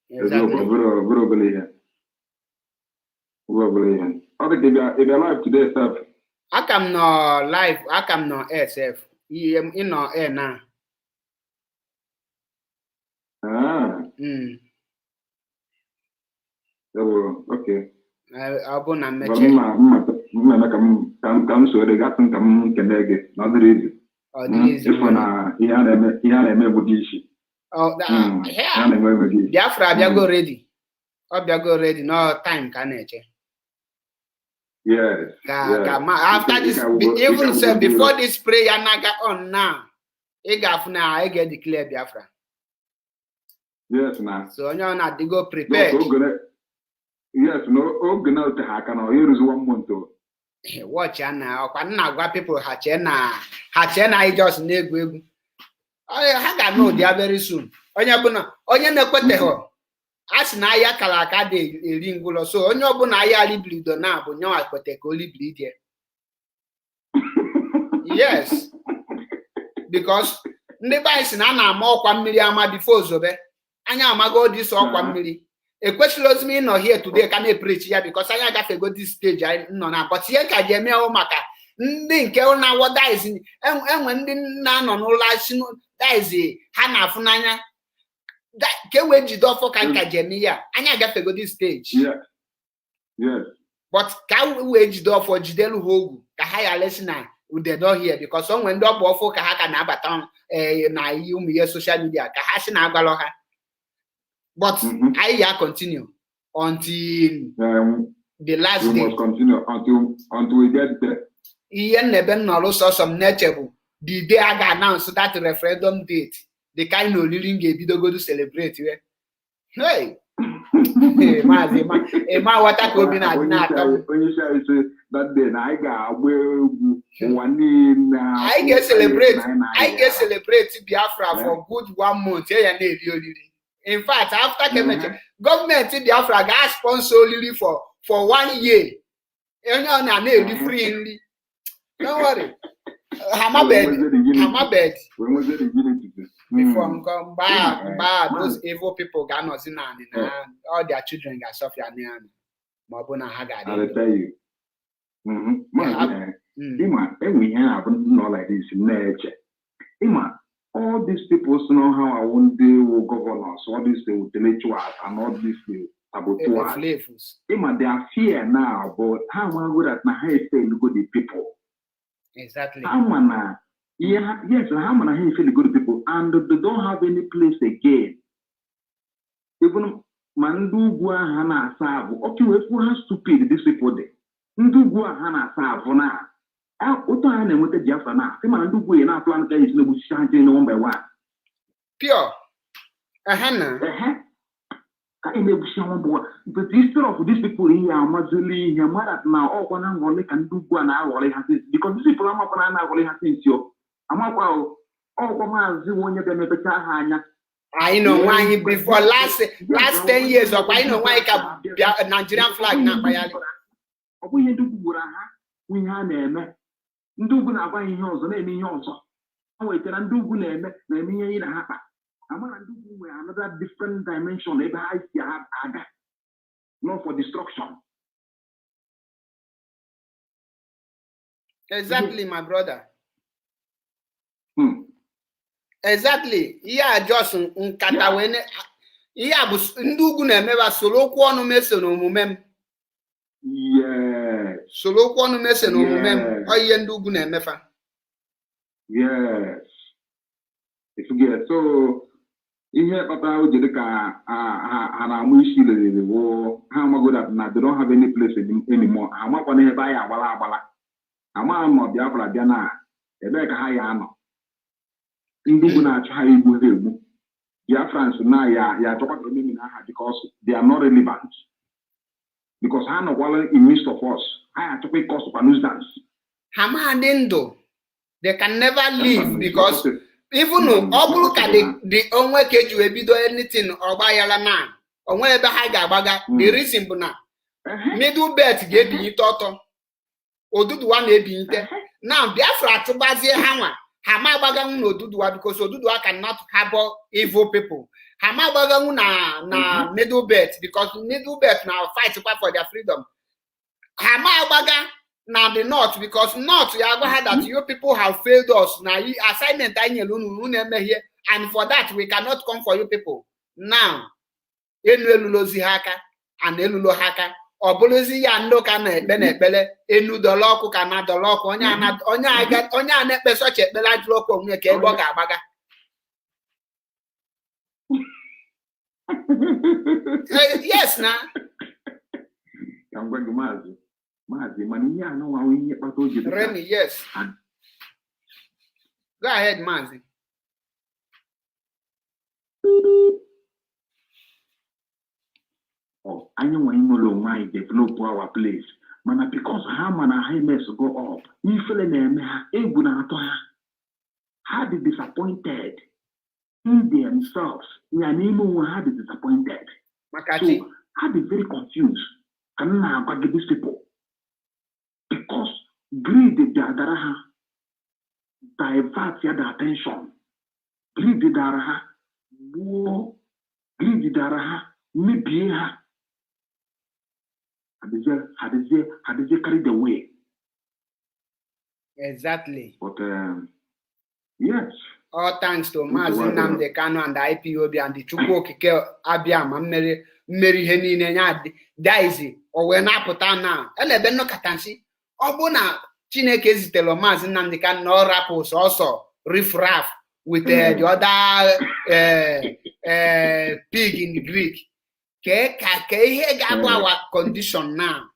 Bụrụ obere ihe. Ọ dị ka ị bịa live today, sef. Aka m nọ live, aka m nọ air sef. Ị nọ air na. Okay. Ọ bụ na mmeche. Mma ka m so gasị ka m kene gị na ọ dịrị izu. Ịfụ na ihe a na-eme bụ dị isi. Biafra abịago ready. Ọ bịago ready no time ka na-eche. Yes. After this, even say before this prayer naga on now, ị ga-afụ na ị ga-declare Biafra. Yes, na. So onye ọ na-adịgo prepared. Yes, no, oge na ote ha aka na onye rụzi 1 month. Watch ya na ọkwa nna agwa people ha chee na anyị just na-egwu egwu. Ha ga-know dia very soon. Onye na-ekweteghị a sị na ahịa kara aka dị eri ngwụlọ, so onye ọbụla ahịa librido na bụ nyewa kwete ka o libri die. Yes, because ndị be anyị sị na a na-ama ọkwa mmiri ama before ozobe. Anya amago dis ọkwa mmiri. Ekwesịrị ozi m ịnọ here today ka na-epreach ya because anyị agafego this stage anyị nọ na, but ihe ka ji eme ọ maka ndị nke na-awọ daizi enwe ndị na-anọ n'ụlọ asị daizi ha na-afụ n'anya ka wee jide ọfọ ka nka ji eme ya anyị agafego this stage. Yes. But ka wee jide ọfọ jidelu ha ogwu ka ha ya lesi na udedo here because onwe ndị ọgba ọfọ ka ha ka na-abata na iyi ụmụ ihe social media ka ha si na-agbalọ ha. But I continue. until the last we day. must continue until we get there. Ihe nebe nọrọ sọsọ m na-eche bụ the day a ga-announce that referendum date, the kind of living ga-ebido to celebrate. Hey! Maazị ma wata ka obi na-adị na-atọ. Onye isi anyị sị that day na anyị ga-agba egwu ụwa niile. Anyị ga-celebrate Biafra for good 1 month. Ya na-eri oriri. In fact, after Kemeche, government Biafra ga-sponsor oriri for 1 year. Onye ọ na-eri free nri. Don't worry. Hamabed. Before those evil people got nothing and all their children got suffer near. Mabuna Haga. I'll tell you. Ima, every year happen not like this in nature. Ima, all these people know how I want the governors, all these intellectuals and all these saboteurs. Ima, they are fear now, but how am I good at my head say look at the people? Exactly. Yes, how many feel good people and they don't have any place again. Even Mandugua Hana Savu, okay, who has stupid these people there? Ndugua Hana Savu now. Utana with the Jafana, Mandugu and our plan is no chanting 1 by 1. Pure. Hannah. But instead of these people here, Mazuli, Yamara now, all one and can do one hour because these people are not going to have you. I'm not all when you I know why before last 10 years of I know why Nigerian flag now by we do we have name. Ndugu na kwa nyonzo na emi nyonzo. Awe tena ndugu na emi ina hapa. Amana ndugu we another different dimension ebe I see aga. Not for destruction. Exactly, my brother. Exactly. Yeah, just nkata wene. Yeah, but ndugu na emeba solo kwa ọnụ meso na omume m. Yes. Solo kwa ọnụ meso na omume m. Ọ ihe ndugu na emefa. Yes. If you get so ihe kpata o jere ka ha na-amụ isi lelele wo ha amago that na they don't have any place anymore. Ha amakwana ebe anyị agbala. Ama ma Biafra bịa na ebe ka ha ya anọ. Ndugu na-achọ ha egbu. Biafrans na ya achọkwa ka ememi na ha because they are not relevant. Because ha nọkwala in midst of us. Ha achọkwa cause of nuisance. Ha ma dị ndụ. They can never leave because even ọ bụrụ ka the onwe ka eji ebido anything ọgba yala na onwe ebe ha ga-agbaga the reason bụ na middle belt ga-ebinyite ọtọ Oduduwa na-ebinyite na Biafra tụbazie ha nwa ha ma agbaganwu na Oduduwa because Oduduwa cannot harbor evil people. Ha ma agbaganwu na middle belt because middle belt na fight for their freedom. Ha ma agbaga now the north because north you are that you people have failed us now assignment here and for that we cannot come for you people now enuelulozi haka and elulo haka obolozi ya ndo ka na ekpele enu doloku ka na doloku onye a na-ekpe soche ekpele ajụlọkụ onwe ka ebe ọ ga-agbaga yes na Remy, yes. Go ahead, Mazi. Oh, I know when you know why develop our place. Man, because Haman and Hamas go up. You feel had the disappointed in themselves. We are even had the disappointed. Makachi. So, had be very confused. And now I get these people. Because greed the Daraha diverts the attention. Greed the Daraha, war, greed the Daraha, maybe had they carried away. Exactly. But yes. All thanks to Mazi Nnamdi Kanu and the IPOB and the Chukwu Okike Abịama mmeri ihe niile nya Daisy o wee na-apụta na elebe nnọkatansi ọ bụ na Chineke zitere Mazi Nnamdi Kanu na ọ rapụ sọsọ riffraff with the other pig in the Greek ka ihe ga-abụ our condition now.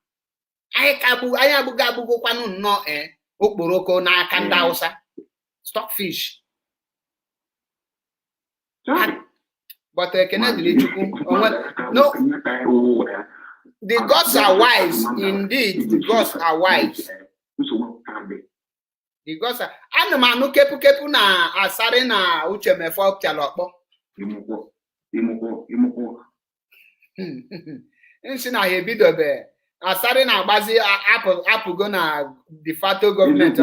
Anyị abụgokwanụ nnọọ okporoko n'aka ndị Hausa, stockfish. But Kennedy no, the gods are wise. Indeed, the gods are wise. The gods are. Anụmanụ kepu na asarị na uche mefọ pịalọkpọ. Nsi na ha ebidobe asarị na agbazi apụgo na de facto gọọmenti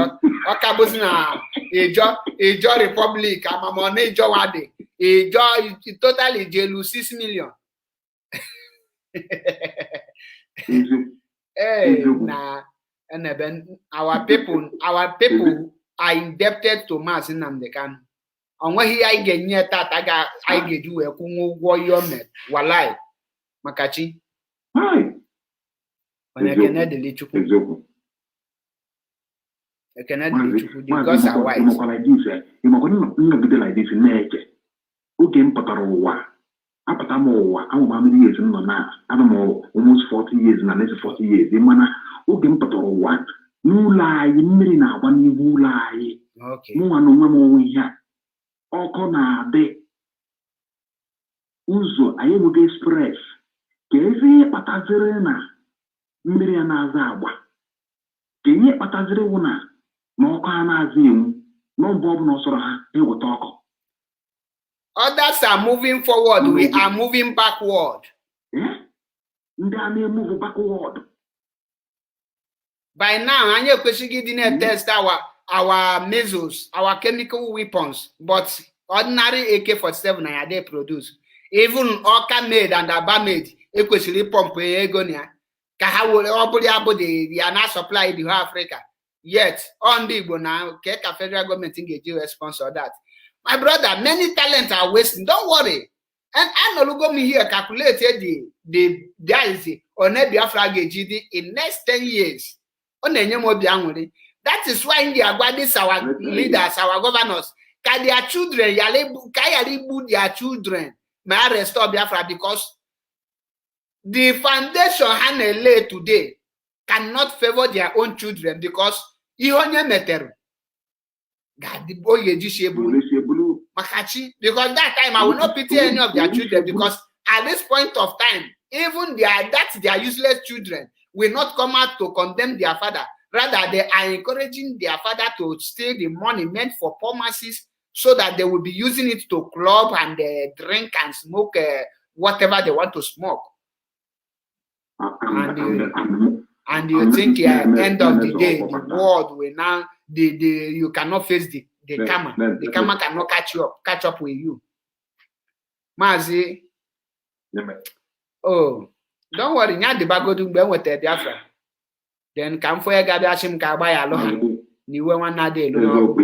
ọkabụzi na Ijaw Republic amamọ na Ijaw wade Ijaw totally jelu 6 million. Hey, na our people are indebted to Maazị Nnamdi Kanu. Onweghị anyị ga-enye tata anyị ga-eji wee kwụnwe ụgwọ ihe o mere walai makachi. Ekene dịrị Chukwu. Ekene dịrị Chukwu. The gods are wise. Oge m pụtara ụwa, apụta m ụwa, amụmamiri years nọ na ana m almost 40 years na next 40 years. Mana oge m pụtara ụwa, n'ụlọ anyị mmiri na-agba n'ihu ụlọ anyị. Mụnwa na onwe m onwe ihe ọkụ na-adị. Ụzọ anyị enweghị express. Ka ezi ihe kpataziri na mmiri a na-aza agba. Ka ihe kpataziri wụ na ọkụ a na-aza enwu n'ọbụ ọbụla ọsọrọ ha eweta ọkụ. Others are moving forward, we are moving backward. Ndị a na-emove backward. By now, anyị ekwesịghị ịdị na-test our missiles, our chemical weapons, but ordinary AK-47 na they produce. Even Oka made and Aba made, ekwesịrị pump ego na ya. Ka ha were ọbụrụ ya bụ the na supply the whole Africa. Yet, on the Igbo now, ka federal government ga-eji sponsor that. My brother, many talents are wasting. Don't worry. And I know look me here calculated the Biafra GD in next 10 years. That is why India this our leaders, our governors, can their children, their children may restore Biafra because the foundation Hane lay today cannot favor their own children because ihonye meteru. God, the boy because that time I will not pity any of their children because at this point of time, even their useless children will not come out to condemn their father. Rather, they are encouraging their father to steal the money meant for poor masses so that they will be using it to club and drink and smoke whatever they want to smoke. And you think at the end of the day, the world will now, you cannot face the karma. The karma cannot catch up with you. Mazi. Oh, don't worry, nya the bagodu mgbe nweta Biafra. Then come for gabi ashim ka agba ya aloha. Ni we wan na dey elo.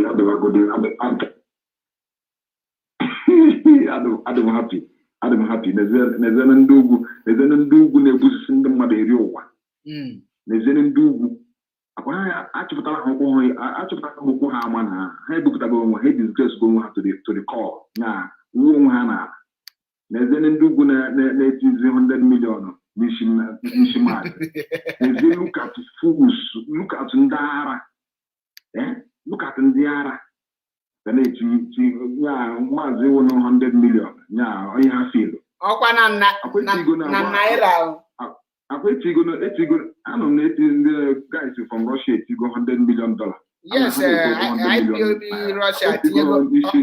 I'm happy. Nezene ndugu na-ebusi ndị mmadụ eri ụwa. Nezene ndugu achọpụtara akwụkwọ ha ama na ha ebupụtago onwe ha disgrace go onwe ha to the core na uwe onwe ha na nezene ndugu na-etizi 100 million n'isi mmadụ. Neze look at fools, look at ndị ara. Look at ndị ara. Maazị wụ 100 million nya onye ha feel. Ọkwa na naira. Etigo, anọ m na-eti ndị guys from Russia etigo $100 million. Yes, IPOB Russia tinyego isi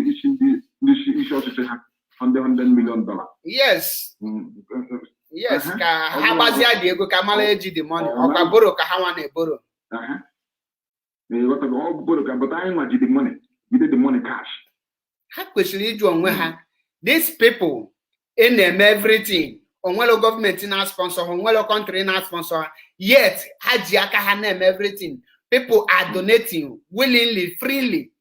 ọchịchị ha $100 million. Yes. Yes, ka ha gbazia dị ego ka mara eji the money. Ọkwa boro ka ha nwa na-eboro. But anyị nwa ji the money. We did the money cash. Ha kwesịrị ịjụ onwe ha. These people na-eme everything. Onwelo government na sponsor, onwelo country na sponsor. Yet, ha ji aka ha na-eme everything. People are donating willingly, freely.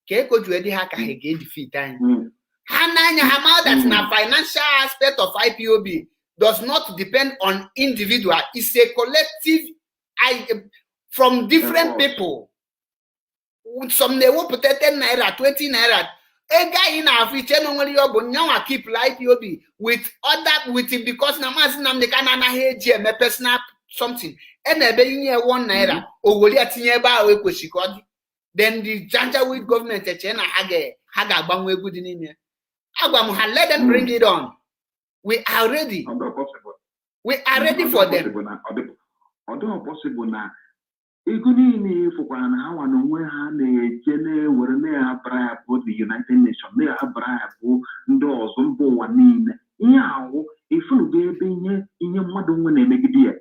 Ka eko ju edi ha ka ha ga-defeat anyị. Ha na-anya ha ma that na financial aspect of IPOB does not depend on individual. It's a collective from different people. Some they will put 10 naira, 20 naira. A guy in Africa, no keep IPOB with other with it because Namaz the Canana here, me personal something. And a being 1 naira, or will yet near by then the Janjaweed government at China Haga Bangwe good in here. Agam let them bring it on. We are ready. We are ready for them. Although possible now. Ego niile fụkwara na ha nwa n'onwe ha na-eje na-ewere na-abara bụ the United Nations na-abara bụ ndị ọzọ mba ụwa niile ihe ahụ ifunugo ebe ihe mmadụ nwe na-emegide ya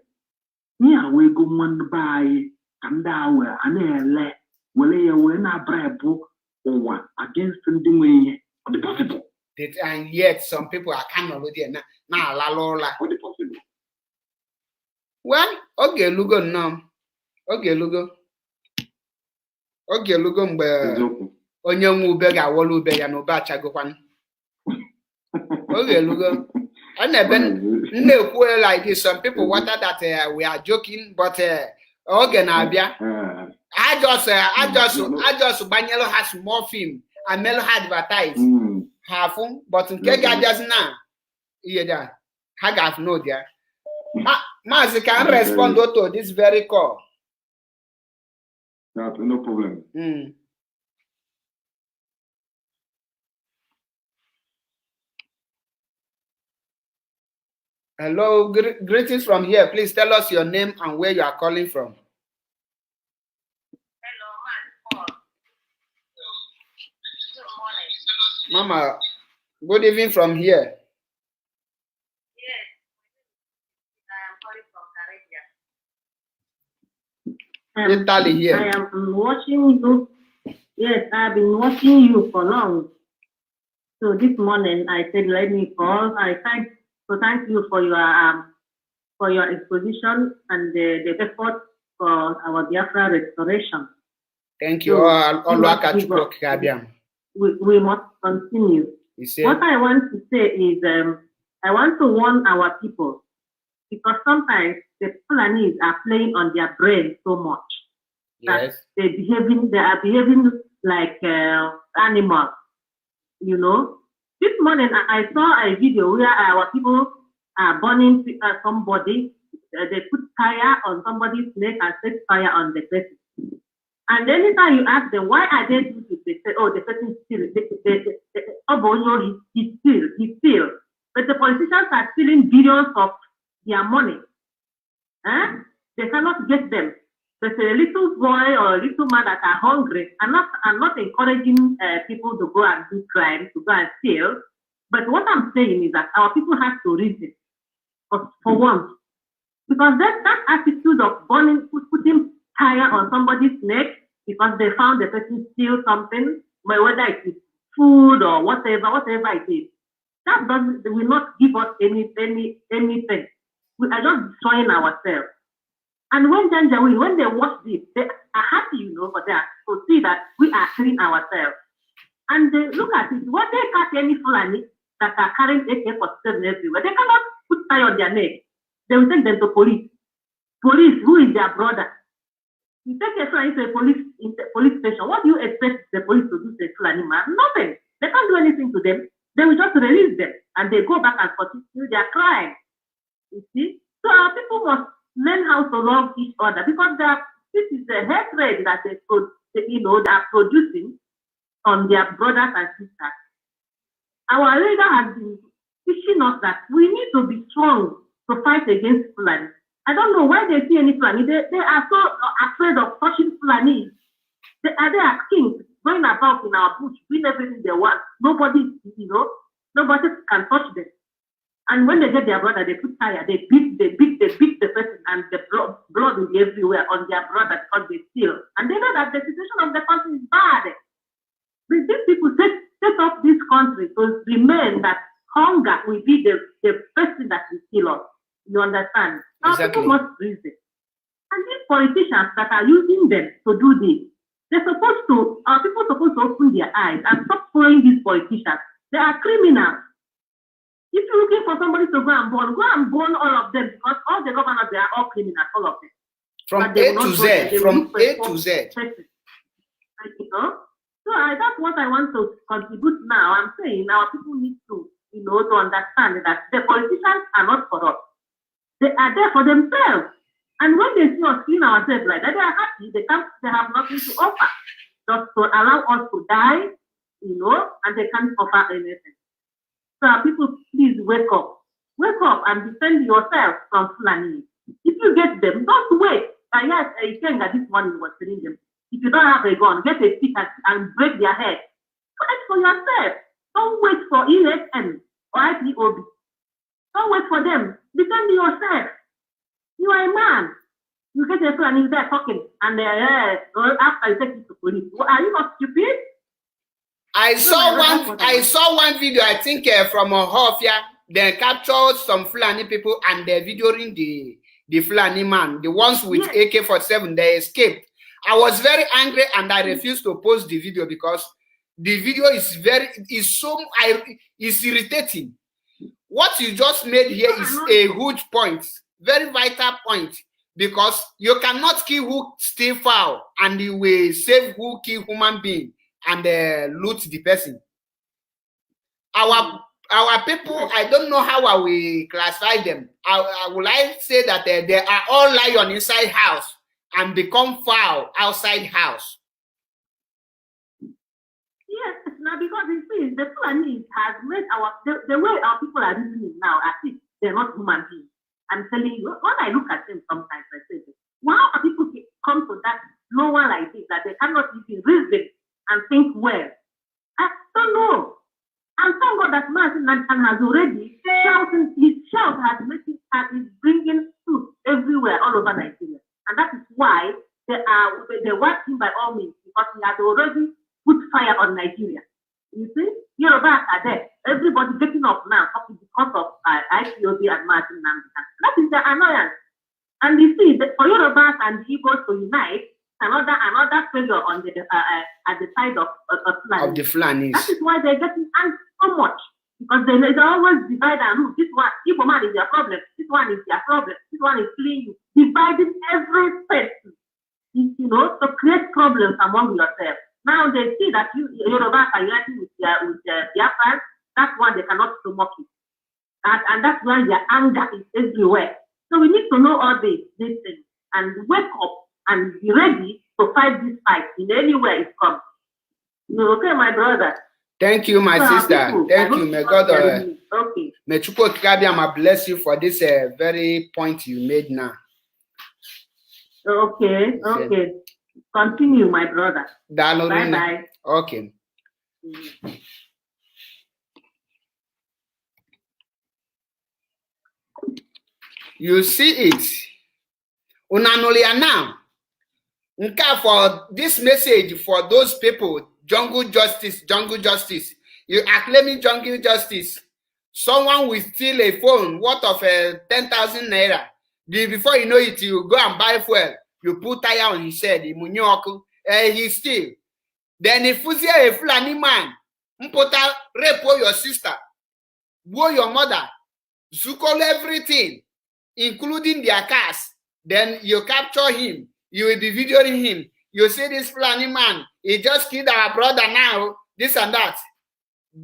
ihe ahụ ego mmadụ be anyị ka ndị ahụ a na-ele were ya wee na-abara bụ ụwa against ndị nwe ihe ọ dị possible. And yet some people are kind of there na alalola. Ọ dị possible. Well, okay, lugo no. Oge lugo mgbe onye nwe ube ga-awọla ube ya na ube achagokwan. Oge lugo. Na-ekwu like this. Some people wanted that we are joking, but oge na-abịa. I just banyelu has more film and melo advertise. Half, but nke ga-abịazi na ihe da ha ga-know there. Mazi can respond to this very call. No problem. Hello, greetings from here. Please tell us your name and where you are calling from. Hello, good morning. Mama, good evening from here. Yes, I am calling from Caribbean. Italy here. I am watching you. Yes, I've been watching you for long. So this morning I said, let me call. Thank you for your exposition and the effort for our Biafra restoration. Thank you. We must continue. What I want to say is, I want to warn our people, because sometimes the Fulanis are playing on their brain so much that they are behaving like animals. You know, this morning I saw a video where our people are burning somebody. They put fire on somebody's neck and set fire on the person. And anytime you ask them why are they doing it, they say, "Oh, the person is still. He's still." But the politicians are stealing billions of their money. They cannot get them. There's a little boy or a little man that are hungry. I'm not encouraging people to go and do crime, to go and steal. But what I'm saying is that our people have to reason for once. Because that attitude of putting fire on somebody's neck because they found the person steal something, whether it is food or whatever it is, that will not give us anything. We are just destroying ourselves. And when Janjaweed, when they watch this, they are happy, for that, to see that we are killing ourselves. And they look at it, when they catch any Fulani that are carrying AK-47 everywhere, they cannot put fire on their neck. They will take them to police. Police, who is their brother? You take a Fulani to a police station. What do you expect the police to do to a Fulani man? Nothing. They can't do anything to them. They will just release them and they go back and continue their crime. You see? So our people must learn how to love each other, because this is the hatred that they are producing on their brothers and sisters. Our leader has been teaching us that we need to be strong to fight against Fulani. I don't know why they see any Fulani. They are so afraid of touching Fulani. They are kings going about in our bush, doing everything they want. Nobody can touch them. And when they get their brother, they put fire, they beat the person, and the blood will be everywhere on their brother because they steal. And they know that the situation of the country is bad. But these people set up this country to remain that hunger will be the person that will kill us. You understand? Our people must reason. And these politicians that are using them to do this, our people are supposed to open their eyes and stop following these politicians. They are criminals. If you're looking for somebody to go and burn all of them, because all the governors, they are all criminals, all of them. From A to Z. So that's what I want to contribute now. I'm saying our people need to, to understand that the politicians are not corrupt. They are there for themselves. And when they see us clean ourselves like that, they are happy. They have nothing to offer. Just to allow us to die, and they can't offer anything. So people, please wake up. Wake up and defend yourself from Fulani. If you get them, don't wait. And yes, I think that this morning was telling them, if you don't have a gun, get a stick and break their head. Fight for yourself. Don't wait for ESN or IPOB. Don't wait for them. Defend yourself. You are a man. You get a Fulani there talking, and after you take it to police. Are you not stupid? I saw one video, I think from Ohofia. They captured some Fulani people and they're videoing the Fulani man, the ones with AK-47. They escaped. I was very angry and I refused to post the video because the video is irritating. What you just made here is a huge point, very vital point, because you cannot kill who steal fowl and you will save who kill human being and loot the person. Our people, I don't know how I will classify them. I would like to say that they are all lion inside house and become fowl outside house. Yes, now because you see, the Fulani has made the way our people are reasoning now, as if they're not human beings. I'm telling you, when I look at them sometimes, I say, why are people come to that lower like this, that they cannot even reason and think well? I don't know. And thank God that Martin Nantan has already shouting, his shout is bringing truth everywhere, all over Nigeria. And that is why they want him by all means, because he has already put fire on Nigeria. You see, Yorubas are there. Everybody getting up now talking because of IPOB and Martin Nantan. That is the annoyance. And you see, for Yorubas and Igbos to unite, another failure on the at the side of Fulani. Of the Fulanis. That is why they're getting angry so much, because they always divide and rule. This one, Igbo man is their problem. This one is their problem. This one is killing you. Dividing every person, to create problems among yourselves. Now they see that Yorubas are uniting with their fans. That's why they cannot stomach it, and that's why their anger is everywhere. So we need to know all these things and wake up and be ready to fight this fight in any way it comes. Okay, my brother? Thank you, my sister. Thank you. May God okay. May Chukwu Okike bless you for this very point you made now. Okay. Continue, my brother. Bye-bye. Okay. You see it. Unanolia now. For this message for those people, jungle justice. You are claiming jungle justice. Someone will steal a phone worth of 10,000 naira. Before you know it, you go and buy fuel. You put tire on his head. He steal. Then if you see a Fulani man, rape your sister, blow your mother, zucol everything, including their cars. Then you capture him. You will be videoing him. You see this Fulani man, he just killed our brother now, this and that.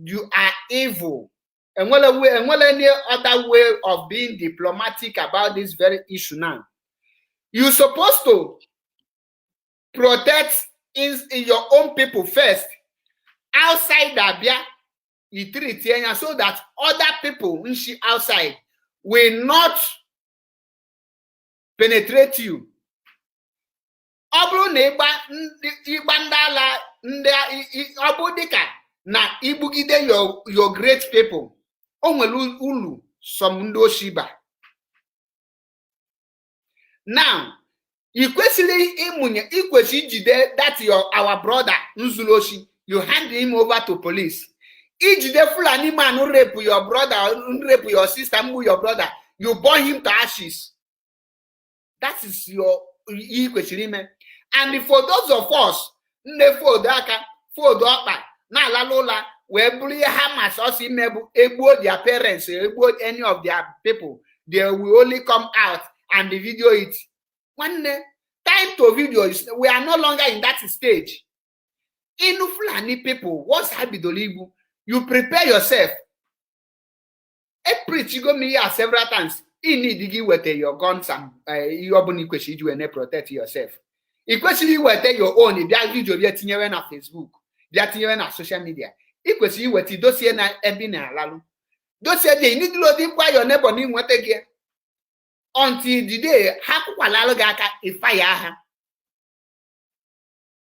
You are evil. And well, any other way of being diplomatic about this very issue now. You're supposed to protect in your own people first. Outside Abia, you treat so that other people outside will not penetrate you. Obro na igba ndala obodika na ibugide your great people. Onwelu ulu some ndo shiba. Now, ikwesili jide that our brother Nzuloshi, you hand him over to police. Ijide Fulani man rape your brother, rape your sister, your brother, you burn him to ashes. That is your ikwesili. And for those of us, where bully Hamas also able their parents, able any of their people, they will only come out and video it. One time to video, we are no longer in that stage. Inu Fulani people, what's Habidolibu? You prepare yourself. A preach you go me here several times. You need to give with your guns and you open question you and protect yourself. Equally, you will take your own. If you have video, you are on Facebook, you are on social media. Equally, you will take dossier na ebina lalu. Dossier they need to load in by your neighbor in what again. Until the day, haku walalo gaka ifaya.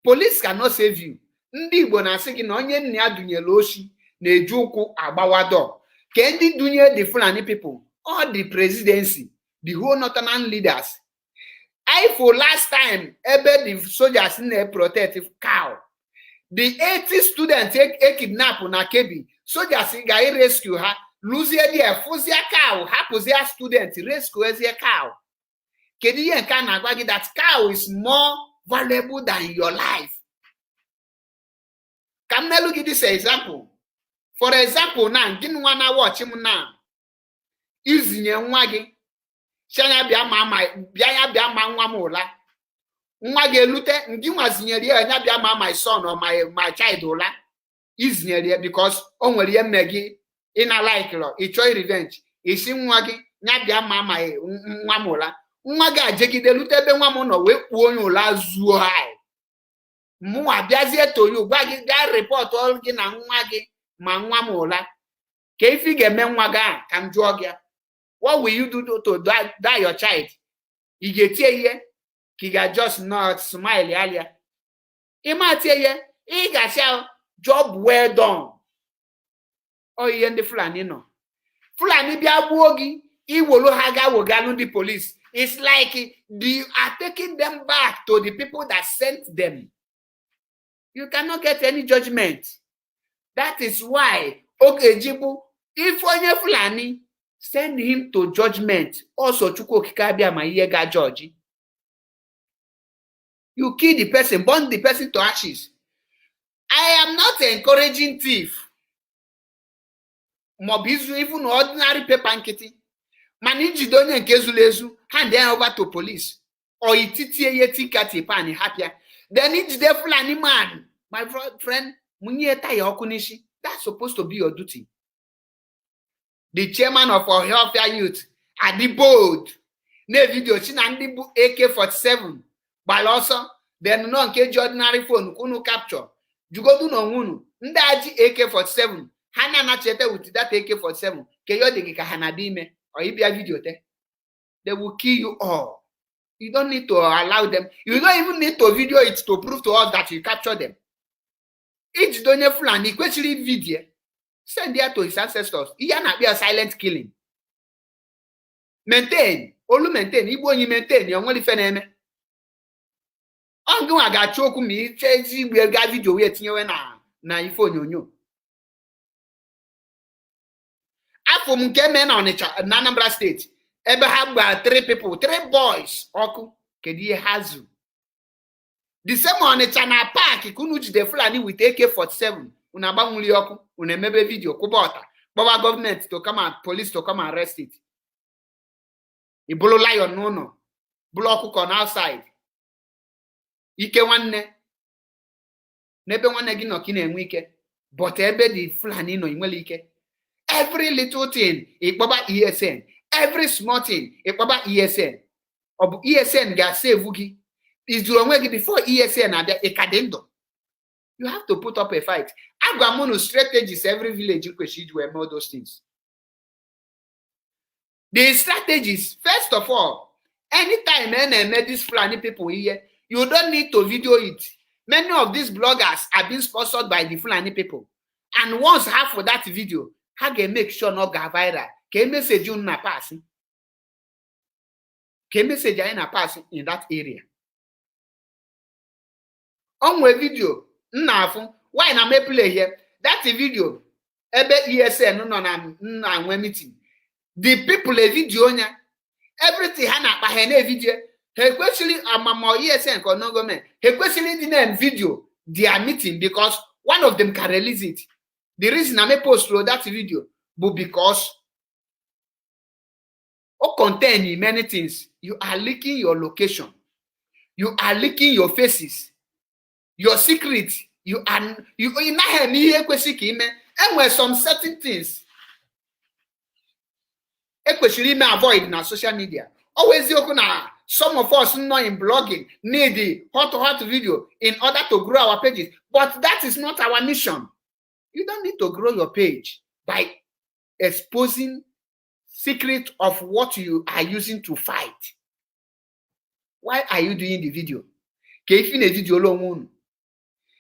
Police cannot save you. Ndi Igbo na-asị gị na onye nna ya dunyere oshi na-eji ụkwụ agbawado. Ka ndị dunye the Fulani people, all the presidency, the whole northern leaders. I for last time, ebe the soldiers na protect cow. The 80 students kidnap na Kebbi, soldiers ga rescue her, lose their fuzia cow, hapuzia students rescue their cow. Kedu ihe nke na-agwa gị that cow is more valuable than your life. Can I look at this example? For example, now, didn't wanna watch him now. Using your waggy. Shana be a mamma, Biaya be a man wamola. Mwage lute, Ndimas near here, Nabia my son or my child ola. Is near here because only a Maggie in a like law, a choice revenge. Is in waggy, Nabia mamma wamola. Mwaga jeki de lute be wamono, we won you last zoo high. Mwa biazie to you gbagi ga report all gi na nwa gi ma nwa mola ka ifi ga eme nwa ga ka njuo gi what will you do to die your child I get ihe ki ga just not smile alia ima tie ye I ga sha job well done o ye ndi Fulani no Fulani bia gbuo gi I wolo ha ga wogalu the police. It's like you are taking them back to the people that sent them. You cannot get any judgment. That is why, okay, Jibu, if onye Fulani, send him to judgment. Also, Chuko Kikabia Mayega Georgie. You kill the person, burn the person to ashes. I am not encouraging thief. Mobizu, even ordinary paper and kitty. Maniji donye nkezulezu, hand them over to police. Or ititie yeti kati pani happier. Then it's the Fulani man. My friend, that's supposed to be your duty. The chairman of our healthcare youth, Adi Bold, ne video chinandi AK-47, but also then no nke ordinary phone kunu capture. Jugodu no ngunu, ndaji AK-47, hana na chete with that AK-47, keyo de ka hanadime or ibia video te. They will kill you all. You don't need to allow them. You don't even need to video it to prove to us that you capture them. Each donye Fulani, especially video, send there to his ancestors. He cannot be a silent killing. Maintain. Olu maintain. Igbo only maintain. You only feneme. Ongu aga choku mi. Chezi we ga video we tinyewe na ifo nyonyo. Afo mkeme na Anambra State. Ebe ha 3 people, 3 boys. Oku kedi hazu. The same on a channel park, kunu jide Fulani with AK-47. Unaba muli oku, unemebe video kubota. Baba government to come and police to come and arrest it. Ibolo lion no. Block on outside. Ike wanne. Nebe wanne gino kine enwike. But ebe di Fulani no imwele ike. Every little thing, ikbaba ESN. Every small thing, ikbaba ESN. Obu ESN ga save ugi. Is doing before ESN and the you have to put up a fight. Agwamono strategies every village in Kweshiju and all those things. The strategies, first of all, anytime any this Fulani people here, you don't need to video it. Many of these bloggers are being sponsored by the Fulani people. And once half of that video, how can make sure not go viral? Can message you na pass? Can message you na pass in that area? On my video, why na me play here? That video, ebe ESN no meeting. The people a video nya, everything hana pa hene video. He questioning amamo ESN ko no government. He questioning the name video their meeting because one of them can release it. The reason I may post that video, but because it contain many things. You are leaking your location. You are leaking your faces. Your secret you na ihe kwesị ka ime. Enwe some certain things ekwesịrị ime avoid na social media. Always okwu na some of us know in blogging need the hot video in order to grow our pages, but that is not our mission. You don't need to grow your page by exposing secret of what you are using to fight. Why are you doing the video? Ke if in a video alone,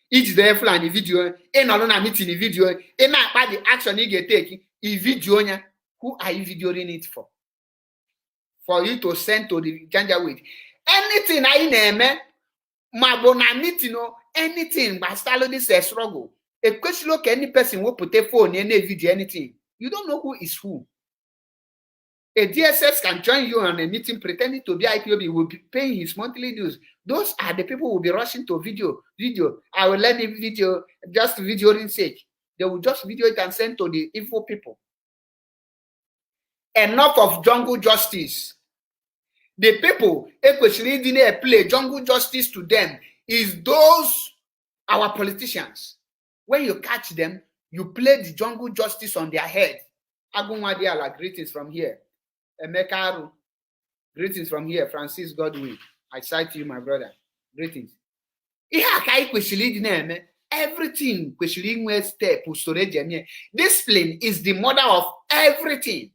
each day flan the video, in na meeting the video, in na the action you get taking, a video, who are you videoing it for? For you to send to the Janjaweed. Anything I name, mabona meeting, anything, but start this struggle. A question look any person will put a phone in a video, anything. You don't know who is who. A DSS can join you on a meeting pretending to be IPOB, will be paying his monthly dues. Those are the people who will be rushing to video. I will let him video, just videoing sake. They will just video it and send to the info people. Enough of jungle justice. The people, especially didn't play jungle justice to them, is those our politicians. When you catch them, you play the jungle justice on their head. Agunwadiala, greetings from here. Emeka, greetings from here. Francis Godwin, I cite you, my brother. Greetings. Everything, discipline is the mother of everything.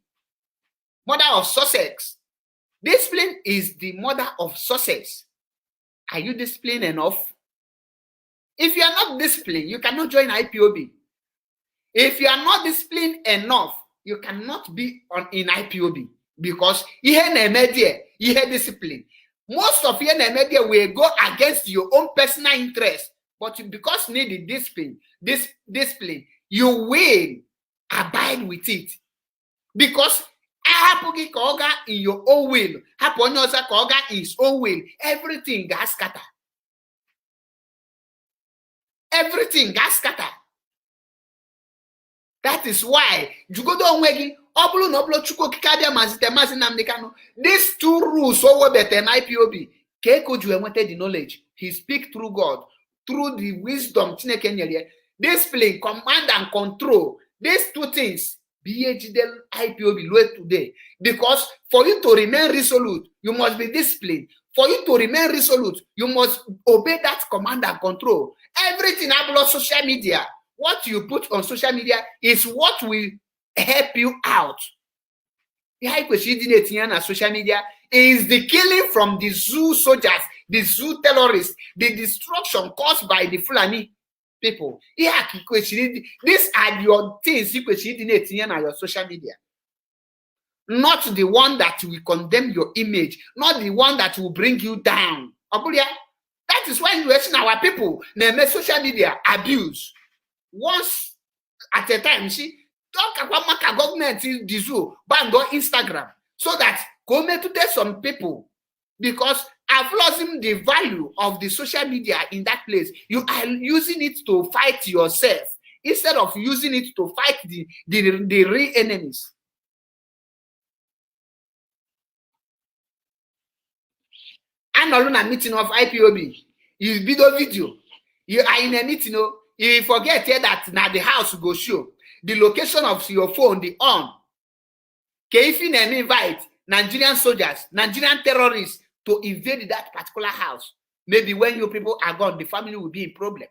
Mother of success. Discipline is the mother of success. Are you disciplined enough? If you are not disciplined, you cannot join IPOB. If you are not disciplined enough, you cannot be in IPOB because you have discipline. Most of your media will go against your own personal interest, but because you need the discipline, you will abide with it. Because in your own will, in his own will, everything got scattered. Everything got scattered. That is why these two rules over better IPOB. Keiko wanted the knowledge. He speak through God, through the wisdom. Discipline, command and control. These two things. IPOB today. Because for you to remain resolute, you must be disciplined. For you to remain resolute, you must obey that command and control. Everything about social media, what you put on social media is what will help you out. The social media is the killing from the zoo soldiers, the zoo terrorists, the destruction caused by the Fulani people. These are your things you on your social media. Not the one that will condemn your image, not the one that will bring you down. That is why you see our people name social media abuse. Once at a time, talk about my government in the zoo, ban go Instagram, so that come to tell some people, because I've lost the value of the social media in that place. You are using it to fight yourself instead of using it to fight the real enemies. And alone a meeting of IPOB, you video. You are in a meeting, you forget here that now the house go show the location of your phone, the on. If you invite Nigerian soldiers, Nigerian terrorists to invade that particular house, maybe when you people are gone, the family will be in problem.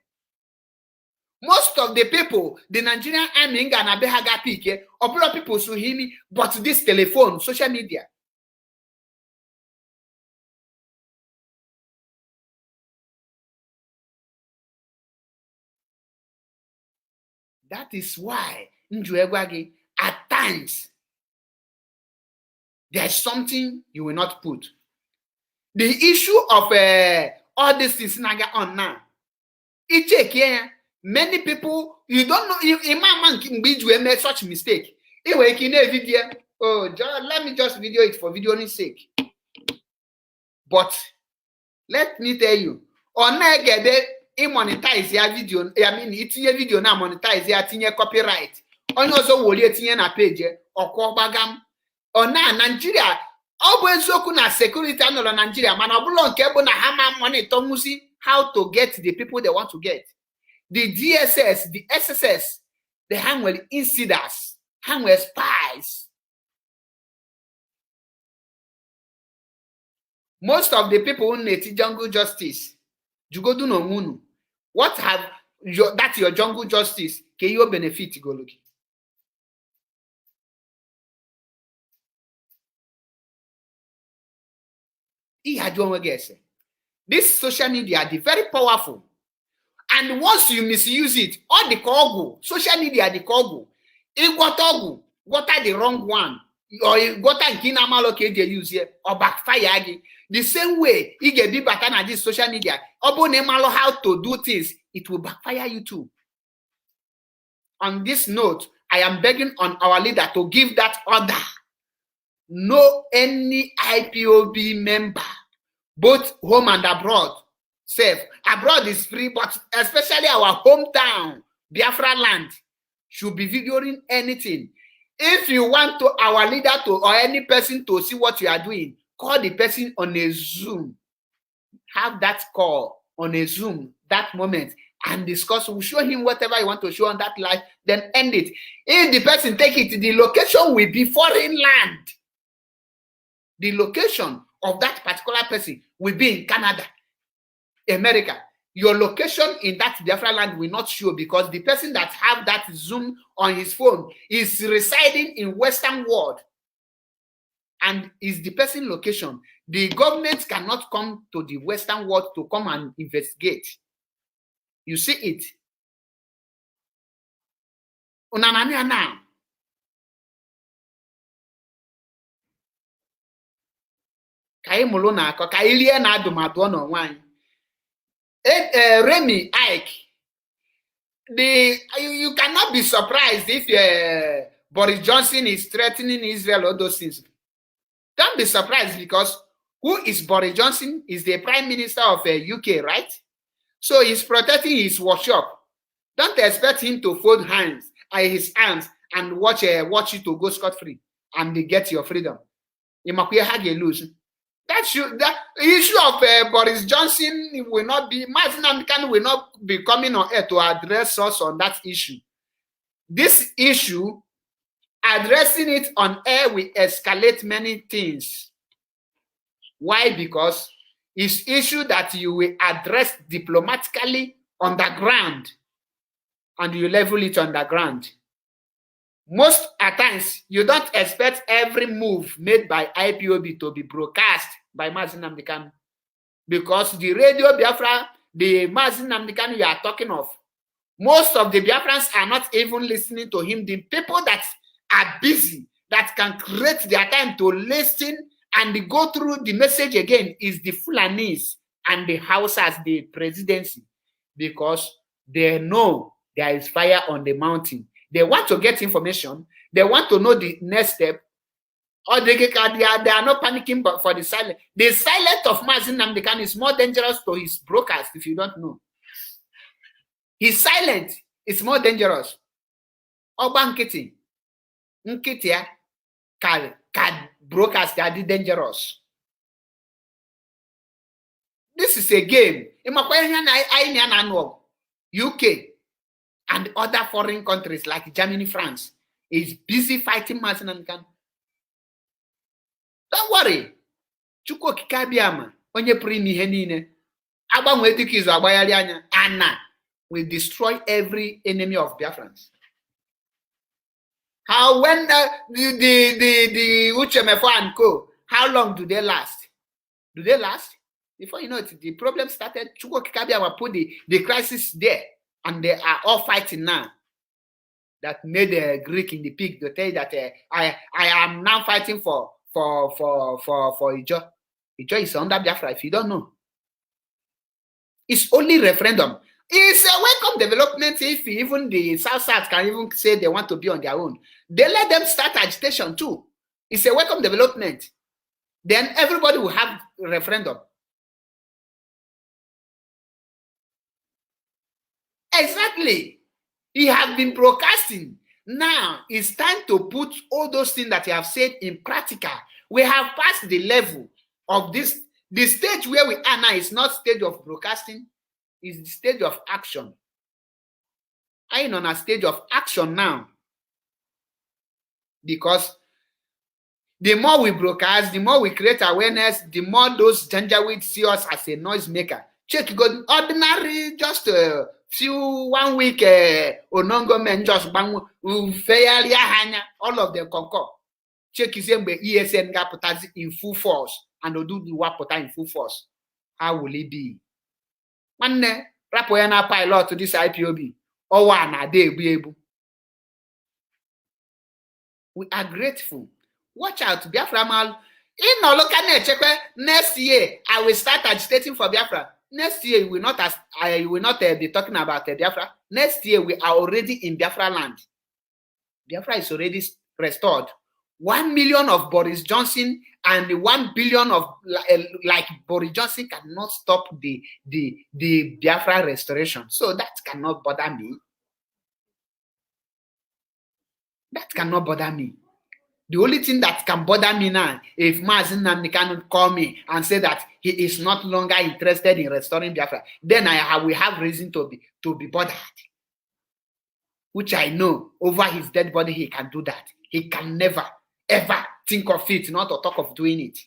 Most of the people, the Nigerian army, and Abehaga Pike, a lot of people should hear me, but this telephone, social media. That is why, at times, there's something you will not put. The issue of all this is on now. Many people, you don't know, Imam can make such mistake. Oh, let me just video it for videoing sake. But let me tell you, on monetize your video. I mean, it's your video now monetize your copyright. On also will you na page or call bagam or na Nigeria. Always look na security and Nigeria. Man, I belong cable na hammer money to musi how to get the people they want to get. the DSS, the SSS, they hang with insiders, hang with spies. Most of the people who need jungle justice, you go do no munu. What have that's your jungle justice? Can you benefit go look? This social media, they very powerful. And once you misuse it, all the kogu, social media, the kogu, it got the wrong one, or it got a kinamaloke they use here, or backfire. The same way, it get be better than this social media. Obonemalo how to do things, it will backfire you too. On this note, I am begging on our leader to give that order. No any IPOB member, both home and abroad, safe. Abroad is free, but especially our hometown, Biafra land, should be videoing anything. If you want to our leader to or any person to see what you are doing, call the person on a Zoom. Have that call on a Zoom that moment and discuss. We'll show him whatever you want to show on that live, then end it. If the person take it, the location will be foreign land. The location of that particular person will be in Canada, America. Your location in that Biafra land will not show because the person that have that Zoom on his phone is residing in Western world and is the person location. The government cannot come to the Western world to come and investigate. You see it. Unanania now. Remy Ike, you cannot be surprised if Boris Johnson is threatening Israel or those things. Don't be surprised because who is Boris Johnson? Is the Prime Minister of UK, right? So he's protecting his workshop. Don't expect him to fold his hands and watch you to go scot-free and get your freedom. That issue of Boris Johnson will not be, Mazi Nnamdi Kanu will not be coming on air to address us on that issue. This issue, addressing it on air will escalate many things. Why? Because it's issue that you will address diplomatically on the ground and you level it on the ground. Most at times, you don't expect every move made by IPOB to be broadcast by Mazi Nnamdi Kanu because the radio Biafra, the Mazi Nnamdi Kanu you are talking of, most of the Biafrans are not even listening to him. The people that are busy, that can create their time to listen and go through the message again is the Fulanis and the Hausas, the presidency, because they know there is fire on the mountain. They want to get information. They want to know the next step. Or they are not panicking but for the silence. The silence of Mazi Nnamdi Kanu is more dangerous to his broadcast if you don't know. His silence is more dangerous. Oba nkiti. Nkiti ya can broadcast are dangerous. This is a game. UK and other foreign countries like Germany, France is busy fighting Mazi Nnamdi Kanu. Don't worry. Chukwu okike abịama onye pụrụ ime ihe niile. Agbanwe dịka izu agbagharị anya. Anna will destroy every enemy of Biafrans. How when the Uchemefo and co, how long do they last? Do they last? Before you know it, the problem started. Chukwu okike abịama put the crisis there. And they are all fighting now. That made a Greek in the pig to tell you that I am now fighting for Ijo. Ijo is under Biafra if you don't know. It's only referendum. It's a welcome development if even the South can even say they want to be on their own. They let them start agitation too. It's a welcome development. Then everybody will have referendum. Exactly. He has been broadcasting. Now it's time to put all those things that he have said in practical. We have passed the level of this. The stage where we are now is not stage of broadcasting, it's the stage of action. I'm on a stage of action now. Because the more we broadcast, the more we create awareness, the more those Janjaweed see us as a noise maker. Check go ordinary, just a few 1 week Onongo men just bang fairly all of them concur. Check is ESN gap in full force and do the work in full force. How will it be? One Rapoyana pilot to this IPOB. Or one a day be able. We are grateful. Watch out, Biafra mal. In no local next year, I will start agitating for Biafra. Next year, we will not be talking about Biafra. Next year, we are already in Biafra land. Biafra is already restored. 1 million of Boris Johnson and 1 billion of like Boris Johnson cannot stop the Biafra restoration. So that cannot bother me. That cannot bother me. The only thing that can bother me now, if Mazi Nnamdi Kanu call me and say that he is not longer interested in restoring Biafra, then I will have reason to be bothered. Which I know, over his dead body, he can do that. He can never, ever think of it, not to talk of doing it.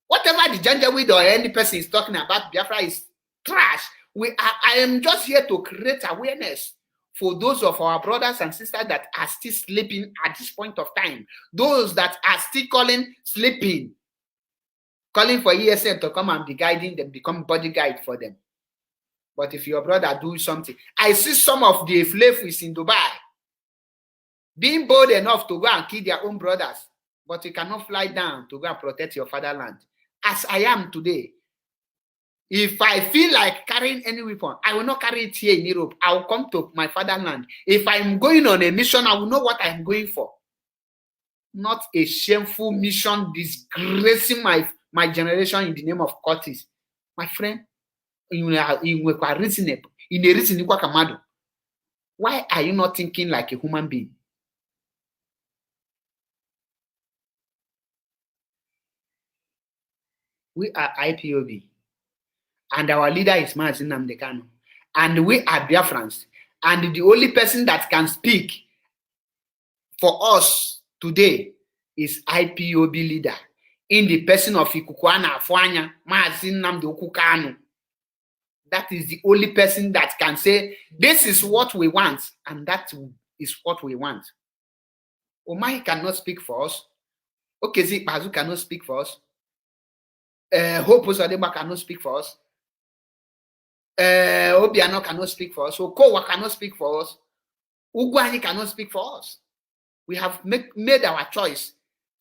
Whatever the Janjaweed or any person is talking about Biafra is trash. I am just here to create awareness for those of our brothers and sisters that are still sleeping at this point of time. Those that are still sleeping, calling for ESN to come and be guiding them, become bodyguard for them. But if your brother do something, I see some of the Flavis in Dubai being bold enough to go and kill their own brothers, but you cannot fly down to go and protect your fatherland. As I am today, if I feel like carrying any weapon, I will not carry it here in Europe. I will come to my fatherland. If I'm going on a mission, I will know what I'm going for. Not a shameful mission disgracing my generation in the name of Curtis. My friend, why are you not thinking like a human being? We are IPOB. And our leader is Mazi Nnamdi Kanu. And we are Biafrans. And the only person that can speak for us today is IPOB leader. In the person of Ikukuana Afwanya, Mazi Nnamdi Kanu. That is the only person that can say, this is what we want. And that is what we want. Omahi cannot speak for us. Okezi Bazu cannot speak for us. Hope Uzodimma cannot speak for us. Obiano cannot speak for us. Okowa cannot speak for us. Ugwuanyi cannot speak for us. We have made our choice,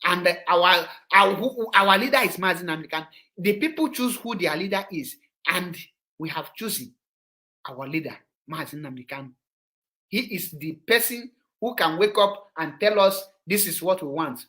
and our leader is Mazi Nnamdi Kanu. The people choose who their leader is, and we have chosen our leader, Mazi Nnamdi Kanu. He is the person who can wake up and tell us this is what we want.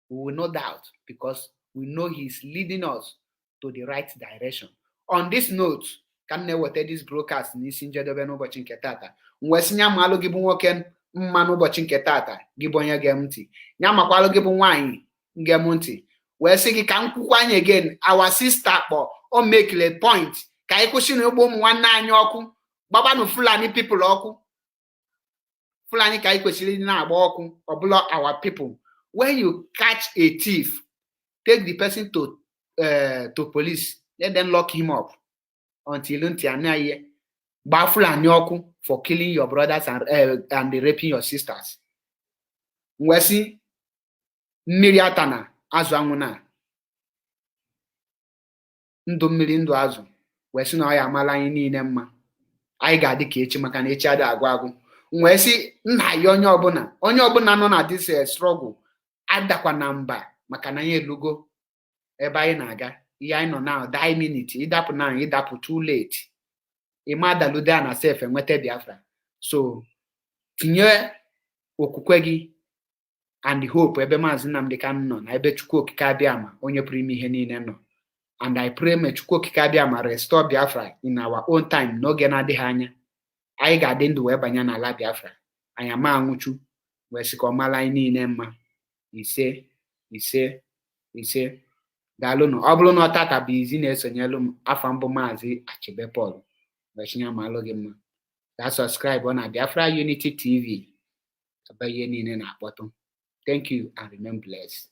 We will not doubt, because we know he is leading us to the right direction. On this note, can never tell this broadcast n'isi njedebe n'ụbọchị nke tata. Mwesi nyamalụ gị bụ nwoke mma n'ụbọchị nke tata, gị bụ onye gem ntị. Nyamakwalụ gị bụ nwaanyị ngem ntị. Wee sị gị ka m kwukwanye again, our sister kpọ o make a point ka anyị kwụsị na ụgbọ ụmụ nwanne anyị ọkụ, gbabanụ Fulani people ọkụ. Fulani ka anyị kwesịrị na-agba ọkụ, ọbụla our people. When you catch a thief, take the person to police, let them lock him up until for killing your brothers and raping your sisters. Mwesi mmiri atana azụ anwụna ndụ mmiri ndụ azụ wesi na ya amala anyị niile mma. Anyị ga-adị ka echi maka na echi ada agwụ agwụ. Mwesi nna ya onye ọbụla nọ na this struggle adakwa na mba maka na anyị elugo ebe anyị na-aga. Ihe anyị nọ now, die minute, ịdapụ now, ịdapụ too late. Ịma dalude na self enweta Biafra. So tinye okwukwe gị and hope ebe Mazi Nnamdi Kanu nọ na ebe Chukwu Okike Abiama onye pụrụ ime ihe niile nọ. And I pray may Chukwu Okike Abiama restore Biafra in our own time n'oge na-adịghị anya. Anyị ga-adị ndụ wee banye n'ala Biafra. Anyị ama anwụchu wee sị ka ọ mala anyị niile mma. Ise. Daalụnụ. Ọ bụrụ na ọ tata bụ izi na-esonyelu m, afa mbụ Maazị Achebe Paul. Wee chinya ma alụ gị mma. That subscribe on Biafra Unity TV. Thank you and remain blessed.